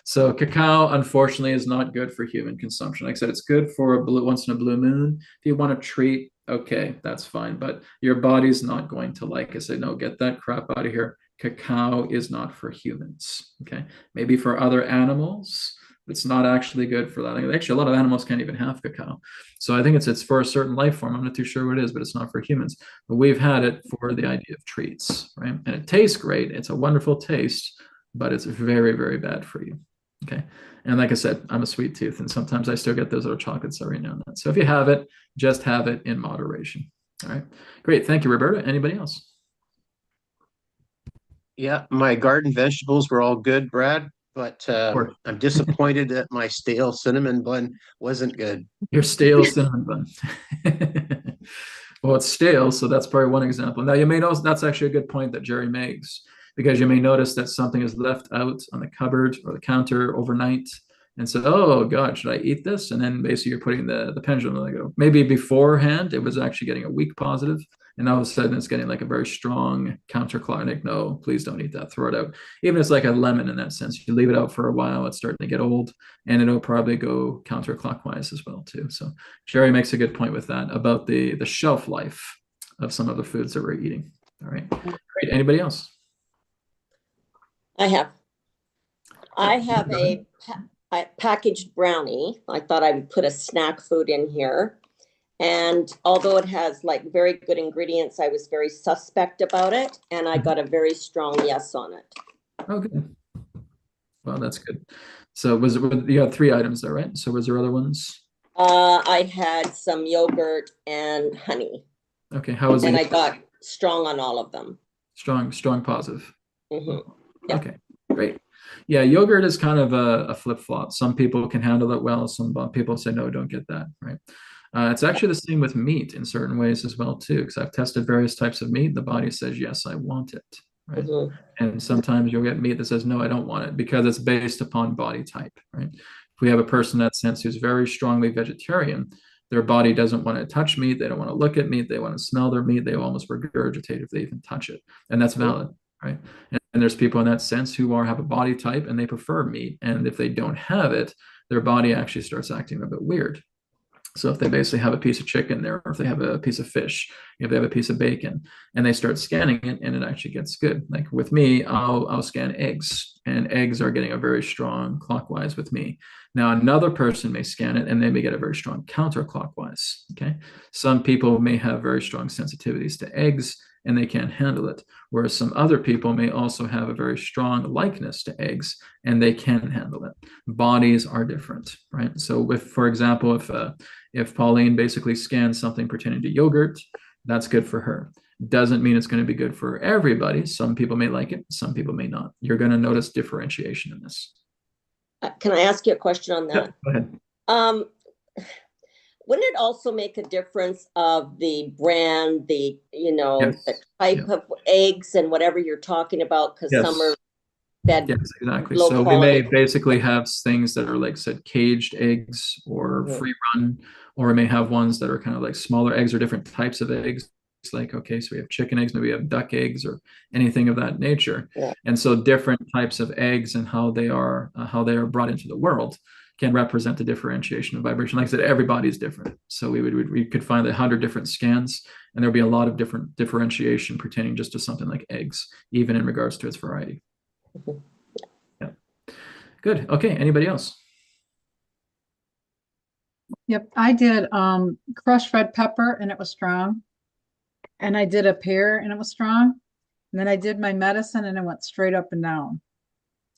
C: So cacao, unfortunately, is not good for human consumption. Like I said, it's good for once in a blue moon. If you want to treat, okay, that's fine. But your body's not going to like it. Say, no, get that crap out of here. Cacao is not for humans. Okay, maybe for other animals. It's not actually good for that. Actually, a lot of animals can't even have cacao. So I think it's for a certain life form. I'm not too sure what it is, but it's not for humans. But we've had it for the idea of treats, right? And it tastes great. It's a wonderful taste, but it's very, very bad for you. Okay. And like I said, I'm a sweet tooth, and sometimes I still get those little chocolates every now and then. So if you have it, just have it in moderation. All right. Great. Thank you, Roberta. Anybody else?
Q: Yeah, my garden vegetables were all good, Brad, but I'm disappointed that my stale cinnamon bun wasn't good.
C: Your stale cinnamon bun. Well, it's stale, so that's probably one example. Now, you may notice that's actually a good point that Jerry makes, because you may notice that something is left out on the cupboard or the counter overnight. And so, oh God, should I eat this? And then basically you're putting the pendulum, like, maybe beforehand it was actually getting a weak positive, and all of a sudden it's getting like a very strong counterclonic. No, please don't eat that. Throw it out. Even if it's like a lemon in that sense, you leave it out for a while, it's starting to get old, and it'll probably go counterclockwise as well too. So Jerry makes a good point with that about the shelf life of some of the foods that we're eating. All right, great. Anybody else?
G: I have a packaged brownie. I thought I would put a snack food in here. And although it has like very good ingredients, I was very suspect about it. And I got a very strong yes on it.
C: Oh, good. Well, that's good. So you had 3 items there, right? So was there other ones?
G: I had some yogurt and honey.
C: Okay, how was it?
G: And I got strong on all of them.
C: Strong positive.
G: Mm-hmm. Yeah.
C: Okay, great. Yeah, yogurt is kind of a flip-flop. Some people can handle it well. Some people say, no, don't get that, right? It's actually the same with meat in certain ways as well, too, because I've tested various types of meat. The body says, yes, I want it, right?
G: Mm-hmm.
C: And sometimes you'll get meat that says, no, I don't want it, because it's based upon body type, right? If we have a person in that sense who's very strongly vegetarian, their body doesn't want to touch meat. They don't want to look at meat. They want to smell their meat. They almost regurgitate if they even touch it. And that's valid, right? And there's people in that sense who have a body type and they prefer meat. And if they don't have it, their body actually starts acting a bit weird. So if they basically have a piece of chicken there, or if they have a piece of fish, if they have a piece of bacon, and they start scanning it, and it actually gets good. Like with me, I'll scan eggs, and eggs are getting a very strong clockwise with me. Now another person may scan it, and they may get a very strong counterclockwise. Okay, some people may have very strong sensitivities to eggs, and they can't handle it. Whereas some other people may also have a very strong likeness to eggs, and they can handle it. Bodies are different, right? So if, for example, if Pauline basically scans something pertaining to yogurt, that's good for her. Doesn't mean it's going to be good for everybody. Some people may like it, some people may not. You're going to notice differentiation in this.
G: Can I ask you a question on that?
C: Go ahead.
G: Wouldn't it also make a difference of the brand, the
C: Yes.
G: the type of eggs and whatever you're talking about? Because some are that
C: yes, exactly.
G: low
C: So we
G: quality.
C: may basically have things that are like said caged eggs or free run, or we may have ones that are kind of like smaller eggs or different types of eggs. It's like, okay, so we have chicken eggs, maybe we have duck eggs or anything of that nature. And so different types of eggs and how they are brought into the world can represent the differentiation of vibration. Like I said, everybody's different. So we could find 100 different scans, and there'll be a lot of different differentiation pertaining just to something like eggs, even in regards to its variety. Yeah. Good. Okay. Anybody else?
M: Yep, I did crushed red pepper and it was strong. And I did a pear and it was strong. And then I did my medicine and it went straight up and down.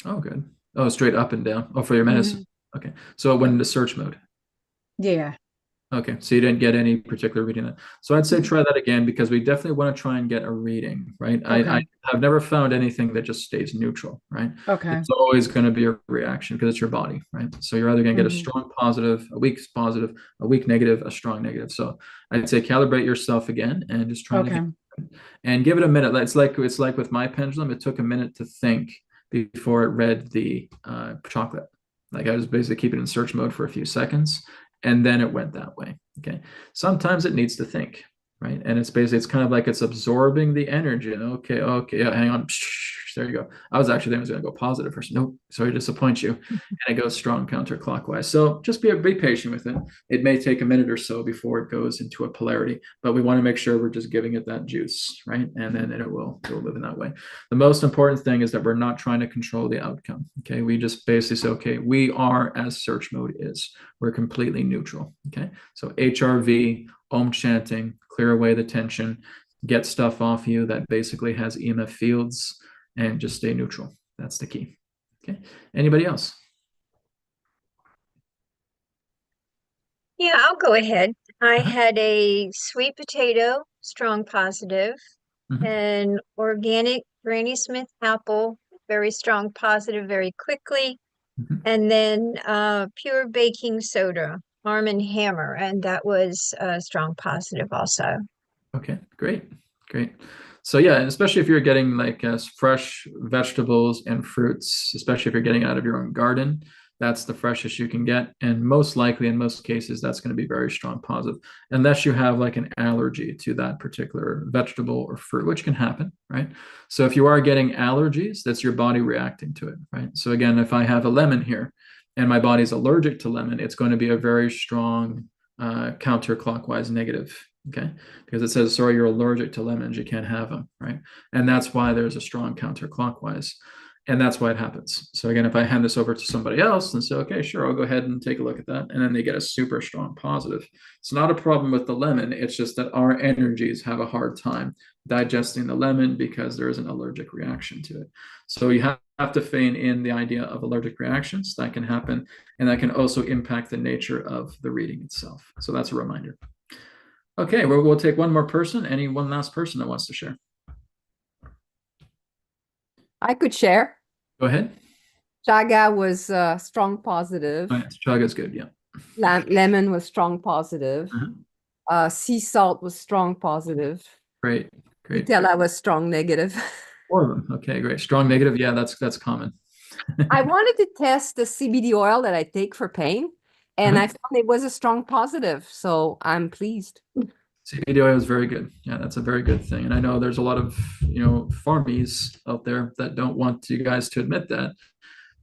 C: Oh, good. Oh, straight up and down. Oh, for your medicine. Okay. So it went into search mode.
M: Yeah.
C: Okay. So you didn't get any particular reading. So I'd say try that again, because we definitely want to try and get a reading, right?
M: Okay.
C: I have never found anything that just stays neutral, right?
M: Okay.
C: It's always going to be a reaction because it's your body, right? So you're either going to get a strong positive, a weak positive, a weak negative, a strong negative. So I'd say calibrate yourself again and just try to get, and give it a minute. It's like with my pendulum, it took a minute to think before it read the chocolate. Like I was basically keeping it in search mode for a few seconds, and then it went that way. Okay. Sometimes it needs to think, right? And it's kind of like it's absorbing the energy. Okay, yeah, hang on. There you go. I was actually thinking it was going to go positive first. Nope, sorry to disappoint you. And it goes strong counterclockwise. So just be patient with it. It may take a minute or so before it goes into a polarity, but we want to make sure we're just giving it that juice, right? And then it will live in that way. The most important thing is that we're not trying to control the outcome. Okay, we just basically say, okay, we are as search mode is. We're completely neutral. Okay, so HRV, Om chanting, clear away the tension, get stuff off you that basically has EMF fields, and just stay neutral. That's the key. Okay. Anybody else?
F: Yeah, I'll go ahead. I had a sweet potato, strong positive, and organic Granny Smith apple, very strong positive, very quickly. And then pure baking soda, Arm & Hammer, and that was a strong positive also.
C: Okay, great. So yeah, and especially if you're getting like fresh vegetables and fruits, especially if you're getting out of your own garden, that's the freshest you can get. And most likely, in most cases, that's going to be very strong positive, unless you have like an allergy to that particular vegetable or fruit, which can happen, right? So if you are getting allergies, that's your body reacting to it, right? So again, if I have a lemon here and my body's allergic to lemon, it's going to be a very strong counterclockwise negative. Okay, because it says, sorry, you're allergic to lemons, you can't have them, right? And that's why there's a strong counterclockwise, and that's why it happens. So again, if I hand this over to somebody else and say, okay, sure, I'll go ahead and take a look at that, and then they get a super strong positive. It's not a problem with the lemon, it's just that our energies have a hard time digesting the lemon because there is an allergic reaction to it. So you have to feign in the idea of allergic reactions that can happen, and that can also impact the nature of the reading itself. So that's a reminder. Okay, we'll take one more person. One last person that wants to share?
B: I could share.
C: Go ahead.
B: Chaga was strong positive.
C: Right, Chaga's good, yeah.
B: Lemon was strong positive. Sea salt was strong positive.
C: Great.
B: Nutella was strong negative.
C: 4 of them. Okay, great. Strong negative, yeah, that's common.
B: I wanted to test the CBD oil that I take for pain, and I found it was a strong positive, so I'm pleased.
C: CBD oil is very good. Yeah, that's a very good thing. And I know there's a lot of, farmies out there that don't want you guys to admit that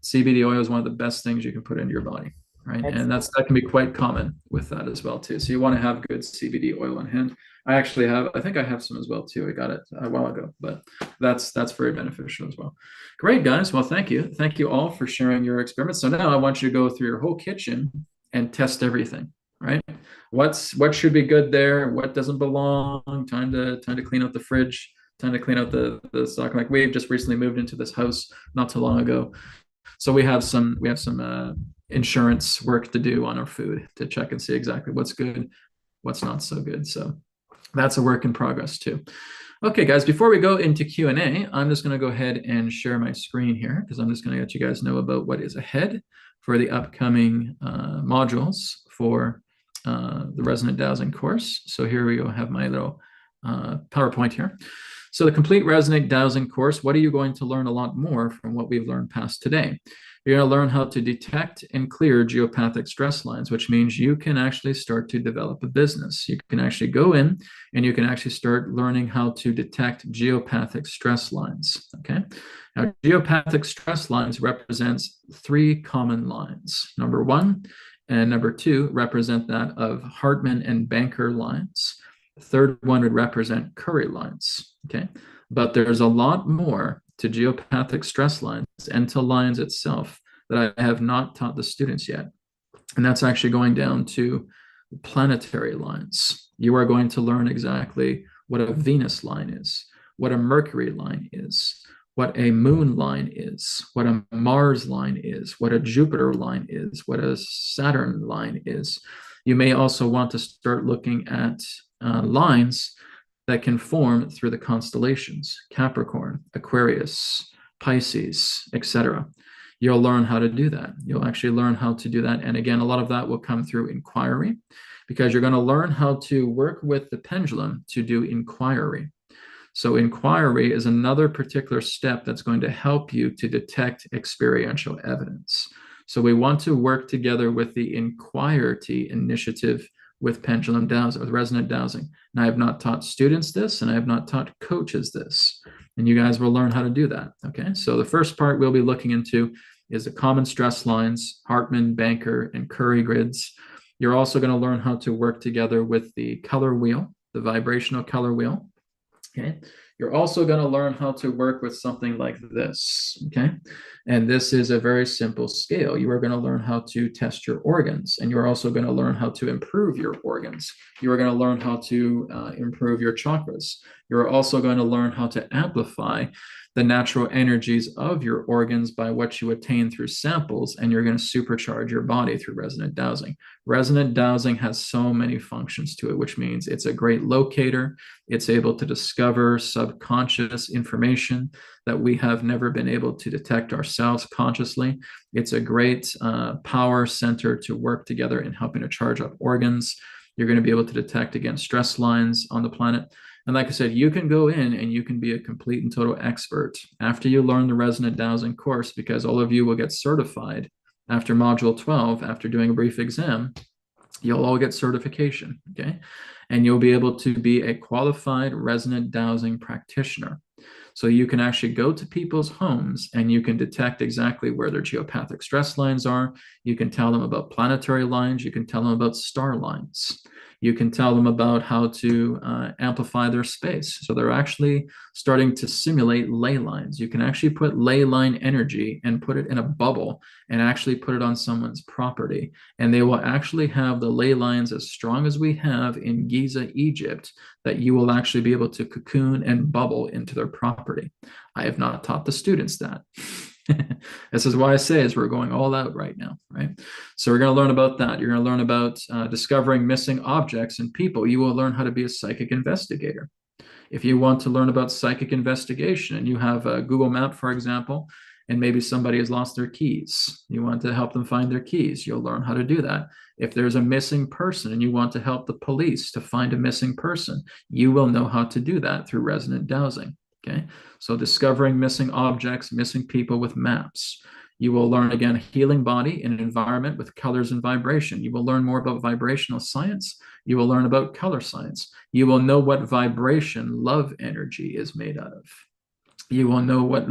C: CBD oil is one of the best things you can put into your body, right? And that can be quite common with that as well too. So you want to have good CBD oil on hand. I think I have some as well too. I got it a while ago, but that's very beneficial as well. Great, guys. Well, thank you. Thank you all for sharing your experiments. So now I want you to go through your whole kitchen and test everything, right? What should be good there? What doesn't belong? Time to clean out the fridge. Time to clean out the stock. Like we've just recently moved into this house not too long ago. So we have some insurance work to do on our food to check and see exactly what's good, what's not so good. So that's a work in progress too. Okay, guys, before we go into Q&A, I'm just going to go ahead and share my screen here because I'm just going to let you guys know about what is ahead for the upcoming modules for the Resonant Dowsing course. So here we go, have my little PowerPoint here. So the complete Resonant Dowsing course, what are you going to learn a lot more from what we've learned past today? You're going to learn how to detect and clear geopathic stress lines, which means you can actually start to develop a business. You can actually go in and you can actually start learning how to detect geopathic stress lines, okay? Now, geopathic stress lines represents 3 common lines. Number 1 and number 2 represent that of Hartman and Banker lines. The third one would represent Curry lines, okay? But there's a lot more to geopathic stress lines and to lines itself that I have not taught the students yet. And that's actually going down to planetary lines. You are going to learn exactly what a Venus line is, what a Mercury line is, what a moon line is, what a Mars line is, what a Jupiter line is, what a Saturn line is. You may also want to start looking at lines that can form through the constellations, Capricorn, Aquarius, Pisces, etc. You'll learn how to do that. You'll actually learn how to do that. And again, a lot of that will come through inquiry because you're going to learn how to work with the pendulum to do inquiry. So inquiry is another particular step that's going to help you to detect experiential evidence. So we want to work together with the Inquiry initiative with pendulum dowsing, with resonant dowsing. And I have not taught students this, and I have not taught coaches this. And you guys will learn how to do that, okay? So the first part we'll be looking into is the common stress lines, Hartman, Banker, and Curry grids. You're also going to learn how to work together with the color wheel, the vibrational color wheel, okay? You're also going to learn how to work with something like this, okay? And this is a very simple scale. You are going to learn how to test your organs, and you're also going to learn how to improve your organs. You are going to learn how to improve your chakras. You're also going to learn how to amplify the natural energies of your organs by what you attain through samples, and you're going to supercharge your body through resonant dowsing. Resonant dowsing has so many functions to it, which means it's a great locator. It's able to discover subconscious information that we have never been able to detect ourselves consciously. It's a great power center to work together in helping to charge up organs. You're going to be able to detect against stress lines on the planet. And like I said, you can go in and you can be a complete and total expert after you learn the Resonant Dowsing course, because all of you will get certified after module 12, after doing a brief exam. You'll all get certification, okay? And you'll be able to be a qualified resonant dowsing practitioner. So you can actually go to people's homes and you can detect exactly where their geopathic stress lines are. You can tell them about planetary lines. You can tell them about star lines. You can tell them about how to amplify their space. So they're actually starting to simulate ley lines. You can actually put ley line energy and put it in a bubble and actually put it on someone's property. And they will actually have the ley lines as strong as we have in Giza, Egypt, that you will actually be able to cocoon and bubble into their property. I have not taught the students that. This is why I say is we're going all out right now, right? So we're going to learn about that. You're going to learn about discovering missing objects and people. You will learn how to be a psychic investigator. If you want to learn about psychic investigation and you have a Google map, for example, and maybe somebody has lost their keys, you want to help them find their keys, you'll learn how to do that. If there's a missing person and you want to help the police to find a missing person, you will know how to do that through resonant dowsing. Okay, so discovering missing objects, missing people with maps. You will learn, again, healing body in an environment with colors and vibration. You will learn more about vibrational science. You will learn about color science. You will know what vibration love energy is made out of. You will know what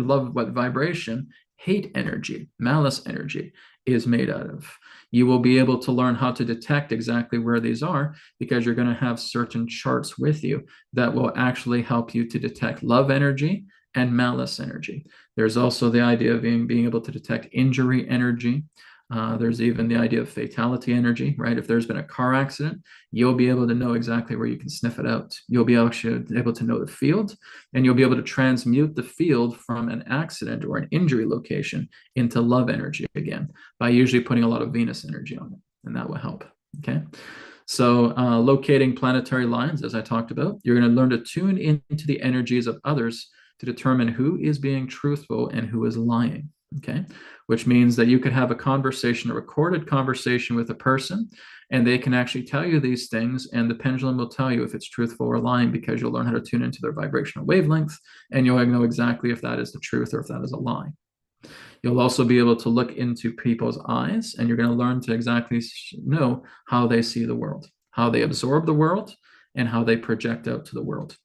C: vibration hate energy, malice energy is made out of. You will be able to learn how to detect exactly where these are, because you're going to have certain charts with you that will actually help you to detect love energy and malice energy. There's also the idea of being able to detect injury energy. There's even the idea of fatality energy, right? If there's been a car accident, you'll be able to know exactly where you can sniff it out. You'll be actually able to know the field, and you'll be able to transmute the field from an accident or an injury location into love energy again, by usually putting a lot of Venus energy on it, and that will help, okay? So locating planetary lines, as I talked about, you're going to learn to tune into the energies of others to determine who is being truthful and who is lying, okay? Which means that you could have a conversation, a recorded conversation with a person, and they can actually tell you these things, and the pendulum will tell you if it's truthful or lying, because you'll learn how to tune into their vibrational wavelength, and you'll know exactly if that is the truth or if that is a lie. You'll also be able to look into people's eyes, and you're going to learn to exactly know how they see the world, how they absorb the world, and how they project out to the world.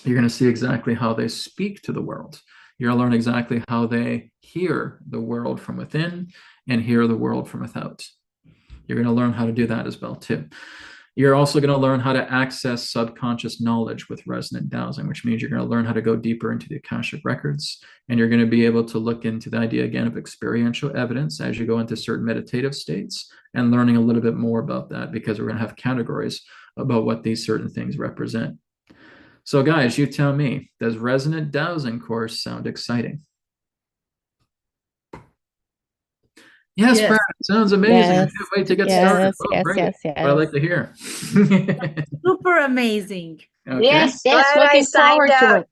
C: You're going to see exactly how they speak to the world. You're going to learn exactly how they hear the world from within and hear the world from without. You're going to learn how to do that as well, too. You're also going to learn how to access subconscious knowledge with resonant dowsing, which means you're going to learn how to go deeper into the Akashic records, and you're going to be able to look into the idea, again, of experiential evidence as you go into certain meditative states, and learning a little bit more about that, because we're going to have categories about what these certain things represent. So guys, you tell me, does Resonant Dowsing course sound exciting? Yes, Brad, sounds amazing. I
N: Yes.
C: can't wait to get started.
N: Yes,
C: Oh,
N: yes,
C: great.
N: yes,
C: What I like to hear.
D: Super amazing.
C: Okay.
J: Yes, yes,
F: Glad I
J: looking
F: signed
J: forward to
F: up.
J: it.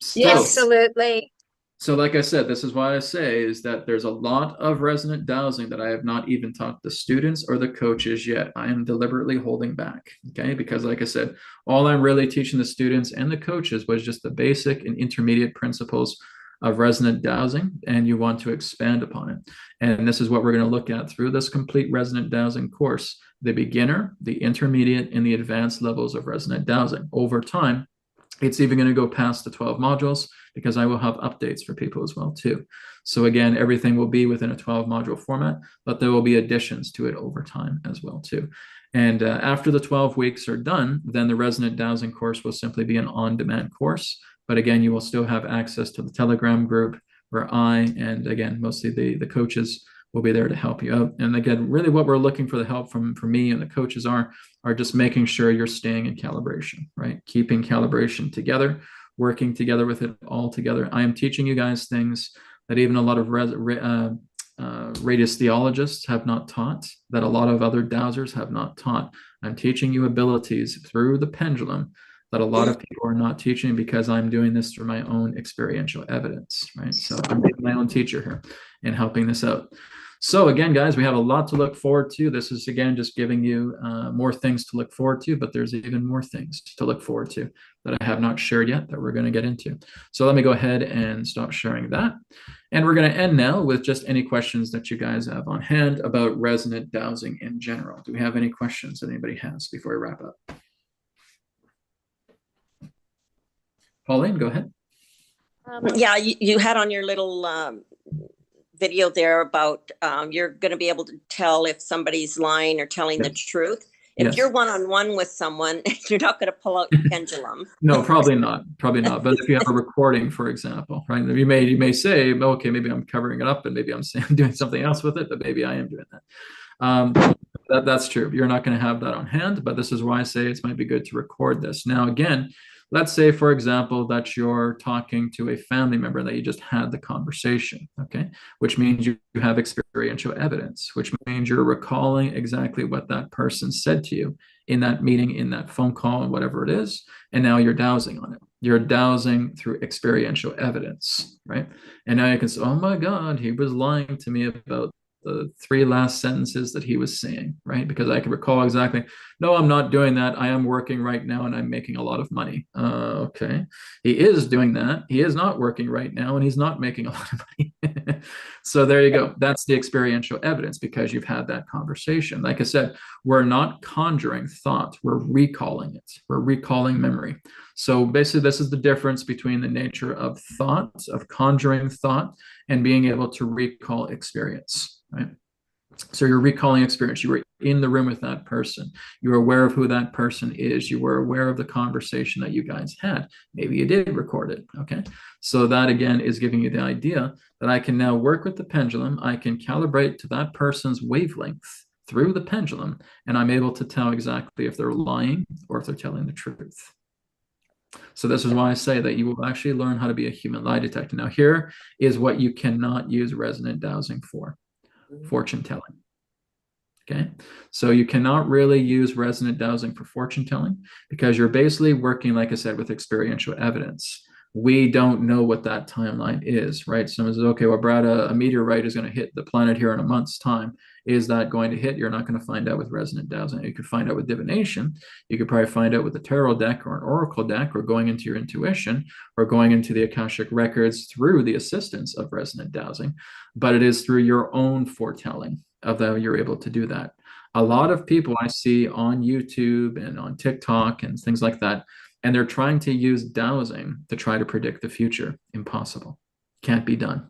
C: Still.
F: Absolutely.
C: So like I said, this is why I say is that there's a lot of resonant dowsing that I have not even taught the students or the coaches yet. I am deliberately holding back, okay? Because like I said, all I'm really teaching the students and the coaches was just the basic and intermediate principles of resonant dowsing, and you want to expand upon it. And this is what we're going to look at through this complete resonant dowsing course: the beginner, the intermediate, and the advanced levels of resonant dowsing. Over time, it's even going to go past the 12 modules, because I will have updates for people as well too. So again, everything will be within a 12 module format, but there will be additions to it over time as well too. And after the 12 weeks are done, then the Resonant Dowsing course will simply be an on-demand course. But again, you will still have access to the Telegram group, where I, and again, mostly the coaches, will be there to help you out. And again, really what we're looking for the help from me and the coaches are just making sure you're staying in calibration, right? Keeping calibration together, working together with it all together. I am teaching you guys things that even a lot of radius theologists have not taught, that a lot of other dowsers have not taught. I'm teaching you abilities through the pendulum that a lot of people are not teaching, because I'm doing this through my own experiential evidence, right? So I'm being my own teacher here and helping this out. So again, guys, we have a lot to look forward to. This is, again, just giving you more things to look forward to, but there's even more things to look forward to that I have not shared yet that we're going to get into. So let me go ahead and stop sharing that. And we're going to end now with just any questions that you guys have on hand about resonant dowsing in general. Do we have any questions that anybody has before we wrap up? Pauline, go ahead.
G: Yeah, you had on your little video there about you're going to be able to tell if somebody's lying or telling the truth. If you're one-on-one with someone, you're not going to pull out your pendulum.
C: No, probably not. Probably not. But if you have a recording, for example, right, you may say, okay, maybe I'm covering it up, and maybe I'm doing something else with it, but maybe I am doing that. That's true. You're not going to have that on hand, but this is why I say it might be good to record this. Now, again, let's say, for example, that you're talking to a family member that you just had the conversation, okay? Which means you have experiential evidence, which means you're recalling exactly what that person said to you in that meeting, in that phone call, and whatever it is, and now you're dowsing on it. You're dowsing through experiential evidence, right? And now you can say, oh my God, he was lying to me about the 3 last sentences that he was saying, right? Because I can recall exactly, no, I'm not doing that. I am working right now and I'm making a lot of money. Okay. He is doing that. He is not working right now and he's not making a lot of money. So there you go. That's the experiential evidence because you've had that conversation. Like I said, we're not conjuring thought. We're recalling it. We're recalling memory. So basically, this is the difference between the nature of thought, of conjuring thought, and being able to recall experience, right? So you're recalling experience. You were in the room with that person. You were aware of who that person is. You were aware of the conversation that you guys had. Maybe you did record it, okay? So that, again, is giving you the idea that I can now work with the pendulum. I can calibrate to that person's wavelength through the pendulum, and I'm able to tell exactly if they're lying or if they're telling the truth. So this is why I say that you will actually learn how to be a human lie detector. Now, here is what you cannot use resonant dowsing for: fortune telling. Okay, so you cannot really use resonant dowsing for fortune telling because you're basically working, like I said, with experiential evidence. We don't know what that timeline is, right? Someone says, okay, well, Brad, a meteorite is going to hit the planet here in a month's time. Is that going to hit? You're not going to find out with resonant dowsing. You could find out with divination. You could probably find out with a tarot deck or an oracle deck, or going into your intuition, or going into the Akashic records through the assistance of resonant dowsing. But it is through your own foretelling of how you're able to do that. A lot of people I see on YouTube and on TikTok and things like that, and they're trying to use dowsing to try to predict the future. Impossible. Can't be done.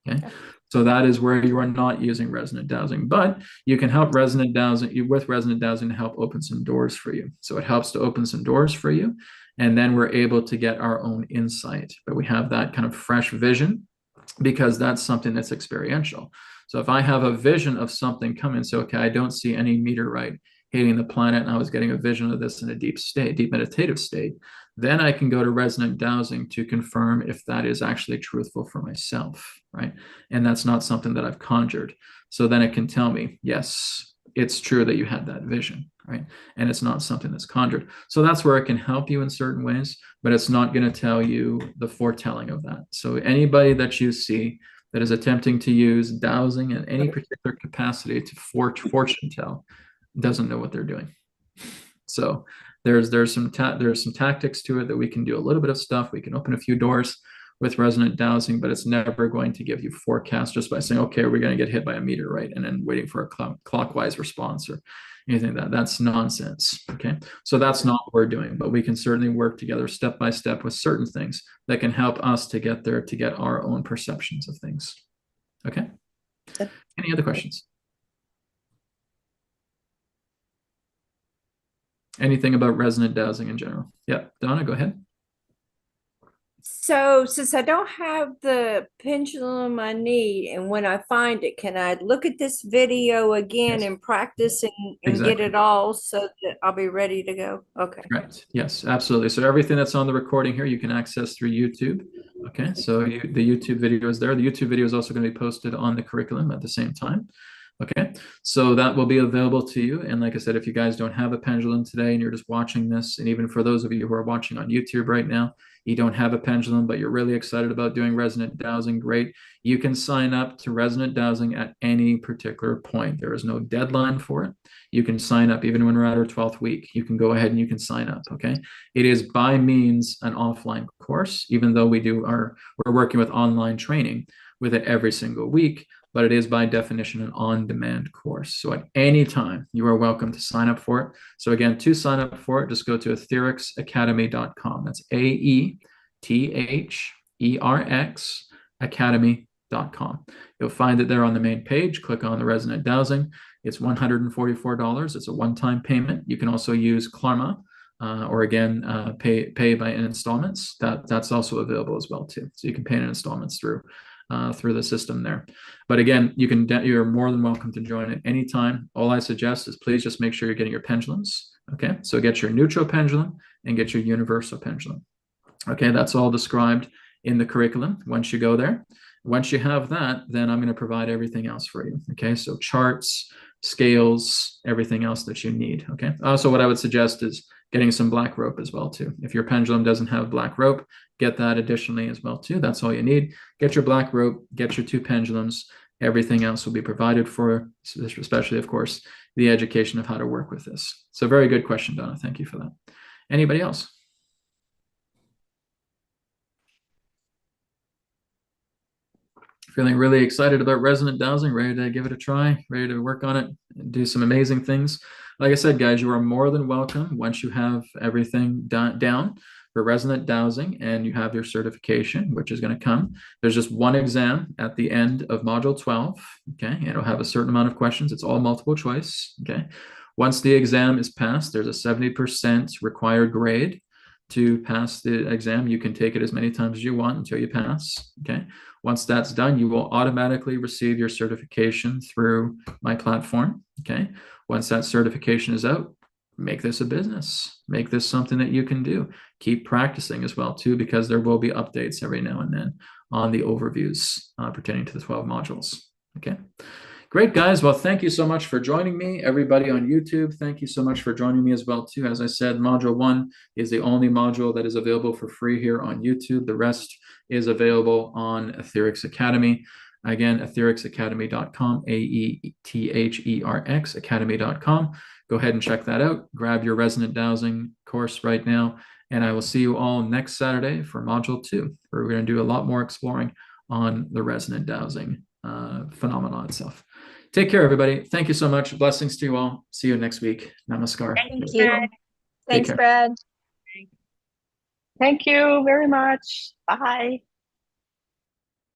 C: Okay. So that is where you are not using resonant dowsing, but you can help resonant dowsing with resonant dowsing to help open some doors for you. So it helps to open some doors for you. And then we're able to get our own insight, but we have that kind of fresh vision because that's something that's experiential. So if I have a vision of something coming, so, okay, I don't see any meteorite hitting the planet, and I was getting a vision of this in a deep state, deep meditative state, then I can go to resonant dowsing to confirm if that is actually truthful for myself, right? And that's not something that I've conjured. So then it can tell me, yes, it's true that you had that vision, right? And it's not something that's conjured. So that's where it can help you in certain ways, but it's not going to tell you the foretelling of that. So anybody that you see that is attempting to use dowsing in any particular capacity to fortune tell doesn't know what they're doing. So there's some tactics to it that we can do a little bit of stuff. We can open a few doors with resonant dowsing, but it's never going to give you forecast just by saying, okay, we're going to get hit by a meteorite and then waiting for a clockwise response or anything like that. That's nonsense. Okay. So that's not what we're doing, but we can certainly work together step by step with certain things that can help us to get there, to get our own perceptions of things. Okay. Any other questions? Anything about resonant dowsing in general? Yeah, Donna, go ahead.
A: So since I don't have the pendulum I need, and when I find it, can I look at this video again
C: Yes.
A: and practice and
C: Exactly.
A: get it all so that I'll be ready to go? Okay.
C: Correct. Yes, absolutely. So everything that's on the recording here, you can access through YouTube. Okay, so the YouTube video is there. The YouTube video is also going to be posted on the curriculum at the same time. Okay, so that will be available to you. And like I said, if you guys don't have a pendulum today and you're just watching this, and even for those of you who are watching on YouTube right now, you don't have a pendulum, but you're really excited about doing resonant dowsing, great. You can sign up to resonant dowsing at any particular point. There is no deadline for it. You can sign up even when we're at our 12th week. You can go ahead and you can sign up, okay? It is by means an offline course, even though we're working with online training with it every single week, but it is by definition an on-demand course. So at any time, you are welcome to sign up for it. So again, to sign up for it, just go to AetherXacademy.com. That's AetherX Academy.com. You'll find it there on the main page. Click on the resonant dowsing. It's $144. It's a one-time payment. You can also use Klarna, or again, pay by installments. That's also available as well too. So you can pay in installments through the system there. But again, you're more than welcome to join at any time. All I suggest is please just make sure you're getting your pendulums. Okay, so get your neutral pendulum and get your universal pendulum. Okay, that's all described in the curriculum once you go there. Once you have that, then I'm going to provide everything else for you. Okay, so charts, scales, everything else that you need. Okay, also what I would suggest is getting some black rope as well too. If your pendulum doesn't have black rope, get that additionally as well too. That's all you need. Get your black rope, get your 2 pendulums, Everything else will be provided for, especially, of course, the education of how to work with this. So very good question, Donna. Thank you for that. Anybody else? Feeling really excited about Resonant Dowsing, ready to give it a try, ready to work on it and do some amazing things. Like I said, guys, you are more than welcome once you have everything down for Resonant Dowsing and you have your certification, which is going to come. There's just one exam at the end of Module 12, okay? And it'll have a certain amount of questions. It's all multiple choice, okay? Once the exam is passed, there's a 70% required grade to pass the exam. You can take it as many times as you want until you pass, okay? Once that's done, you will automatically receive your certification through my platform, okay? Once that certification is out, make this a business. Make this something that you can do. Keep practicing as well, too, because there will be updates every now and then on the overviews pertaining to the 12 modules, okay? Great, guys. Well, thank you so much for joining me. Everybody on YouTube, thank you so much for joining me as well, too. As I said, Module 1 is the only module that is available for free here on YouTube. The rest is available on AetherX Academy. Again, AetherXacademy.com, AetherX Academy.com. Go ahead and check that out. Grab your Resonant Dowsing course right now. And I will see you all next Saturday for Module 2, where we're going to do a lot more exploring on the Resonant Dowsing phenomenon itself. Take care, everybody. Thank you so much. Blessings to you all. See you next week. Namaskar.
F: Thank you. Thanks,
C: care.
F: Brad.
L: Thank you very much. Bye.